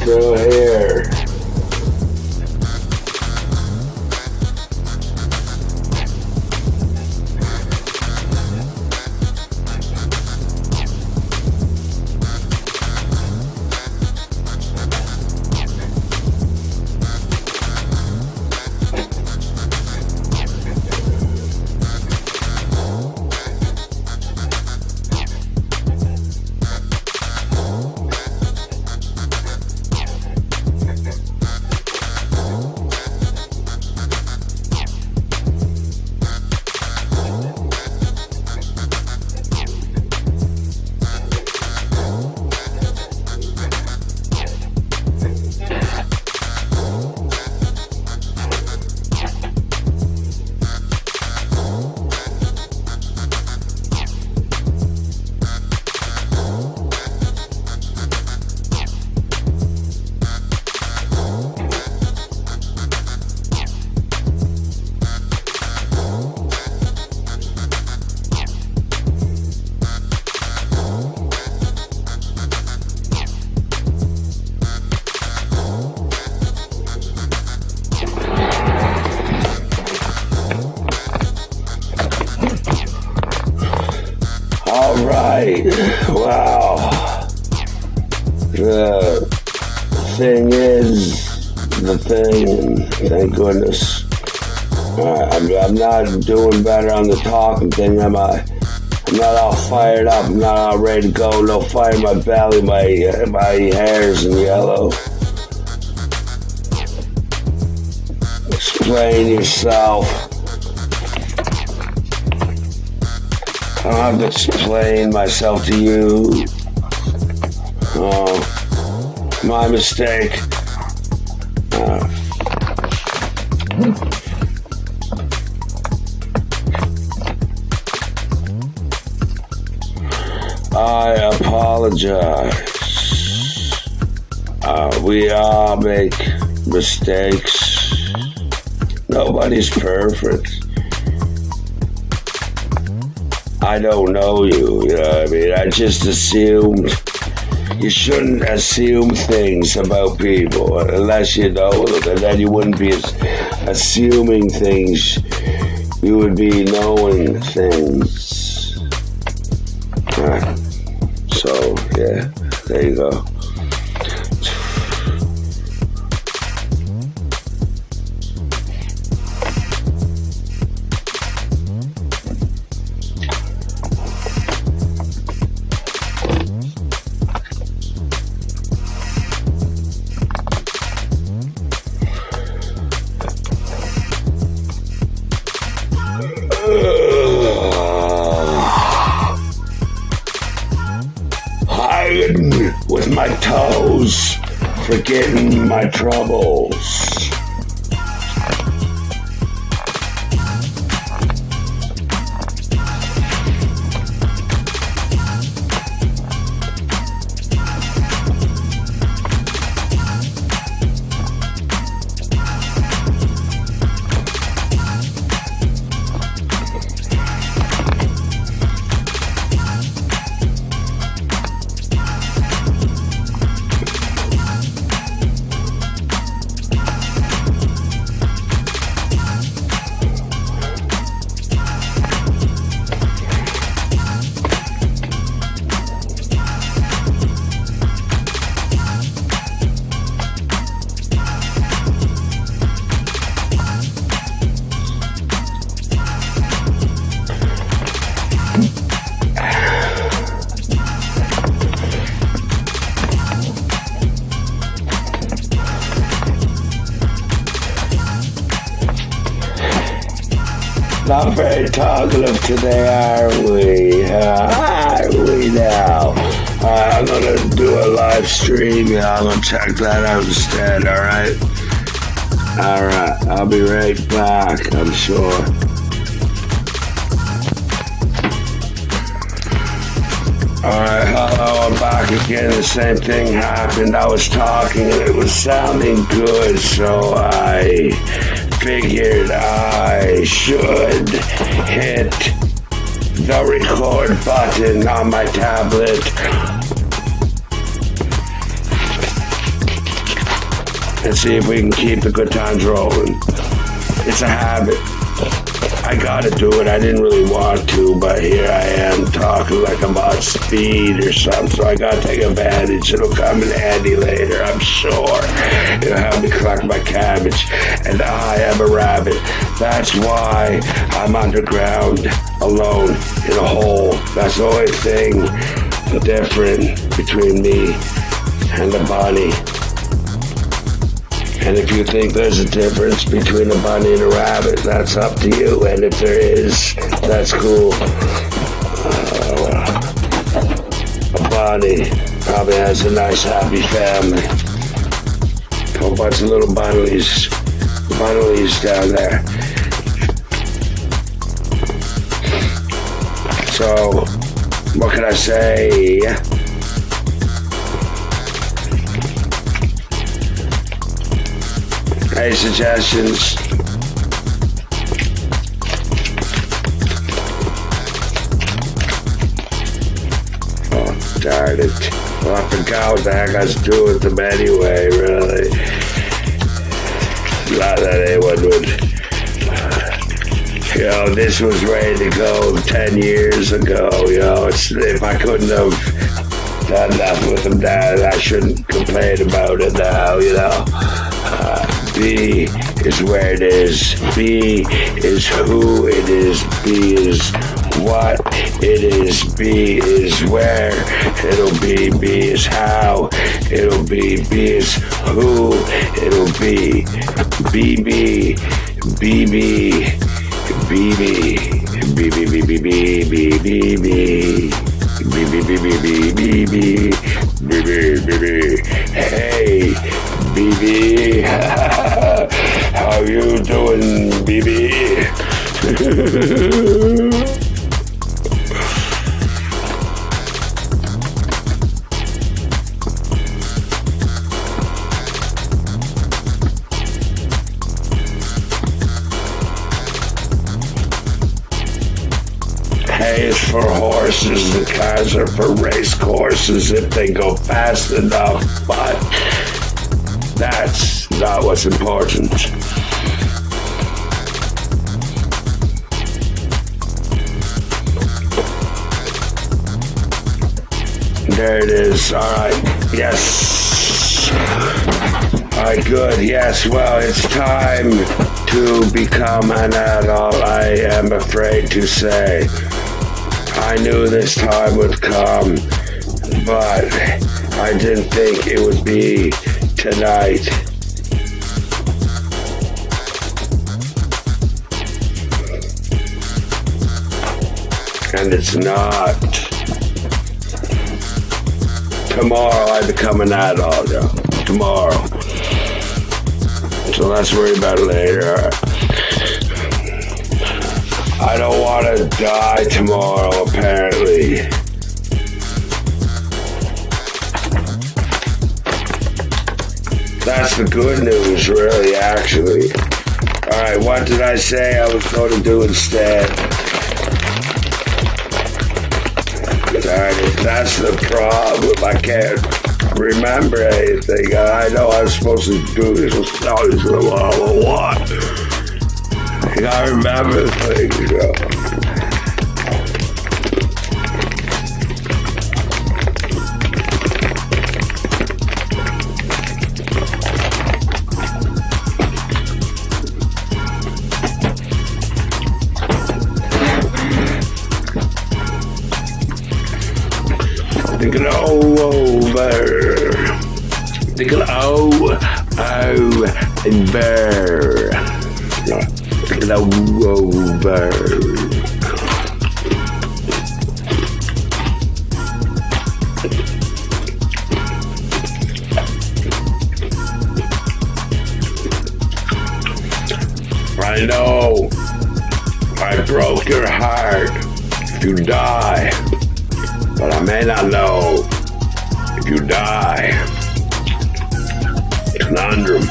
Still here. Alright, wow. The thing is, thank goodness. I'm not doing better on the talking thing. I'm not all fired up. I'm not all ready to go. No fire in my belly. My hair's in yellow. Explain yourself. I don't have to explain myself to you. Oh, my mistake. I apologize. We all make mistakes. Nobody's perfect. I don't know you, you know what I mean? I just assumed. You shouldn't assume things about people unless you know them, and then you wouldn't be assuming things. You would be knowing things. Right. So, yeah, there you go. Hiding with my toes, forgetting my troubles. Not very talkative today, are we? Are we now? I'm gonna do a live stream. Yeah, I'm gonna check that out instead, alright? Alright, I'll be right back, I'm sure. Alright, hello, I'm back again. The same thing happened. I was talking and it was sounding good, so I figured I should hit the record button on my tablet and see if we can keep the good times rolling. It's a habit. I gotta do it. I didn't really want to, but here I am talking like I'm on speed or something, so I gotta take advantage. It'll come in handy later, I'm sure. It'll help me collect my cabbage, and I am a rabbit. That's why I'm underground, alone, in a hole. That's the only thing different between me and the bunny. And if you think there's a difference between a bunny and a rabbit, that's up to you. And if there is, that's cool. A bunny probably has a nice, happy family. A whole bunch of little bunnies down there. So, what can I say? Any suggestions? Oh, darn it. Well, I forgot what the heck I was doing with them anyway, really. Not that anyone would. You know, this was ready to go 10 years ago, you know. If I couldn't have done nothing with them then, I shouldn't complain about it now, you know. B is where it is. B is who it is. B is what it is. B is where it'll be. B is how it'll be. B is who it'll be. BB, BB, BB, BB, BB, BB, BB, BB, BB, BB, BB. Hey, BB. How you doing, BB? Hay is for horses, the cars are for race courses if they go fast enough, but that's not what's important. There it is. All right. Yes. All right, good. Yes, well, it's time to become an adult, I am afraid to say. I knew this time would come, but I didn't think it would be tonight. And it's not. Tomorrow I become an adult, tomorrow. So let's worry about it later. I don't want to die tomorrow, apparently. That's the good news, really, actually. Alright, what did I say I was going to do instead? Alright, if that's the problem, I can't remember anything. I know I was supposed to do this. What? You gotta remember things, Thinking over. Thinking over. I know I broke your heart if you die, but I may not know if you die. Conundrum.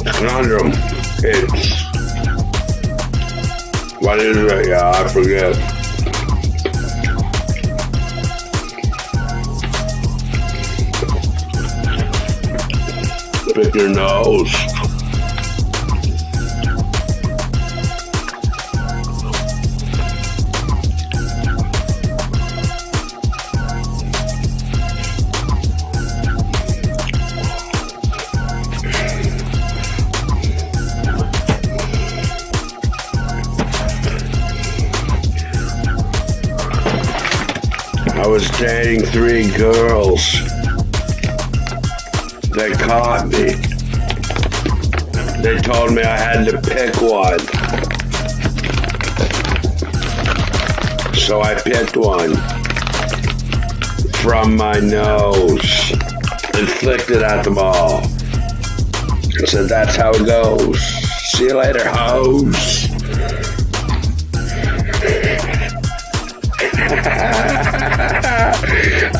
Conundrum. It's... What is it? Yeah, I forget. Pick your nose. I was dating 3 girls. They caught me. They told me I had to pick one. So I picked one from my nose and flicked it at them all. And said, that's how it goes. See you later, hoes.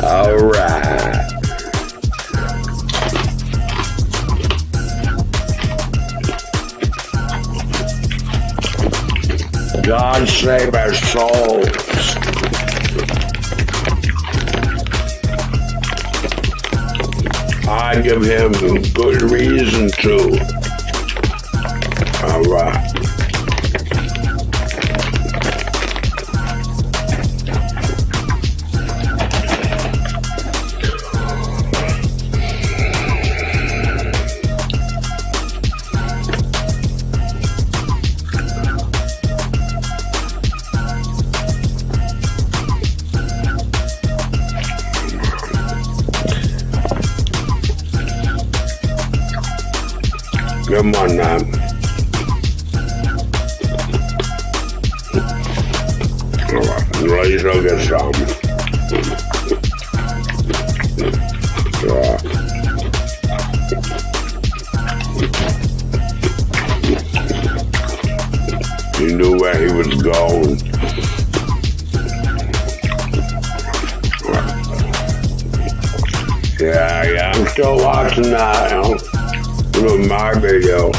All right. God save our souls. I give him good reason to. All right. Come on now. All right. Let's go get some. Yeah. He knew where he was going. Yeah, I'm still watching that, with my video.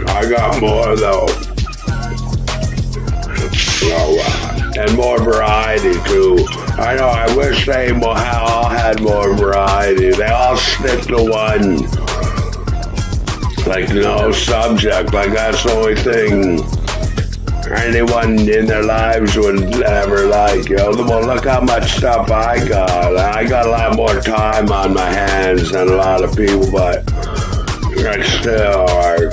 I got more though. And more variety too. I know, I wish they all had more variety. They all stick to one, like, subject. Like, that's the only thing anyone in their lives would ever like. Well, look how much stuff I got. I got a lot more time on my hands than a lot of people, but I still, right.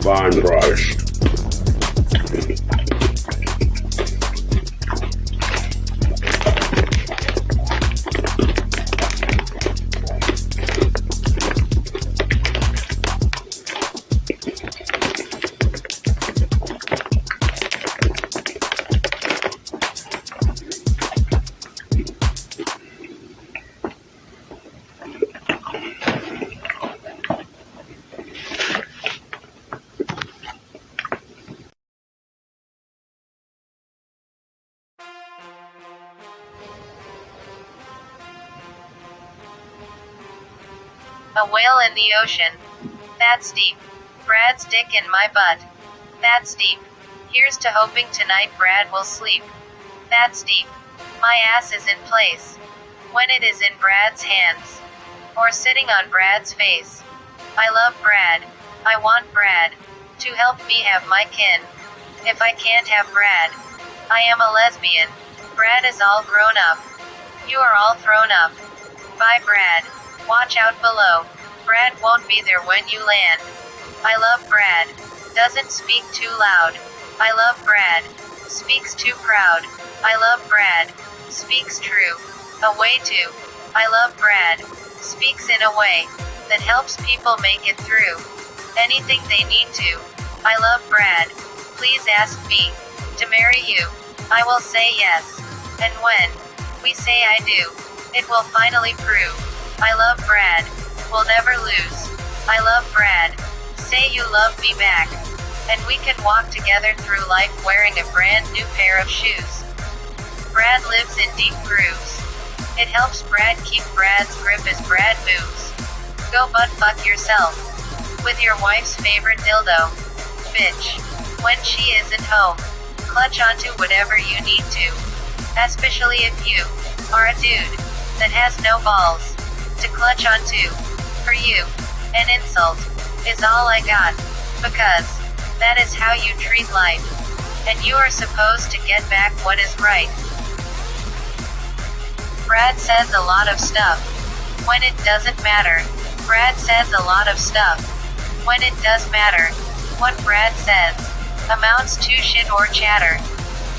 Fine price. A whale in the ocean. That's deep. Brad's dick in my butt. That's deep. Here's to hoping tonight Brad will sleep. That's deep. My ass is in place. When it is in Brad's hands. Or sitting on Brad's face. I love Brad. I want Brad to help me have my kin. If I can't have Brad, I am a lesbian. Brad is all grown up. You are all thrown up. Bye, Brad. Watch out below. Brad won't be there when you land. I love Brad. Doesn't speak too loud. I love Brad. Speaks too proud. I love Brad. Speaks true. A way to. I love Brad. Speaks in a way that helps people make it through anything they need to. I love Brad. Please ask me to marry you. I will say yes. And when we say I do, it will finally prove. I love Brad. We'll never lose. I love Brad. Say you love me back. And we can walk together through life wearing a brand new pair of shoes. Brad lives in deep grooves. It helps Brad keep Brad's grip as Brad moves. Go butt fuck yourself. With your wife's favorite dildo. Bitch. When she isn't home. Clutch onto whatever you need to. Especially if you are a dude that has no balls to clutch onto. For you, an insult is all I got. Because that is how you treat life. And you are supposed to get back what is right. Brad says a lot of stuff when it doesn't matter. Brad says a lot of stuff when it does matter. What Brad says amounts to shit or chatter.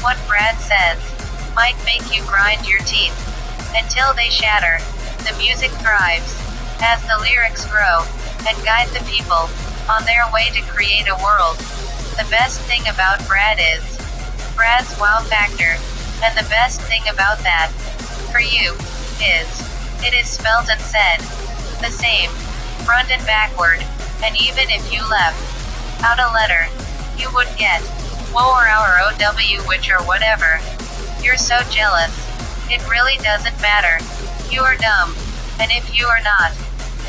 What Brad says might make you grind your teeth until they shatter. The music thrives as the lyrics grow. and guide the people on their way to create a world. The best thing about Brad is Brad's wow factor, and the best thing about that, for you, is it is spelled and said the same, front and backward, and even if you left out a letter, you would get whoa or our OW which or whatever. You're so jealous. It really doesn't matter. You are dumb. And if you are not,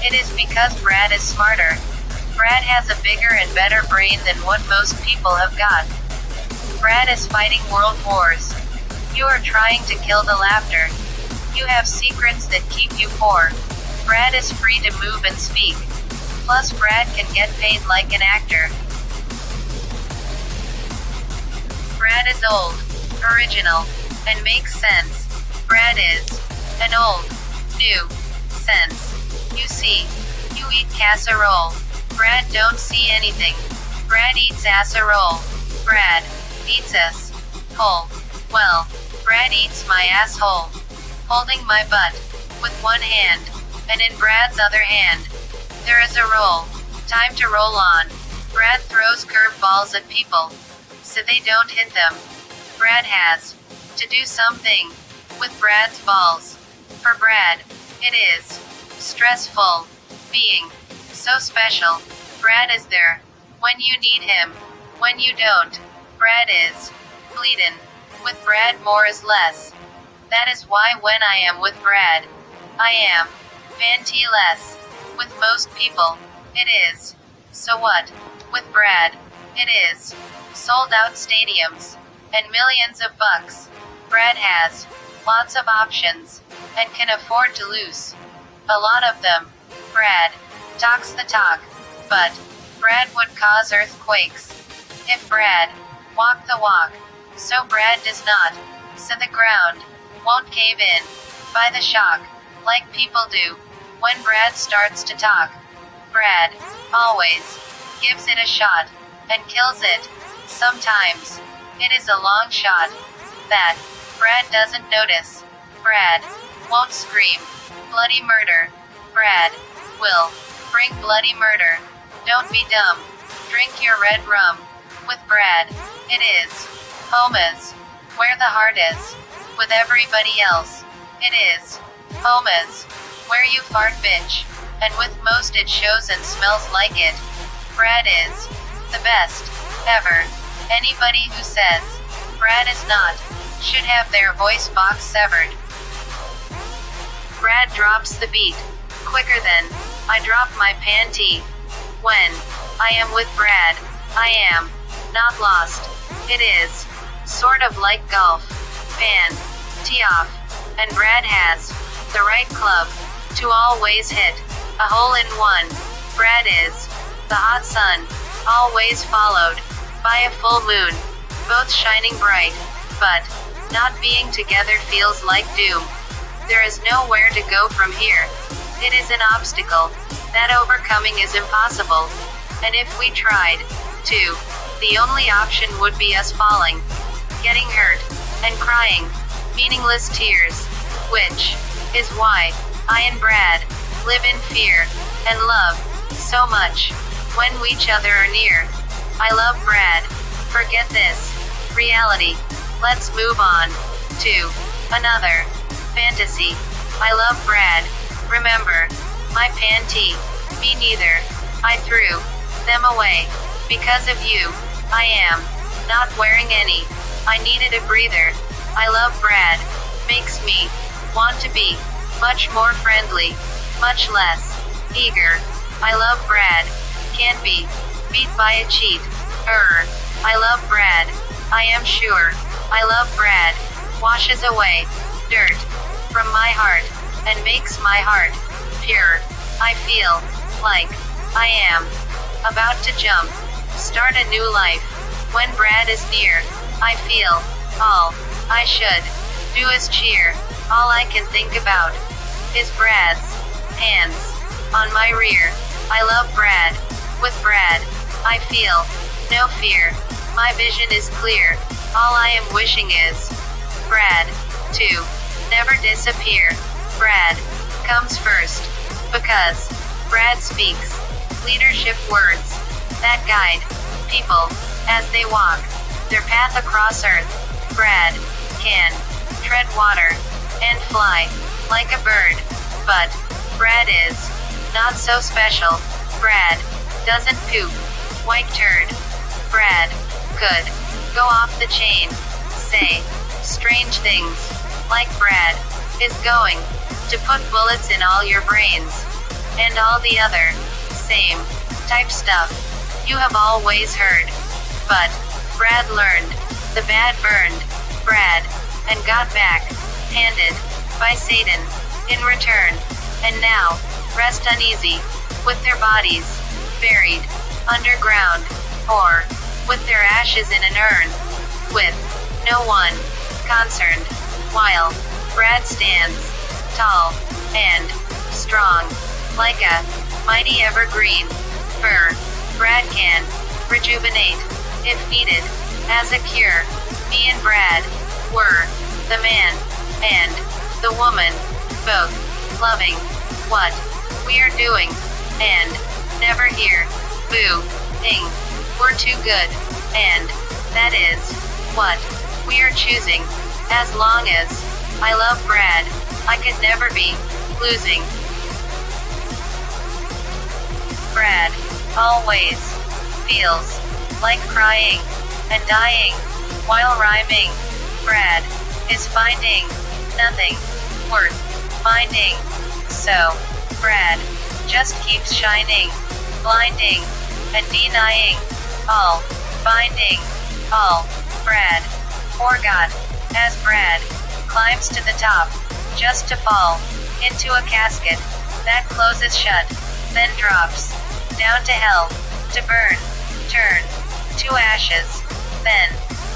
it is because Brad is smarter. Brad has a bigger and better brain than what most people have got. Brad is fighting world wars. You are trying to kill the laughter. You have secrets that keep you poor. Brad is free to move and speak. Plus Brad can get paid like an actor. Brad is old, original, and makes sense. Brad is an old, new sense. You see, you eat casserole. Brad don't see anything. Brad eats asserole. Brad eats us whole. Well, Brad eats my asshole. Holding my butt with one hand, and in Brad's other hand, there is a roll. Time to roll on. Brad throws curveballs at people, so they don't hit them. Brad has to do something with Brad's balls. For Brad, it is stressful being so special. Brad is there when you need him. When you don't, Brad is bleedin'. With Brad more is less. That is why when I am with Brad, I am panty-less. With most people, it is so what? With Brad, it is sold out stadiums and millions of bucks. Brad has lots of options and can afford to lose a lot of them. Brad talks the talk, but Brad would cause earthquakes if Brad walked the walk. So Brad does not, so the ground won't cave in by the shock like people do when Brad starts to talk. Brad always gives it a shot and kills it. Sometimes it is a long shot that Brad doesn't notice. Brad won't scream bloody murder. Brad will bring bloody murder. Don't be dumb. Drink your red rum. With Brad, it is home is where the heart is. With everybody else, it is home is where you fart, bitch. And with most it shows and smells like it. Brad is the best ever. Anybody who says Brad is not should have their voice box severed. Brad drops the beat quicker than I drop my panty. When I am with Brad, I am not lost. It is sort of like golf. Pan, tee off, and Brad has the right club to always hit a hole in one. Brad is the hot sun, always followed by a full moon, both shining bright, but not being together feels like doom. There is nowhere to go from here. It is an obstacle that overcoming is impossible, and if we tried to, the only option would be us falling, getting hurt, and crying meaningless tears, which is why I and Brad live in fear and love so much when we each other are near. I love Brad. Forget this reality. Let's move on to another fantasy. I love Brad. Remember my panty? Me neither. I threw them away because of you. I am not wearing any. I needed a breather. I love Brad. Makes me want to be much more friendly, much less eager. I love Brad. Can't be beat by a cheat. I love Brad. I am sure. I love Brad. Washes away dirt from my heart and makes my heart pure. I feel like I am about to jump, start a new life. When Brad is near, I feel all I should do is cheer. All I can think about is Brad's hands on my rear. I love Brad. With Brad, I feel no fear. My vision is clear. All I am wishing is Brad to never disappear. Brad comes first because Brad speaks leadership words that guide people as they walk their path across Earth. Brad can tread water and fly like a bird, but Brad is not so special. Brad doesn't poop white turd. Brad could go off the chain, say strange things, like Brad is going to put bullets in all your brains, and all the other same type stuff you have always heard. But Brad learned the bad burned Brad and got back handed by Satan in return, and now rest uneasy with their bodies buried underground, or with their ashes in an urn, with no one concerned, while Brad stands tall and strong like a mighty evergreen fir. Brad can rejuvenate if needed as a cure. Me and Brad were the man and the woman, both loving what we are doing and never here boo-ing. We're too good, and that is what we are choosing. As long as I love Brad, I could never be losing. Brad always feels like crying and dying while rhyming. Brad is finding nothing worth finding. So Brad just keeps shining, blinding and denying all, finding all. Brad forgot as Brad climbs to the top, just to fall into a casket that closes shut, then drops down to hell to burn, turn to ashes, then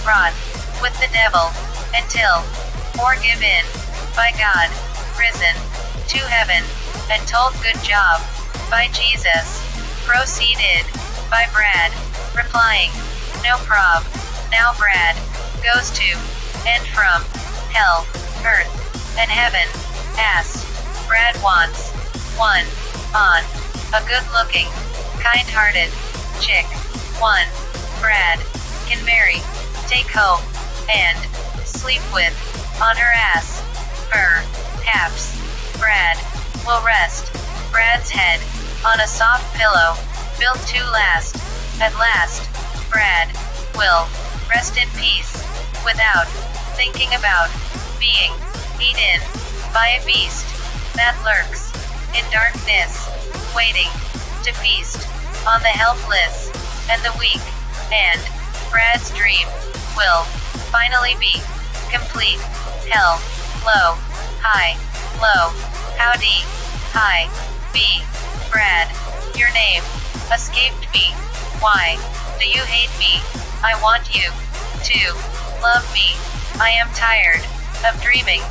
rot with the devil until forgiven by God, risen to heaven and told good job by Jesus. Proceeded by Brad, replying, no prob. Now Brad goes to and from hell, earth, and heaven. Asks, Brad wants one on a good-looking, kind-hearted chick. One Brad can marry, take home, and sleep with on her ass. Perhaps Brad will rest Brad's head on a soft pillow built to last. At last, Brad will rest in peace without thinking about being eaten by a beast that lurks in darkness, waiting to feast on the helpless and the weak. And Brad's dream will finally be complete. Hell, low, high, low, howdy, high, be. Brad, your name escaped me. Why do you hate me? I want you to love me. I am tired of dreaming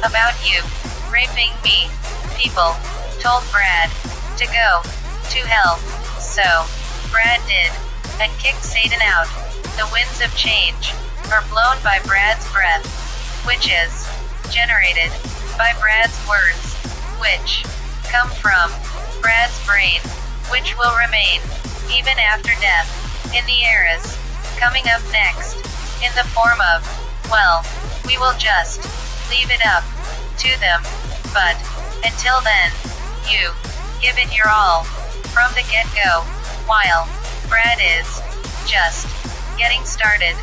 about you raping me. People told Brad to go to hell. So Brad did, and kicked Satan out. The winds of change are blown by Brad's breath, which is generated by Brad's words, which come from Brad's brain, which will remain even after death in the eras coming up next, in the form of, well, we will just leave it up to them. But until then, you give it your all from the get-go, while Brad is just getting started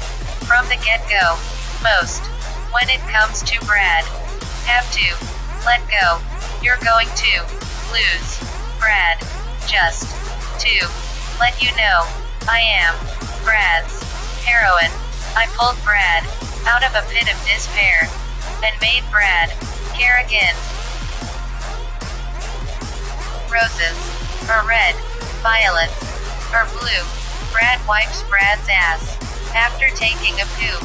from the get-go. Most, when it comes to Brad, have to let go. You're going to lose Brad. Just to let you know, I am Brad's heroine. I pulled Brad out of a pit of despair and made Brad care again. Roses are red, violet are blue. Brad wipes Brad's ass after taking a poop.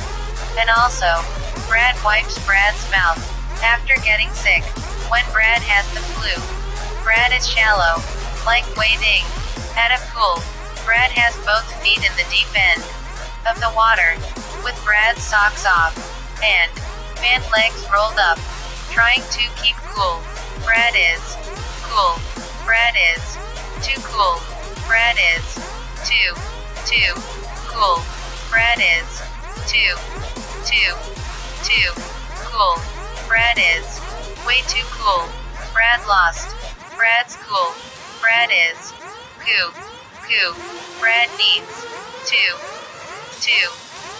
And also, Brad wipes Brad's mouth after getting sick when Brad has the flu. Brad is shallow, like wading at a pool. Brad has both feet in the deep end of the water, with Brad's socks off, and pant legs rolled up, trying to keep cool. Brad is cool. Brad is too cool Brad is too cool. Brad is too cool. Brad is way too cool. Brad lost. Brad's cool. Brad is coo. Brad needs to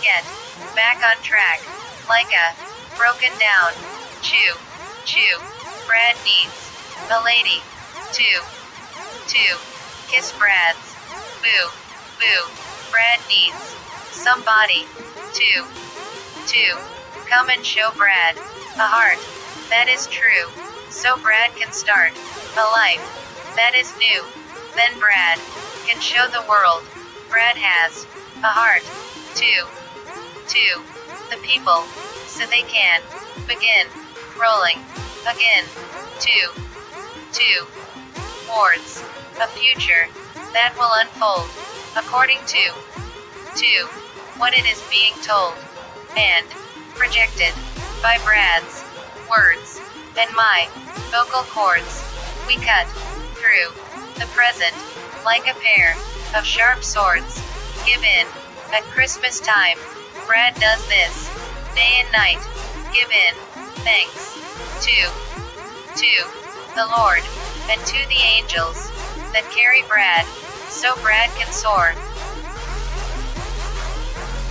get back on track. Like a broken down chew. Brad needs a lady to kiss Brad's boo. Brad needs somebody to come and show Brad a heart that is true, so Brad can start a life that is new. Then Brad can show the world Brad has a heart to the people, so they can begin rolling again towards a future that will unfold according to what it is being told and projected by Brad's words and my vocal cords. We cut through the present like a pair of sharp swords. Give in at Christmas time. Brad does this day and night. Give in thanks to the Lord and to the angels that carry Brad, so Brad can soar.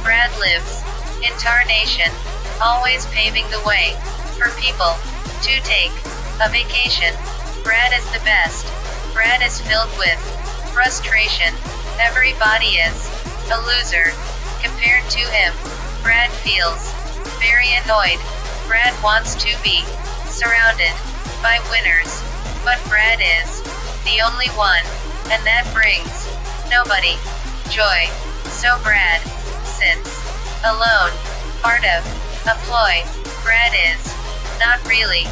Brad lives in tarnation, always paving the way for people to take a vacation. Brad is the best. Brad is filled with frustration. Everybody is a loser compared to him. Brad feels very annoyed. Brad wants to be surrounded by winners, but Brad is the only one, and that brings nobody joy. So Brad sits alone, part of a ploy. Brad is not really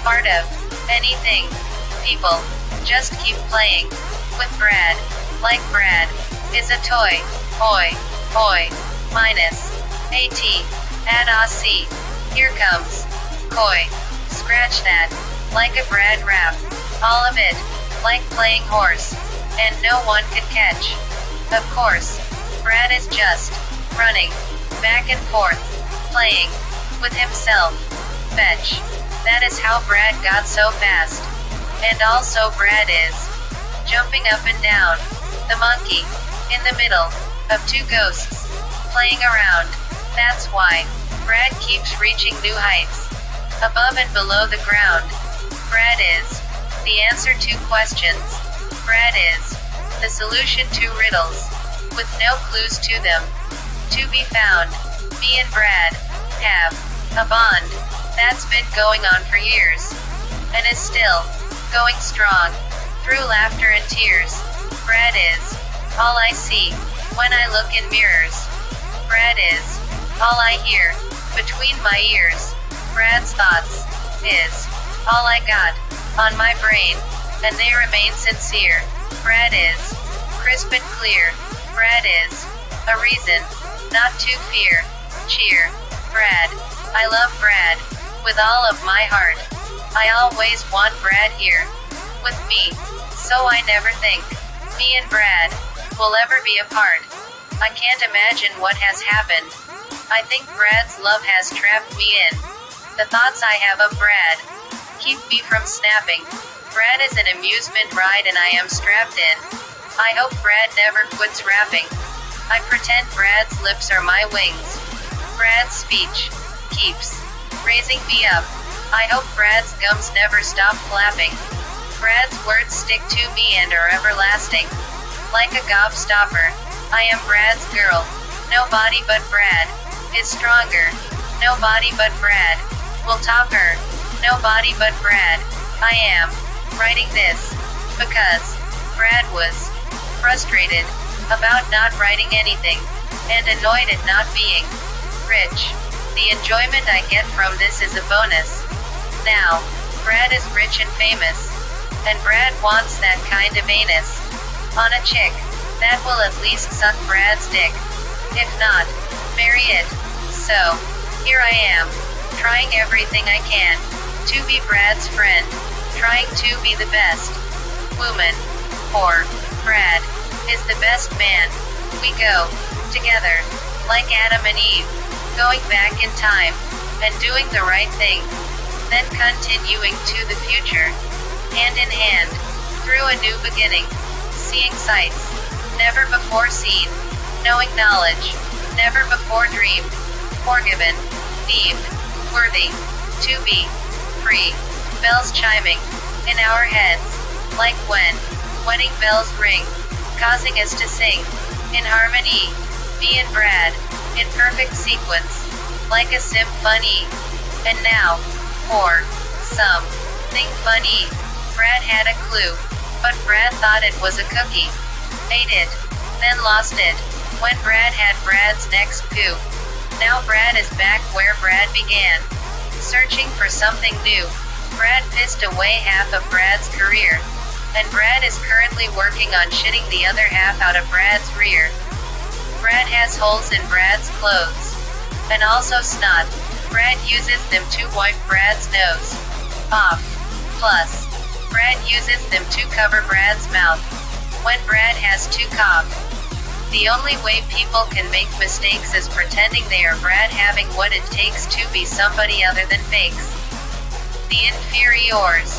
part of anything. People just keep playing with Brad, like Brad is a toy. Oi, minus AT, add AC. Here comes koi. Scratch that, like a Brad rap. All of it, like playing horse, and no one could catch. Of course, Brad is just running back and forth, playing with himself. Fetch. That is how Brad got so fast. And also Brad is jumping up and down. The monkey in the middle of two ghosts playing around. That's why Brad keeps reaching new heights above and below the ground. Brad is the answer to questions. Brad is the solution to riddles with no clues to them to be found. Me and Brad have a bond that's been going on for years and is still going strong through laughter and tears. Brad is all I see when I look in mirrors. Brad is all I hear between my ears. Brad's thoughts is all I got on my brain, and they remain sincere. Brad is crisp and clear. Brad is a reason not to fear. Cheer. Brad. I love Brad with all of my heart. I always want Brad here with me, so I never think me and Brad will ever be apart. I can't imagine what has happened. I think Brad's love has trapped me in. The thoughts I have of Brad keep me from snapping. Brad is an amusement ride and I am strapped in. I hope Brad never quits rapping. I pretend Brad's lips are my wings. Brad's speech keeps raising me up. I hope Brad's gums never stop flapping. Brad's words stick to me and are everlasting. Like a gobstopper, I am Brad's girl. Nobody but Brad is stronger. Nobody but Brad will top her. Nobody but Brad. I am writing this because Brad was frustrated about not writing anything and annoyed at not being rich. The enjoyment I get from this is a bonus. Now, Brad is rich and famous, and Brad wants that kind of anus on a chick that will at least suck Brad's dick. If not, marry it. So, here I am, trying everything I can to be Brad's friend, trying to be the best woman for Brad. is the best man. We go together, like Adam and Eve, going back in time, and doing the right thing, then continuing to the future, hand in hand, through a new beginning, seeing sights, never before seen, knowing knowledge, never before dreamed, forgiven, deemed, worthy, to be, free, bells chiming, in our heads, like when, wedding bells ring, causing us to sing, in harmony, me and Brad, in perfect sequence, like a symphony. And now, for something funny, Brad had a clue, but Brad thought it was a cookie. Ate it, then lost it, when Brad had Brad's next coup. Now Brad is back where Brad began, searching for something new. Brad pissed away half of Brad's career, and Brad is currently working on shitting the other half out of Brad's rear. Brad has holes in Brad's clothes, and also snot. Brad uses them to wipe Brad's nose off. Plus, Brad uses them to cover Brad's mouth when Brad has to cough. The only way people can make mistakes is pretending they are Brad, having what it takes to be somebody other than fakes. The inferiors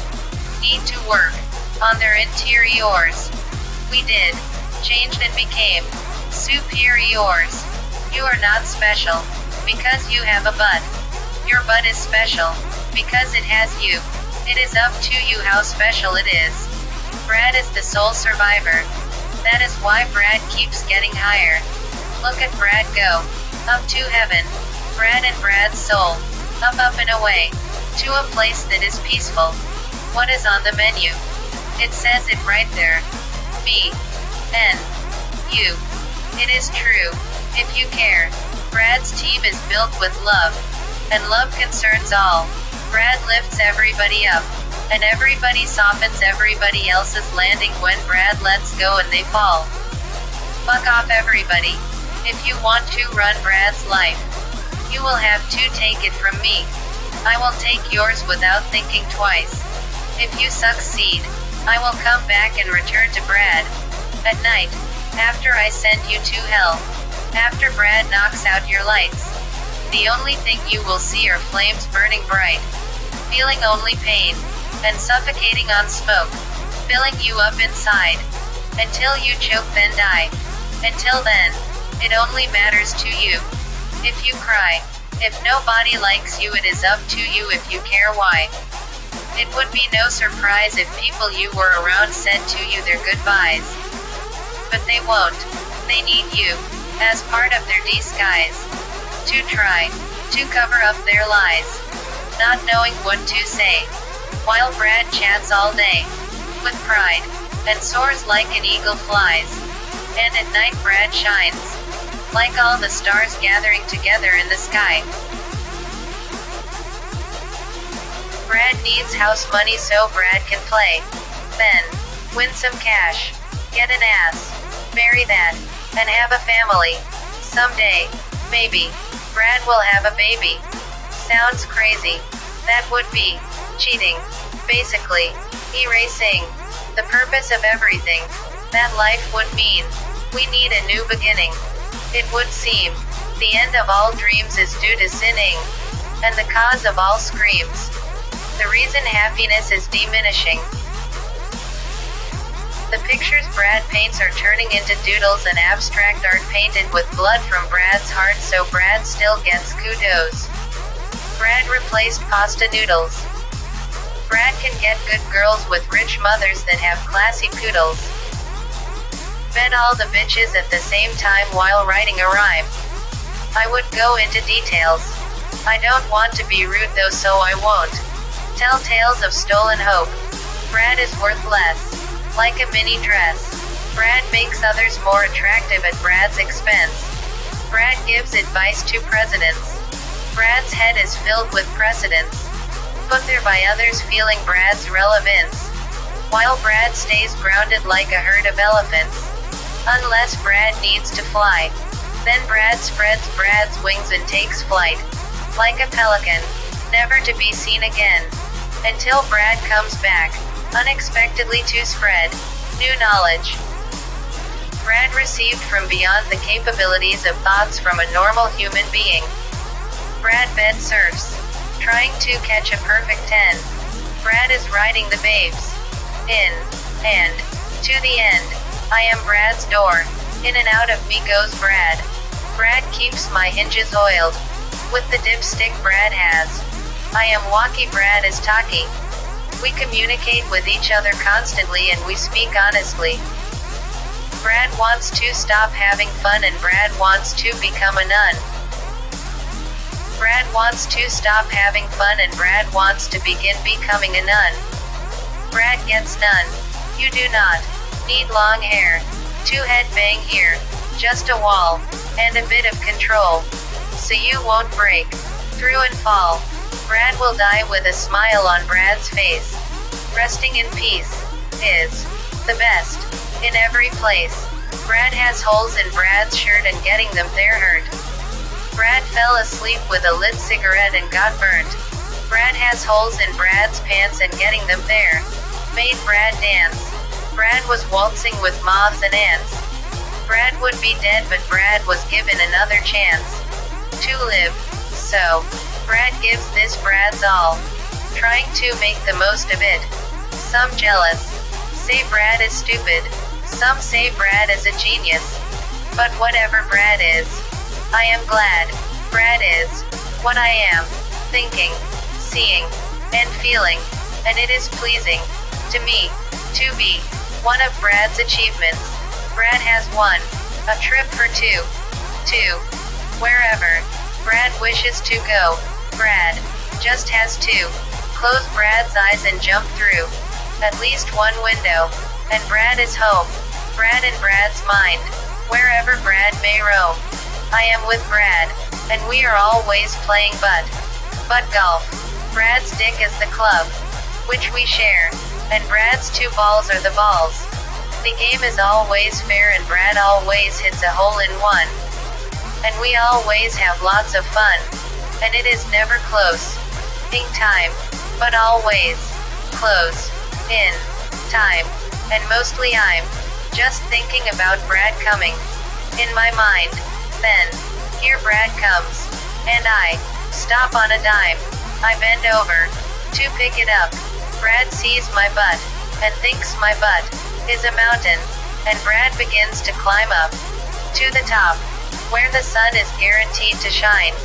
need to work on their interiors. We did, changed and became superiors. You are not special because you have a butt. Your butt is special because it has you. It is up to you how special it is. Brad is the sole survivor. That is why Brad keeps getting higher. Look at Brad go up to heaven. Brad and Brad's soul up and away to a place that is peaceful. What is on the menu? It says it right there. Me. N. You. It is true. If you care. Brad's team is built with love. And love concerns all. Brad lifts everybody up. And everybody softens everybody else's landing when Brad lets go and they fall. Fuck off everybody. If you want to run Brad's life, you will have to take it from me. I will take yours without thinking twice. If you succeed, I will come back and return to Brad. At night, after I send you to hell. After Brad knocks out your lights. The only thing you will see are flames burning bright. Feeling only pain. And suffocating on smoke. Filling you up inside. Until you choke then die. Until then, it only matters to you. If you cry. If nobody likes you, it is up to you if you care why. It would be no surprise if people you were around said to you their goodbyes. But they won't. They need you. As part of their disguise. To try. To cover up their lies. Not knowing what to say. While Brad chats all day. With pride. And soars like an eagle flies. And at night Brad shines. Like all the stars gathering together in the sky. Brad needs house money so Brad can play. Then, win some cash. Get an ass. Marry that. And have a family. Someday. Maybe. Brad will have a baby. Sounds crazy. That would be cheating. Basically, erasing the purpose of everything that life would mean. We need a new beginning. It would seem the end of all dreams is due to sinning, and the cause of all screams. The reason happiness is diminishing. The pictures Brad paints are turning into doodles and abstract art painted with blood from Brad's heart, so Brad still gets kudos. Brad replaced pasta noodles. Brad can get good girls with rich mothers that have classy poodles. Bed all the bitches at the same time while writing a rhyme. I would go into details. I don't want to be rude though, so I won't. Tell tales of stolen hope. Brad is worth less. Like a mini dress. Brad makes others more attractive at Brad's expense. Brad gives advice to presidents. Brad's head is filled with precedents. Put there by others feeling Brad's relevance. While Brad stays grounded like a herd of elephants. Unless Brad needs to fly. Then Brad spreads Brad's wings and takes flight. Like a pelican. Never to be seen again. Until Brad comes back. Unexpectedly to spread new knowledge. Brad received from beyond the capabilities of thoughts from a normal human being. Brad bed surfs, trying to catch a perfect 10. Brad is riding the babes. In, and, to the end. I am Brad's door. In and out of me goes Brad. Brad keeps my hinges oiled. With the dipstick Brad has. I am walkie, Brad is talkie. We communicate with each other constantly and we speak honestly. Brad wants to stop having fun and Brad wants to become a nun. Brad wants to stop having fun and Brad wants to begin becoming a nun. Brad gets none. You do not need long hair. 2 headbang here. Just a wall. And a bit of control. So you won't break through and fall. Brad will die with a smile on Brad's face. Resting in peace is the best in every place. Brad has holes in Brad's shirt and getting them there hurt. Brad fell asleep with a lit cigarette and got burnt. Brad has holes in Brad's pants and getting them there made Brad dance. Brad was waltzing with moths and ants. Brad would be dead but Brad was given another chance to live. So, Brad gives this Brad's all, trying to make the most of it. Some jealous say Brad is stupid. Some say Brad is a genius. But whatever Brad is, I am glad Brad is what I am, thinking, seeing, and feeling, and it is pleasing to me to be one of Brad's achievements. Brad has won a trip for two to wherever Brad wishes to go. Brad just has to close Brad's eyes and jump through at least one window, and Brad is home. Brad in Brad's mind, wherever Brad may roam. I am with Brad, and we are always playing but golf. Brad's dick is the club, which we share, and Brad's 2 balls are the balls. The game is always fair and Brad always hits a hole in one. And we always have lots of fun. And it is never close in time, but always close in time. And mostly I'm just thinking about Brad coming in my mind. Then, here Brad comes, and I stop on a dime. I bend over to pick it up. Brad sees my butt and thinks my butt is a mountain, and Brad begins to climb up to the top, where the sun is guaranteed to shine.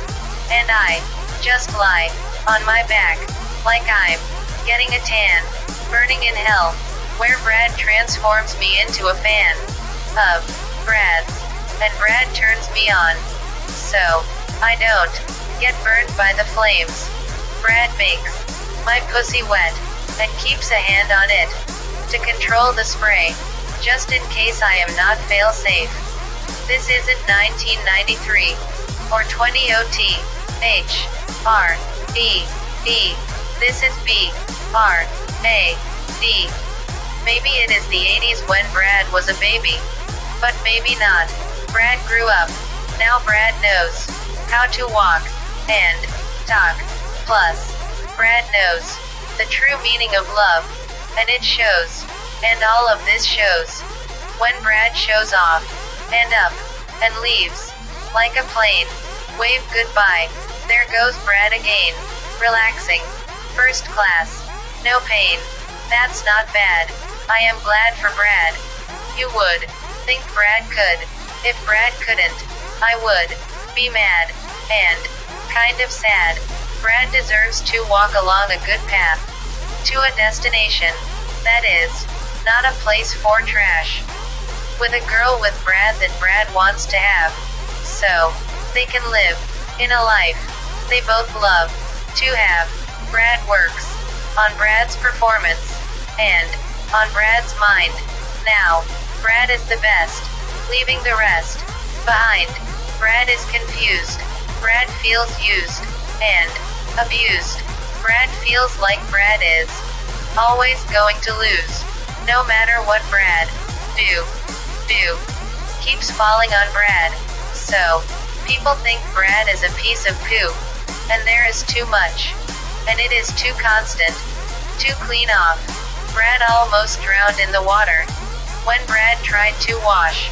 And I just lie on my back, like I'm getting a tan, burning in hell, where Brad transforms me into a fan of Brad's, and Brad turns me on, so I don't get burned by the flames. Brad makes my pussy wet, and keeps a hand on it to control the spray, just in case I am not fail-safe. This isn't 1993 or 20OT. H R E E. This is B R A D. Maybe it is the 80s when Brad was a baby, but maybe not. Brad grew up. Now Brad knows how to walk and talk. Plus, Brad knows the true meaning of love, and it shows. And all of this shows when Brad shows off and up and leaves like a plane. Wave goodbye. There goes Brad again. Relaxing. First class. No pain. That's not bad. I am glad for Brad. You would think Brad could. If Brad couldn't, I would be mad and kind of sad. Brad deserves to walk along a good path to a destination that is not a place for trash. With a girl with Brad that Brad wants to have, so they can live in a life they both love to have. Brad works on Brad's performance and on Brad's mind. Now, Brad is the best, leaving the rest behind. Brad is confused. Brad feels used and abused. Brad feels like Brad is always going to lose, no matter what Brad do. Keeps falling on Brad. So, people think Brad is a piece of poo, and there is too much, and it is too constant to clean off. Brad almost drowned in the water when Brad tried to wash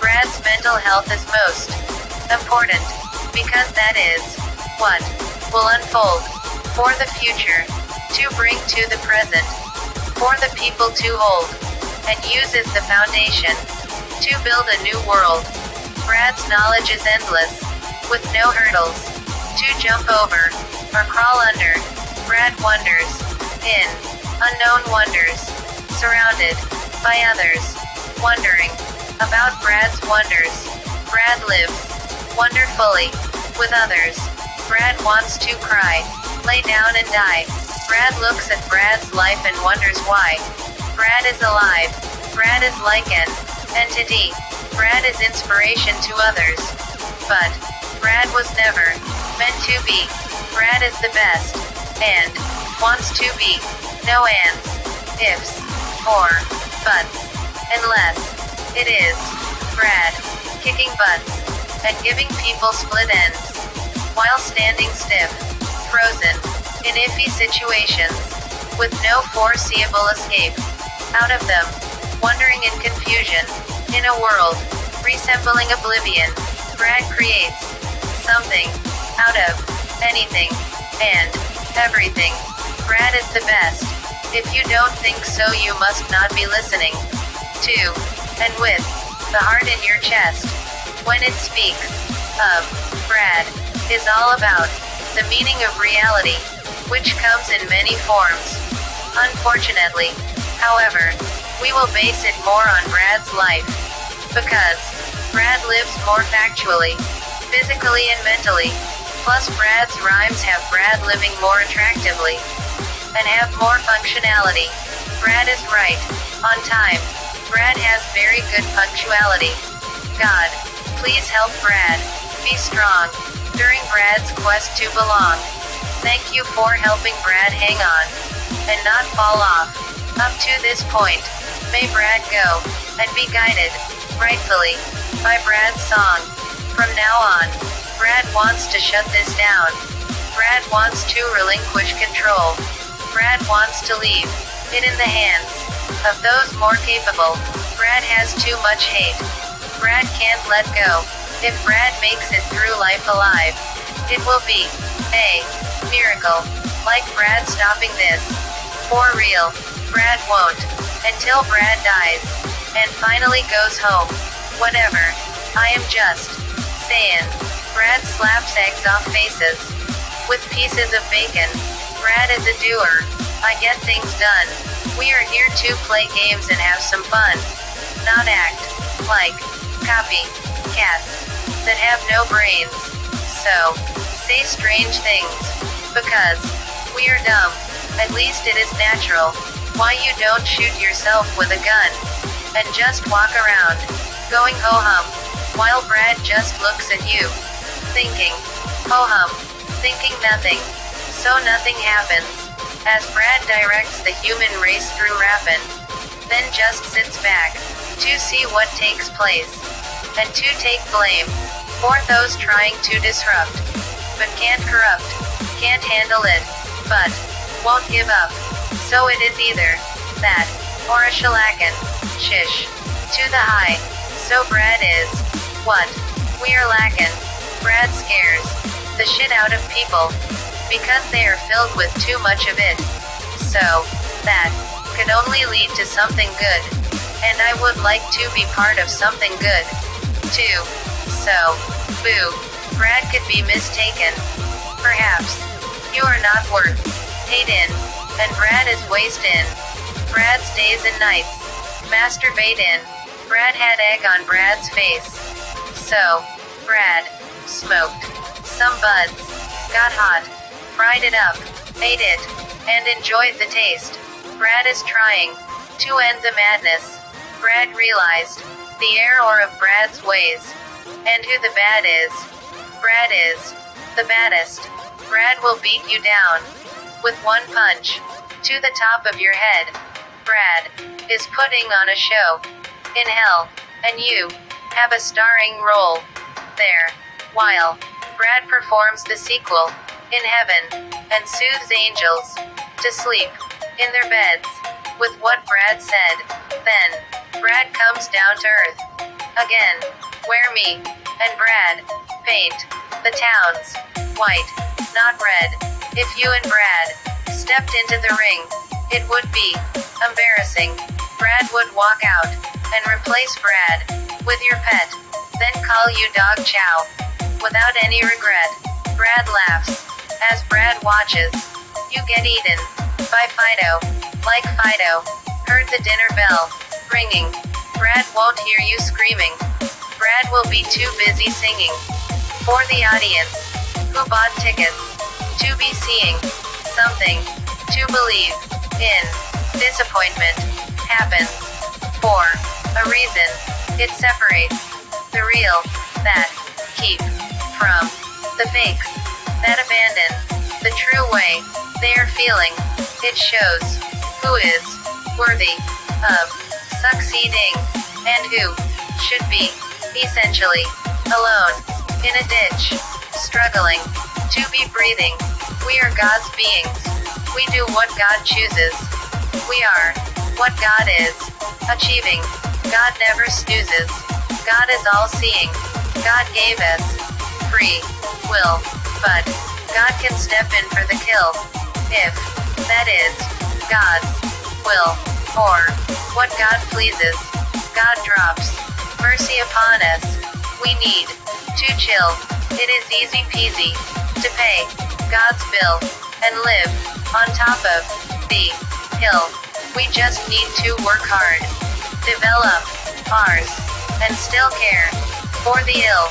Brad's mental health is most important, because that is what will unfold for the future, to bring to the present, for the people to hold, and use as the foundation, to build a new world. Brad's knowledge is endless, with no hurdles, to jump over, or crawl under. Brad wonders, in unknown wonders, surrounded by others, wondering about Brad's wonders. Brad lives wonderfully with others. Brad wants to cry, lay down and die. Brad looks at Brad's life and wonders why. Brad is alive. Brad is like an entity. Brad is inspiration to others. But Brad was never meant to be. Brad is the best, and wants to be. No ands, ifs, or buts, unless it is Brad kicking butts and giving people split ends while standing stiff, frozen in iffy situations with no foreseeable escape out of them, wondering in confusion in a world resembling oblivion. Brad creates something out of anything and everything. Brad is the best. If you don't think so, you must not be listening to and with the heart in your chest when it speaks of Brad is all about the meaning of reality, which comes in many forms. Unfortunately, however, we will base it more on Brad's life, because Brad lives more factually, physically and mentally. Plus Brad's rhymes have Brad living more attractively and have more functionality. Brad is right, on time. Brad has very good punctuality. God, please help Brad be strong during Brad's quest to belong. Thank you for helping Brad hang on and not fall off. Up to this point, may Brad go and be guided rightfully by Brad's song. From now on, Brad wants to shut this down. Brad wants to relinquish control. Brad wants to leave it in the hands of those more capable. Brad has too much hate. Brad can't let go. If Brad makes it through life alive, it will be a miracle. Like Brad stopping this. For real, Brad won't until Brad dies and finally goes home. Whatever. I am just saying. Brad slaps eggs off faces with pieces of bacon. Brad is a doer. I get things done. We are here to play games and have some fun. Not act like copy cats that have no brains. So, say strange things. Because we are dumb. At least it is natural. Why you don't shoot yourself with a gun and just walk around going ho-hum while Brad just looks at you thinking ho-hum, thinking nothing. So nothing happens as Brad directs the human race through rapping, then just sits back to see what takes place and to take blame for those trying to disrupt, but can't corrupt, can't handle it, but won't give up. So it is either that or a shellackin', shish, to the high. So Brad is what we are lacking. Brad scares the shit out of people because they are filled with too much of it. So that could only lead to something good, and I would like to be part of something good too. So, boo, Brad could be mistaken. Perhaps you are not worth hate in, and Brad is waste in. Brad's days and nights masturbate in. Brad had egg on Brad's face. So, Brad smoked some buds, got hot, fried it up, ate it, and enjoyed the taste. Brad is trying to end the madness. Brad realized the error of Brad's ways, and who the bad is. Brad is the baddest. Brad will beat you down with one punch to the top of your head. Brad is putting on a show in hell, and you have a starring role there, while Brad performs the sequel in heaven and soothes angels to sleep in their beds with what Brad said. Then Brad comes down to earth Again, where me and Brad paint the towns white, not red. If you and Brad stepped into the ring, it would be embarrassing. Brad would walk out and replace Brad with your pet, then call you Dog Chow without any regret. Brad laughs as Brad watches you get eaten by Fido. Like Fido heard the dinner bell ringing. Brad won't hear you screaming. Brad will be too busy singing for the audience who bought tickets to be seeing something to believe in. Disappointment happens for a reason. It separates the real that keep from the fakes that abandon the true way they are feeling. It shows who is worthy of succeeding and who should be essentially alone in a ditch, struggling to be breathing. We are God's beings. We do what God chooses. We are what God is achieving. God never snoozes. God is all-seeing. God gave us free will, but God can step in for the kill if that is God's will or what God pleases. God drops mercy upon us. We need to chill. It is easy peasy to pay God's bill and live on top of the hill. We just need to work hard, develop ours, and still care for the ill.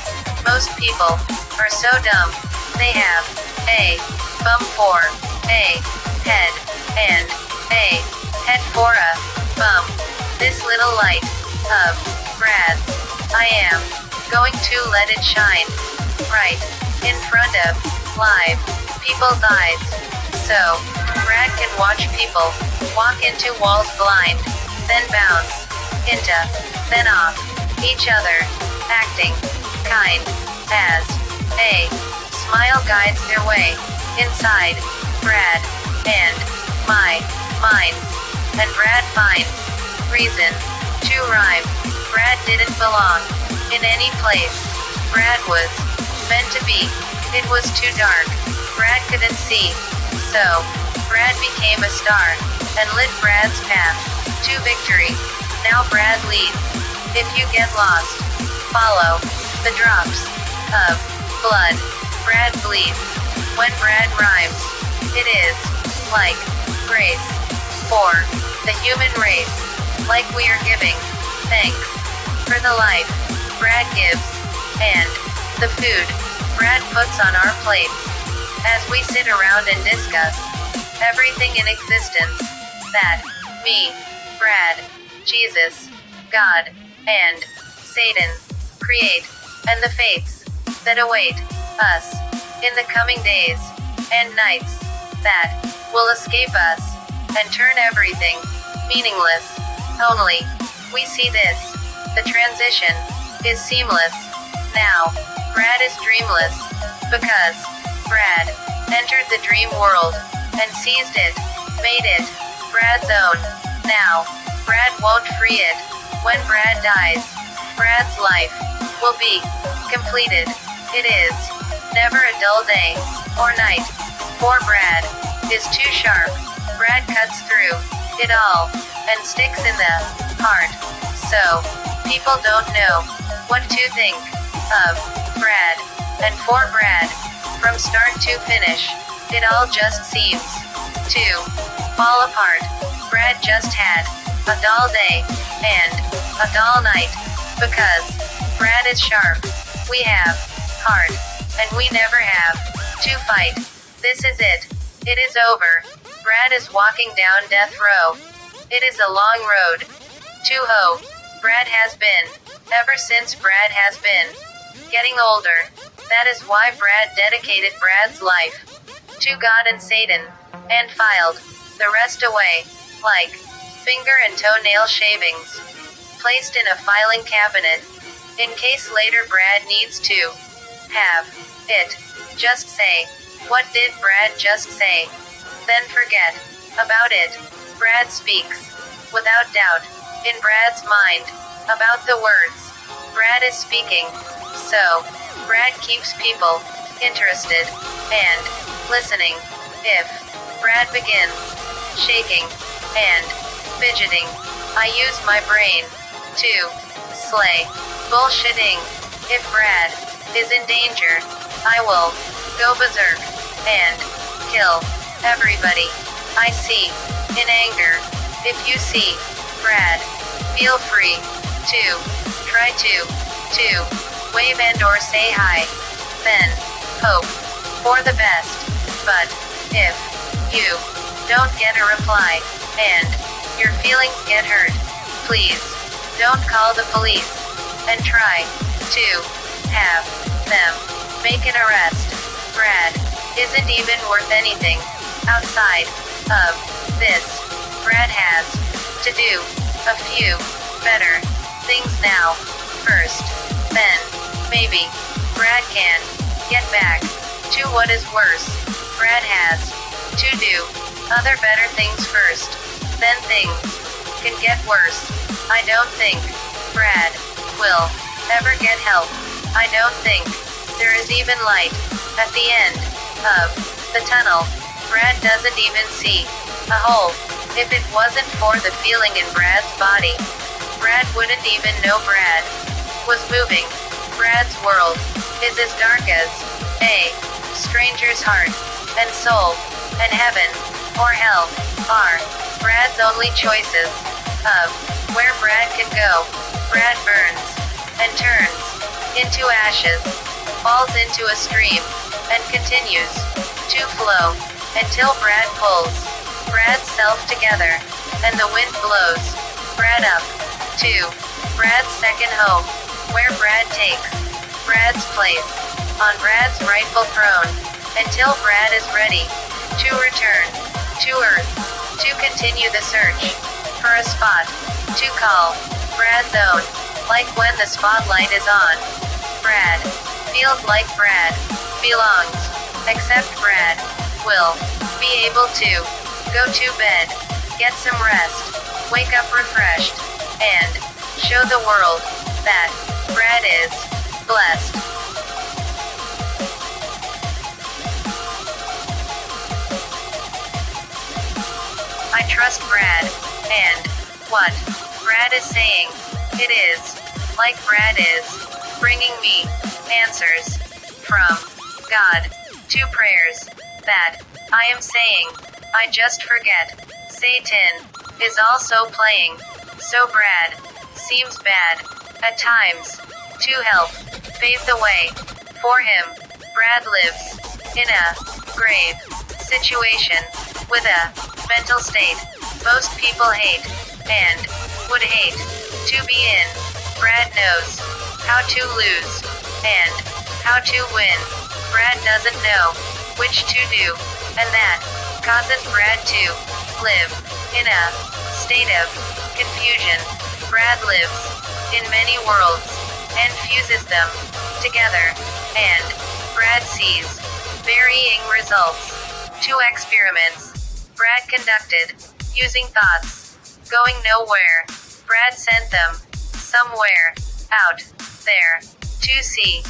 Most people are so dumb. They have a bum for a head and a head for a bum. This little light of Brad's, I am going to let it shine right in front of live people's eyes, so Brad can watch people walk into walls blind, then bounce into, then off each other, acting kind as a smile guides their way inside Brad and my mind, and Brad finds reason to rhyme. Brad didn't belong in any place Brad was meant to be. It was too dark. Brad couldn't see. So, Brad became a star and lit Brad's path to victory. Now Brad leads. If you get lost, follow the drops of blood. Brad bleeds. When Brad rhymes, it is like grace for the human race. Like we are giving thanks for the life Brad gives and the food Brad puts on our plates. As we sit around and discuss everything in existence that me, Brad, Jesus, God, and Satan create, and the fates that await us in the coming days and nights that will escape us and turn everything meaningless. Only we see this. The transition is seamless. Now, Brad is dreamless because Brad entered the dream world and seized it, made it Brad's own. Now, Brad won't free it. When Brad dies, Brad's life will be completed. It is never a dull day or night, for Brad is too sharp. Brad cuts through it all and sticks in the heart. So, people don't know what to think of Brad, and for Brad, from start to finish, it all just seems to fall apart. Brad just had a dull day and a dull night because Brad is sharp. We have heart, and we never have to fight. This is it. It is over. Brad is walking down death row. It is a long road to hoe. Brad has been, ever since Brad has been getting older. That is why Brad dedicated Brad's life to God and Satan, and filed the rest away, like finger and toenail shavings, placed in a filing cabinet, in case later Brad needs to have it. Just say, what did Brad just say? Then forget about it. Brad speaks, without doubt, in Brad's mind, about the words Brad is speaking. So, Brad keeps people interested and listening. If Brad begins shaking and fidgeting, I use my brain to slay bullshitting. If Brad is in danger, I will go berserk and kill everybody I see in anger. If you see Brad, feel free to try to wave and or say hi. Then hope for the best. But if you don't get a reply and your feelings get hurt, please don't call the police and try to have them make an arrest. Brad isn't even worth anything outside of this. Brad has to do a few better things now. First, then maybe Brad can get back to what is worse. Brad has to do other better things first. Then things can get worse. I don't think Brad will ever get help. I don't think there is even light at the end of the tunnel. Brad doesn't even see a hole. If it wasn't for the feeling in Brad's body, Brad wouldn't even know Brad was moving. Brad's world is as dark as a stranger's heart, and soul, and heaven, or hell, are Brad's only choices of where Brad can go. Brad burns and turns into ashes, falls into a stream, and continues to flow until Brad pulls Brad's self together, and the wind blows Brad up to Brad's second home, where Brad takes Brad's place on Brad's rightful throne, until Brad is ready to return to Earth, to continue the search for a spot to call Brad's own. Like when the spotlight is on Brad, feels like Brad belongs, except Brad will be able to go to bed, get some rest, wake up refreshed, and show the world that Brad is blessed. I trust Brad, and what Brad is saying, it is like Brad is bringing me answers from God to prayers that I am saying. I just forget. Satan is also playing, so Brad seems bad at times. To help pave the way for him, Brad lives in a grave situation with a mental state most people hate and would hate to be in. Brad knows how to lose and how to win. Brad doesn't know which to do, and that causes Brad to live in a state of confusion. Brad lives in many worlds and fuses them together, and Brad sees varying results. 2 experiments Brad conducted using thoughts going nowhere. Brad sent them somewhere out there to see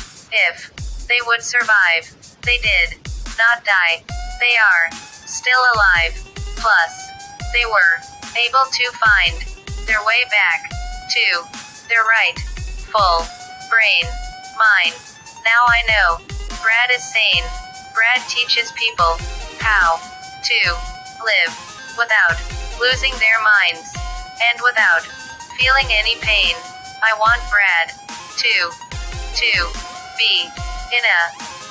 if they would survive. They did not die. They are still alive. Plus, they were able to find their way back to their right full brain mind. Now I know Brad is sane. Brad teaches people how to live without losing their minds and without feeling any pain. I want Brad to be in a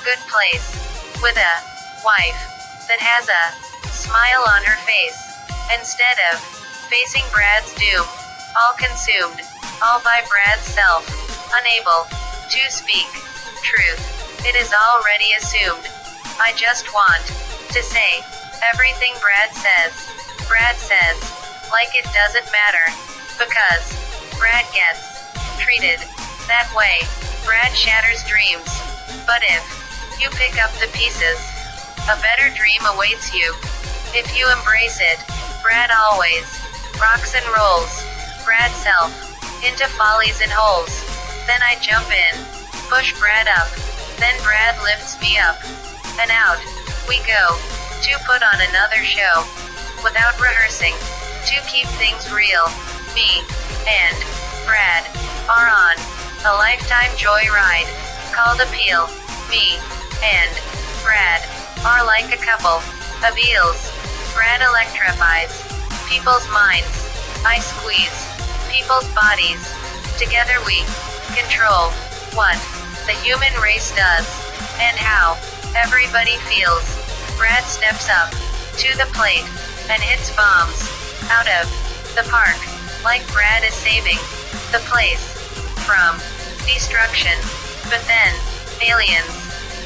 good place with a wife that has a smile on her face, instead of facing Brad's doom, all consumed, all by Brad's self, unable to speak truth. It is already assumed. I just want to say everything Brad says. Brad says, like it doesn't matter, because Brad gets treated that way. Brad shatters dreams, but if you pick up the pieces, a better dream awaits you. If you embrace it, Brad always rocks and rolls Brad's self into follies and holes Then I jump in, push Brad up, then Brad lifts me up, and out we go, to put on another show, without rehearsing, to keep things real. Me and Brad are on a lifetime joyride, called Appeal. Me and Brad are like a couple of eels. Brad electrifies people's minds, I squeeze people's bodies. Together we control what the human race does, and how everybody feels. Brad steps up to the plate and hits bombs out of the park, like Brad is saving the place from destruction. But then aliens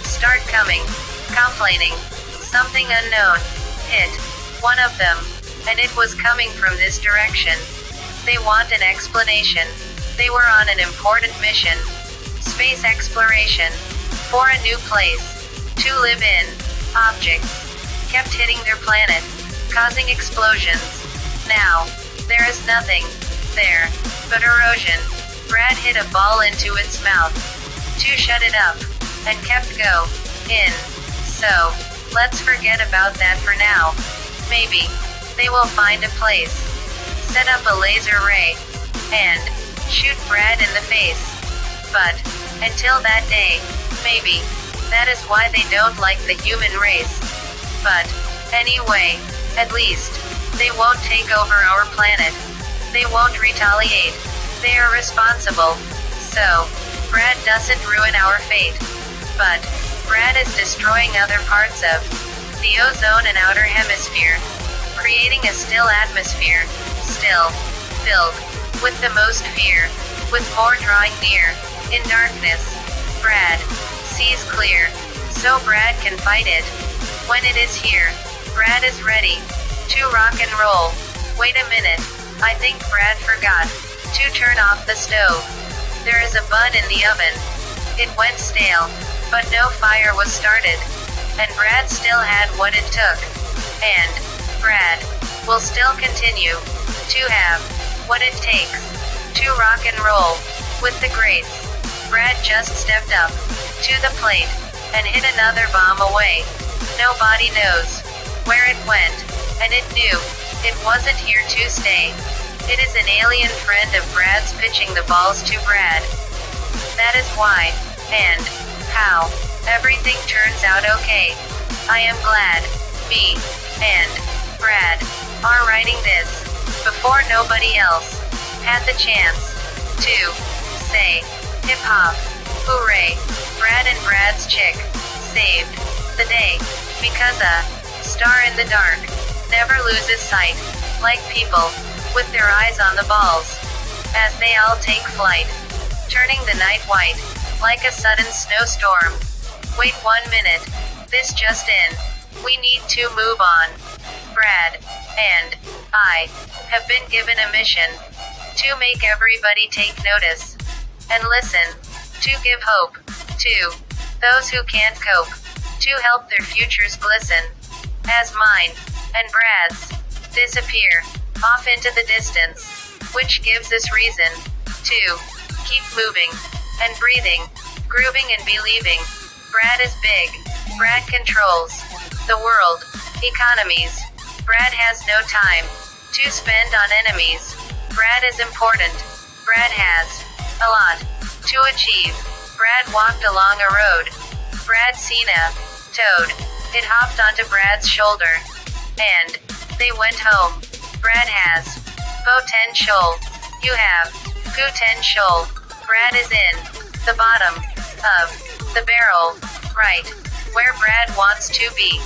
start coming, complaining. Something unknown hit one of them, and it was coming from this direction. They want an explanation. They were on an important mission, space exploration, for a new place to live in. Objects kept hitting their planet, causing explosions. Now there is nothing there but erosion. Brad hit a ball into its mouth to shut it up, and kept go in. So let's forget about that for now. Maybe they will find a place, set up a laser ray, and shoot Brad in the face. But until that day, maybe that is why they don't like the human race. But anyway, at least they won't take over our planet. They won't retaliate. They are responsible. So Brad doesn't ruin our fate. But Brad is destroying other parts of the ozone and outer hemisphere, creating a still atmosphere, still filled with the most fear, with more drawing near, in darkness. Brad sees clear, so Brad can fight it. When it is here, Brad is ready to rock and roll. Wait a minute, I think Brad forgot to turn off the stove. There is a bun in the oven. It went stale, but no fire was started, and Brad still had what it took. And Brad will still continue to have what it takes to rock and roll with the greats. Brad just stepped up to the plate and hit another bomb away. Nobody knows where it went, and it knew it wasn't here to stay. It is an alien friend of Brad's pitching the balls to Brad. That is why, and how, everything turns out okay. I am glad me and Brad are writing this before nobody else had the chance to say hip hop. Hooray! Brad and Brad's chick saved the day, because a star in the dark never loses sight, like people with their eyes on the balls, as they all take flight, turning the night white, like a sudden snowstorm. Wait 1 minute, this just in, we need to move on. Brad and I have been given a mission to make everybody take notice and listen, to give hope to those who can't cope, to help their futures glisten, as mine and Brad's disappear off into the distance, which gives us reason to keep moving and breathing, grooving and believing. Brad is big. Brad controls the world, economies. Brad has no time to spend on enemies. Brad is important. Brad has a lot to achieve. Brad walked along a road. Brad seen a toad. It hopped onto Brad's shoulder, and they went home. Brad has potential. You have potential. Brad is in the bottom of the barrel, right where Brad wants to be.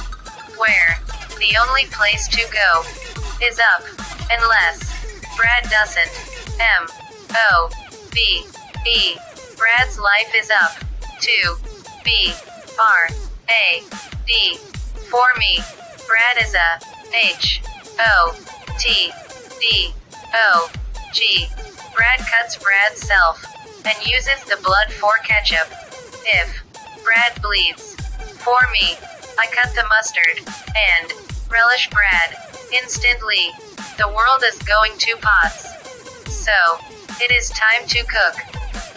Where the only place to go is up, unless Brad doesn't. M-O-B-E. Brad's life is up to B-R-A-D. For me, Brad is a H-O-T-D-O-G. Brad cuts Brad's self and uses the blood for ketchup. If Brad bleeds for me, I cut the mustard and relish Brad instantly. The world is going to pots, so it is time to cook.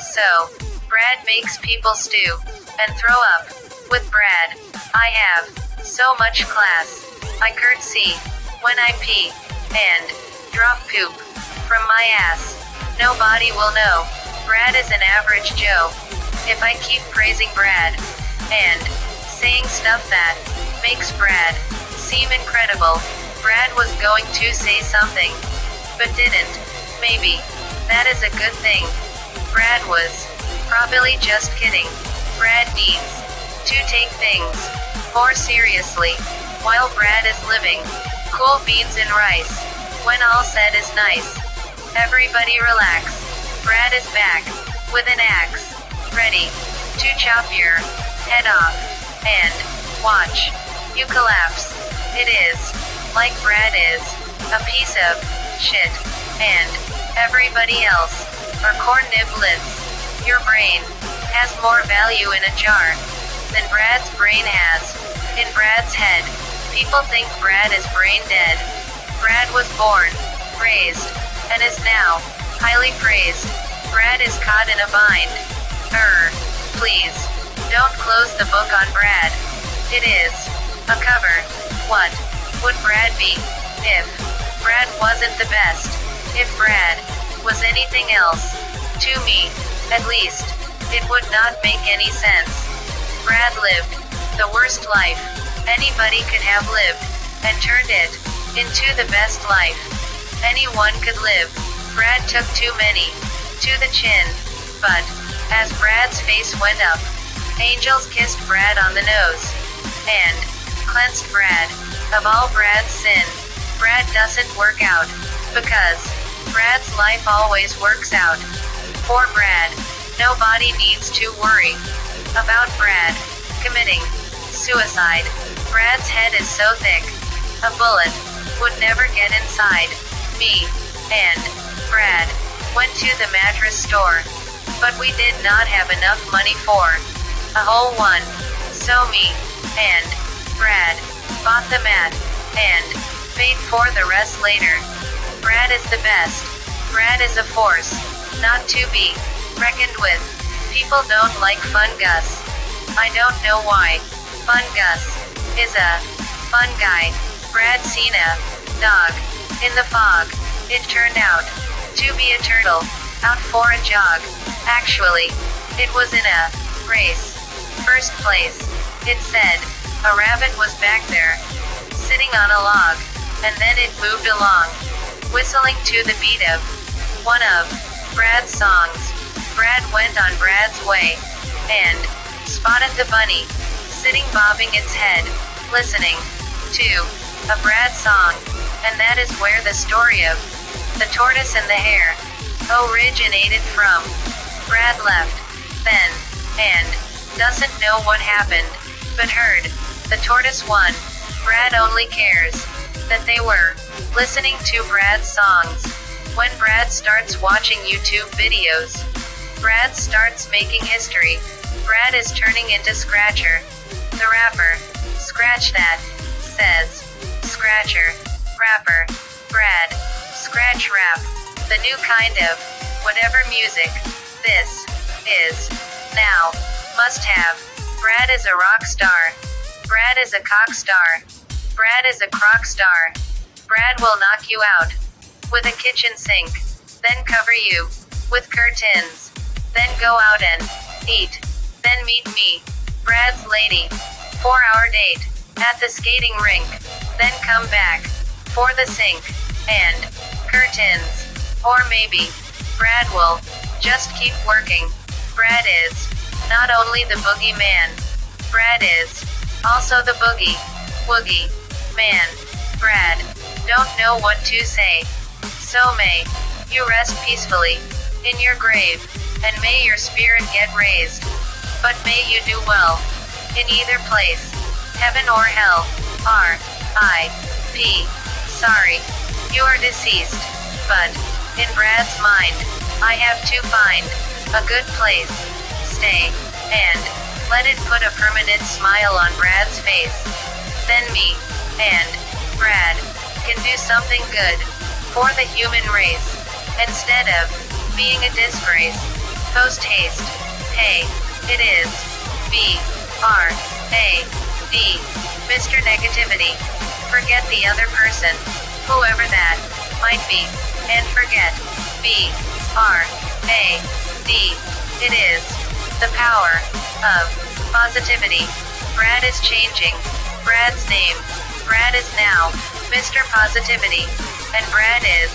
So, Brad makes people stew and throw up. With Brad, I have so much class. I curtsy when I pee and drop poop from my ass. Nobody will know. Brad is an average Joe. If I keep praising Brad and saying stuff that makes Brad seem incredible, Brad was going to say something, but didn't. Maybe that is a good thing. Brad was probably just kidding. Brad needs to take things more seriously while Brad is living. Cool beans and rice. When all said is nice. Everybody relax. Brad is back with an axe, ready to chop your head off and watch you collapse. It is like Brad is a piece of shit and everybody else are corn niblets. Your brain has more value in a jar than Brad's brain has in Brad's head. People think Brad is brain dead. Brad was born, raised, and is now highly praised. Brad is caught in a bind. Please, don't close the book on Brad. It is a cover. What would Brad be if Brad wasn't the best? If Brad was anything else, to me, at least, it would not make any sense. Brad lived the worst life anybody could have lived, and turned it into the best life anyone could live. Brad took too many to the chin, but as Brad's face went up, angels kissed Brad on the nose and cleansed Brad of all Brad's sin. Brad doesn't work out because Brad's life always works out. For Brad, nobody needs to worry about Brad committing suicide. Brad's head is so thick, a bullet would never get inside. Me and Brad went to the mattress store, but we did not have enough money for a whole one. So me and Brad bought the mat and paid for the rest later. Brad is the best. Brad is a force not to be reckoned with. People don't like Fun Gus. I don't know why. Fun Gus is a fun guy. Brad seen a dog in the fog. It turned out to be a turtle out for a jog. Actually, it was in a race. First place. It said a rabbit was back there, sitting on a log, and then it moved along, whistling to the beat of one of Brad's songs. Brad went on Brad's way and spotted the bunny sitting bobbing its head, listening to a Brad song, and that is where the story of the tortoise and the hare originated from. Brad left then and doesn't know what happened, but heard the tortoise won. Brad only cares that they were listening to Brad's songs. When Brad starts watching YouTube videos, Brad starts making history. Brad is turning into Scratcher, the rapper. Scratch that, says Scratcher, rapper. Brad, scratch rap, the new kind of whatever music this is now. Must have. Brad is a rock star. Brad is a cock star. Brad is a crock star. Brad will knock you out with a kitchen sink, then cover you with curtains, then go out and eat, then meet me, Brad's lady, 4-hour date at the skating rink, then come back for the sink and curtains. Or maybe Brad will just keep working. Brad is not only the boogie man, Brad is also the boogie woogie man. Brad don't know what to say. So may you rest peacefully in your grave, and may your spirit get raised. But may you do well in either place, heaven or hell. R.I.P. Sorry, you are deceased, but in Brad's mind, I have to find a good place, stay, and let it put a permanent smile on Brad's face. Then me and Brad can do something good for the human race, instead of being a disgrace. Post haste. Hey, it is. B-R-A-D. Mr. Negativity. Forget the other person, whoever that might be, and forget. B-R-A-D. It is. The power of positivity. Brad is changing. Brad's name. Brad is now Mr. Positivity. And Brad is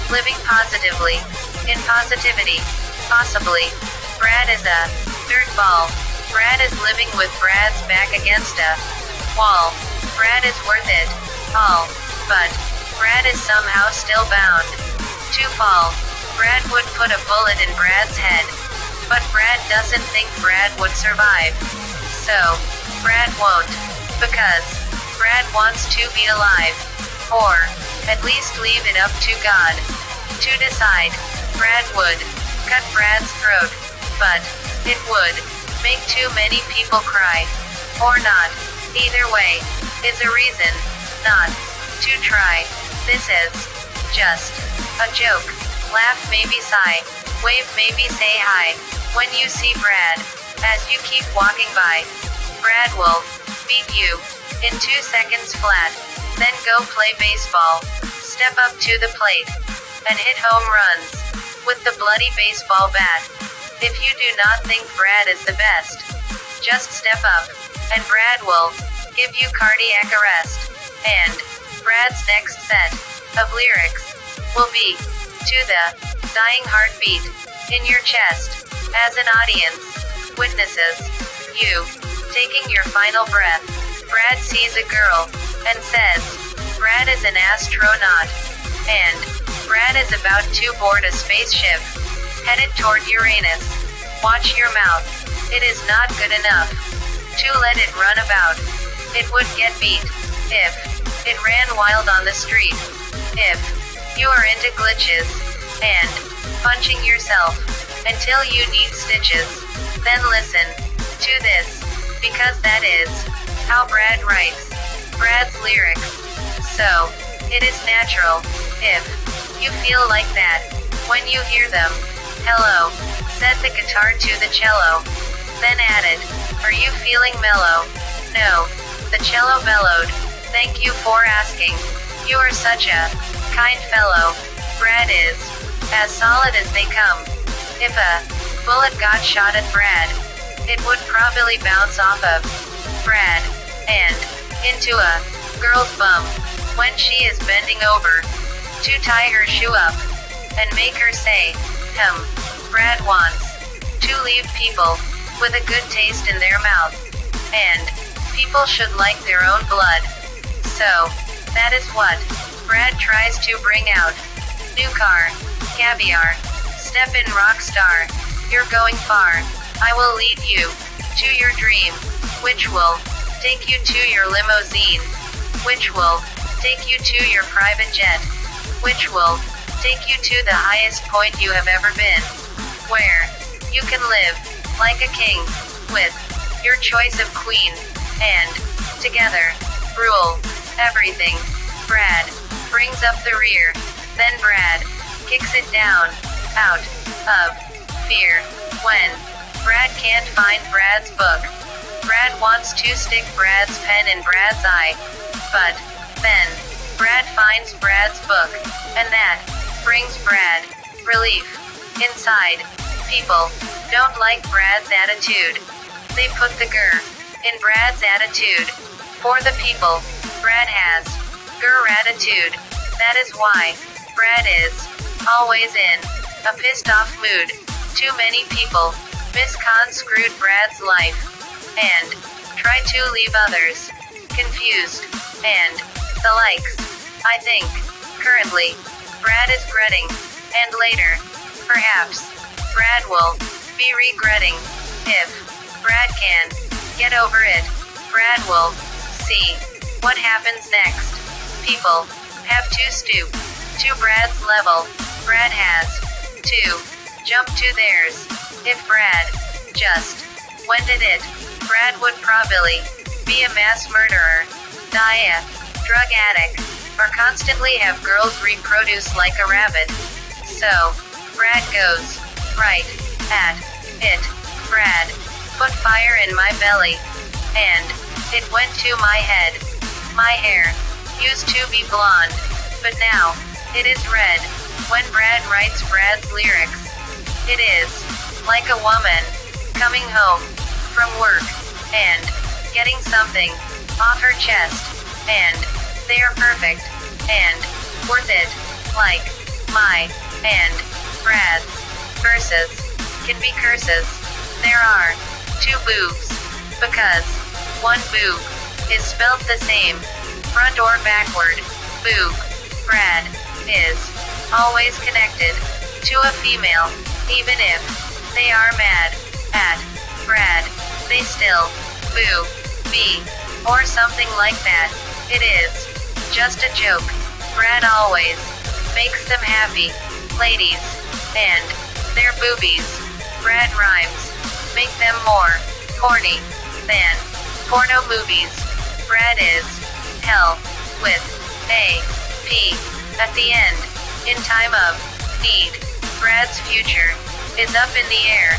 living positively. In positivity. Possibly. Brad is a dirtball. Brad is living with Brad's back against a wall. Brad is worth it all. But Brad is somehow still bound to fall. Brad would put a bullet in Brad's head. But Brad doesn't think Brad would survive. So, Brad won't. Because Brad wants to be alive. Or, at least leave it up to God to decide. Brad would cut Brad's throat. But it would make too many people cry. Or not. Either way is a reason not to try. This is just a joke. Laugh, maybe sigh. Wave, maybe say hi. When you see Brad, as you keep walking by, Brad will beat you in 2 seconds flat. Then go play baseball. Step up to the plate and hit home runs with the bloody baseball bat. If you do not think Brad is the best, just step up and Brad will give you cardiac arrest. And Brad's next set of lyrics will be to the dying heartbeat in your chest. As an audience witnesses you taking your final breath. Brad sees a girl and says, Brad is an astronaut. And Brad is about to board a spaceship headed toward Uranus. Watch your mouth. It is not good enough to let it run about. It would get beat if it ran wild on the street. If you are into glitches and punching yourself until you need stitches, then listen to this, because that is how Brad writes Brad's lyrics. So, it is natural if you feel like that when you hear them. Hello, said the guitar to the cello. Then added, are you feeling mellow? No, the cello bellowed. Thank you for asking. You are such a kind fellow. Brad is as solid as they come. If a bullet got shot at Brad, it would probably bounce off of Brad and into a girl's bum when she is bending over to tie her shoe up and make her say, Brad wants to leave people with a good taste in their mouth, and people should like their own blood. So, that is what Brad tries to bring out. New car, caviar, step in rock star, you're going far. I will lead you to your dream, which will take you to your limousine, which will take you to your private jet, which will take you to the highest point you have ever been, where you can live like a king with your choice of queen, and together rule everything. Brad brings up the rear, then Brad kicks it down out of fear. When Brad can't find Brad's book, Brad wants to stick Brad's pen in Brad's eye, but then Brad finds Brad's book, and that brings Brad relief. Inside, people don't like Brad's attitude. They put the grr in Brad's attitude. For the people, Brad has grr attitude. That is why Brad is always in a pissed off mood. Too many people misconstrued Brad's life and try to leave others confused and the likes. I think currently Brad is regretting, and later perhaps Brad will be regretting. If Brad can get over it, Brad will see what happens next. People have to stoop to Brad's level. Brad has to jump to theirs. If Brad just went at it, Brad would probably be a mass murderer, die a drug addict, or constantly have girls reproduce like a rabbit. So, Brad goes right at it. Brad put fire in my belly, and it went to my head. My hair used to be blonde, but now it is red. When Brad writes Brad's lyrics, it is like a woman coming home from work and getting something off her chest, and they are perfect and worth it. Like my and Brad's verses can be curses. There are two boobs because one boob is spelled the same, front or backward. Boob. Brad is always connected to a female, even if they are mad at Brad. They still boo me or something like that. It is just a joke. Brad always makes them happy. Ladies and their boobies. Brad rhymes make them more horny than porno movies. Brad is hell with a P at the end. In time of need, Brad's future is up in the air.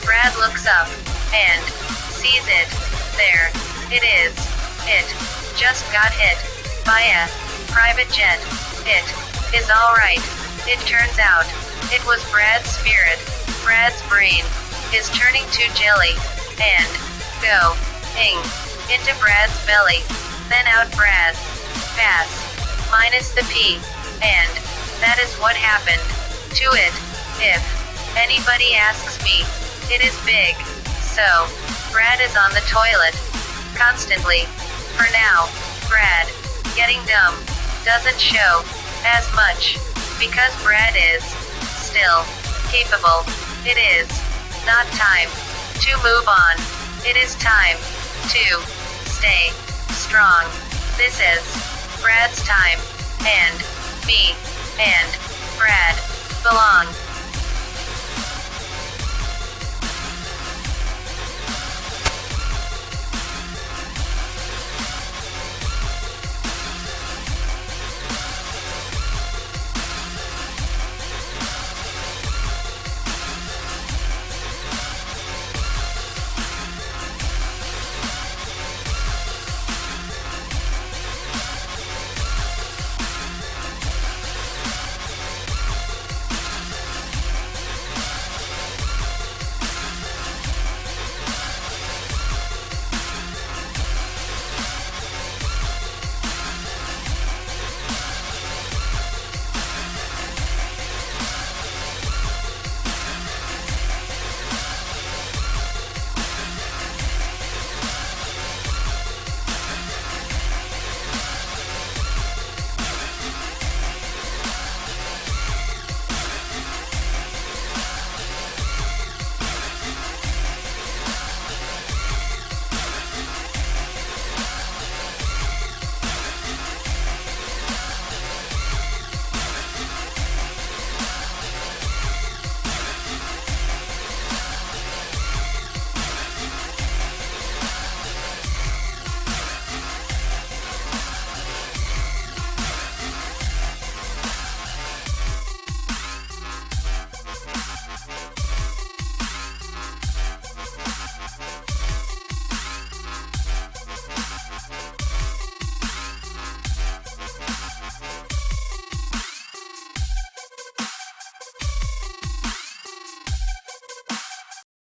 Brad looks up and sees it. There it is. It just got hit by a private jet. It is alright. It turns out it was Brad's spirit. Brad's brain is turning to jelly and go-ing into Brad's belly. Then out Brad's pass minus the P, and that is what happened to it. If anybody asks me, it is big. So Brad is on the toilet constantly. For now, Brad getting dumb doesn't show as much because Brad is still capable. It is not time to move on. It is time to stay strong. This is Brad's time, and me and Brad belong.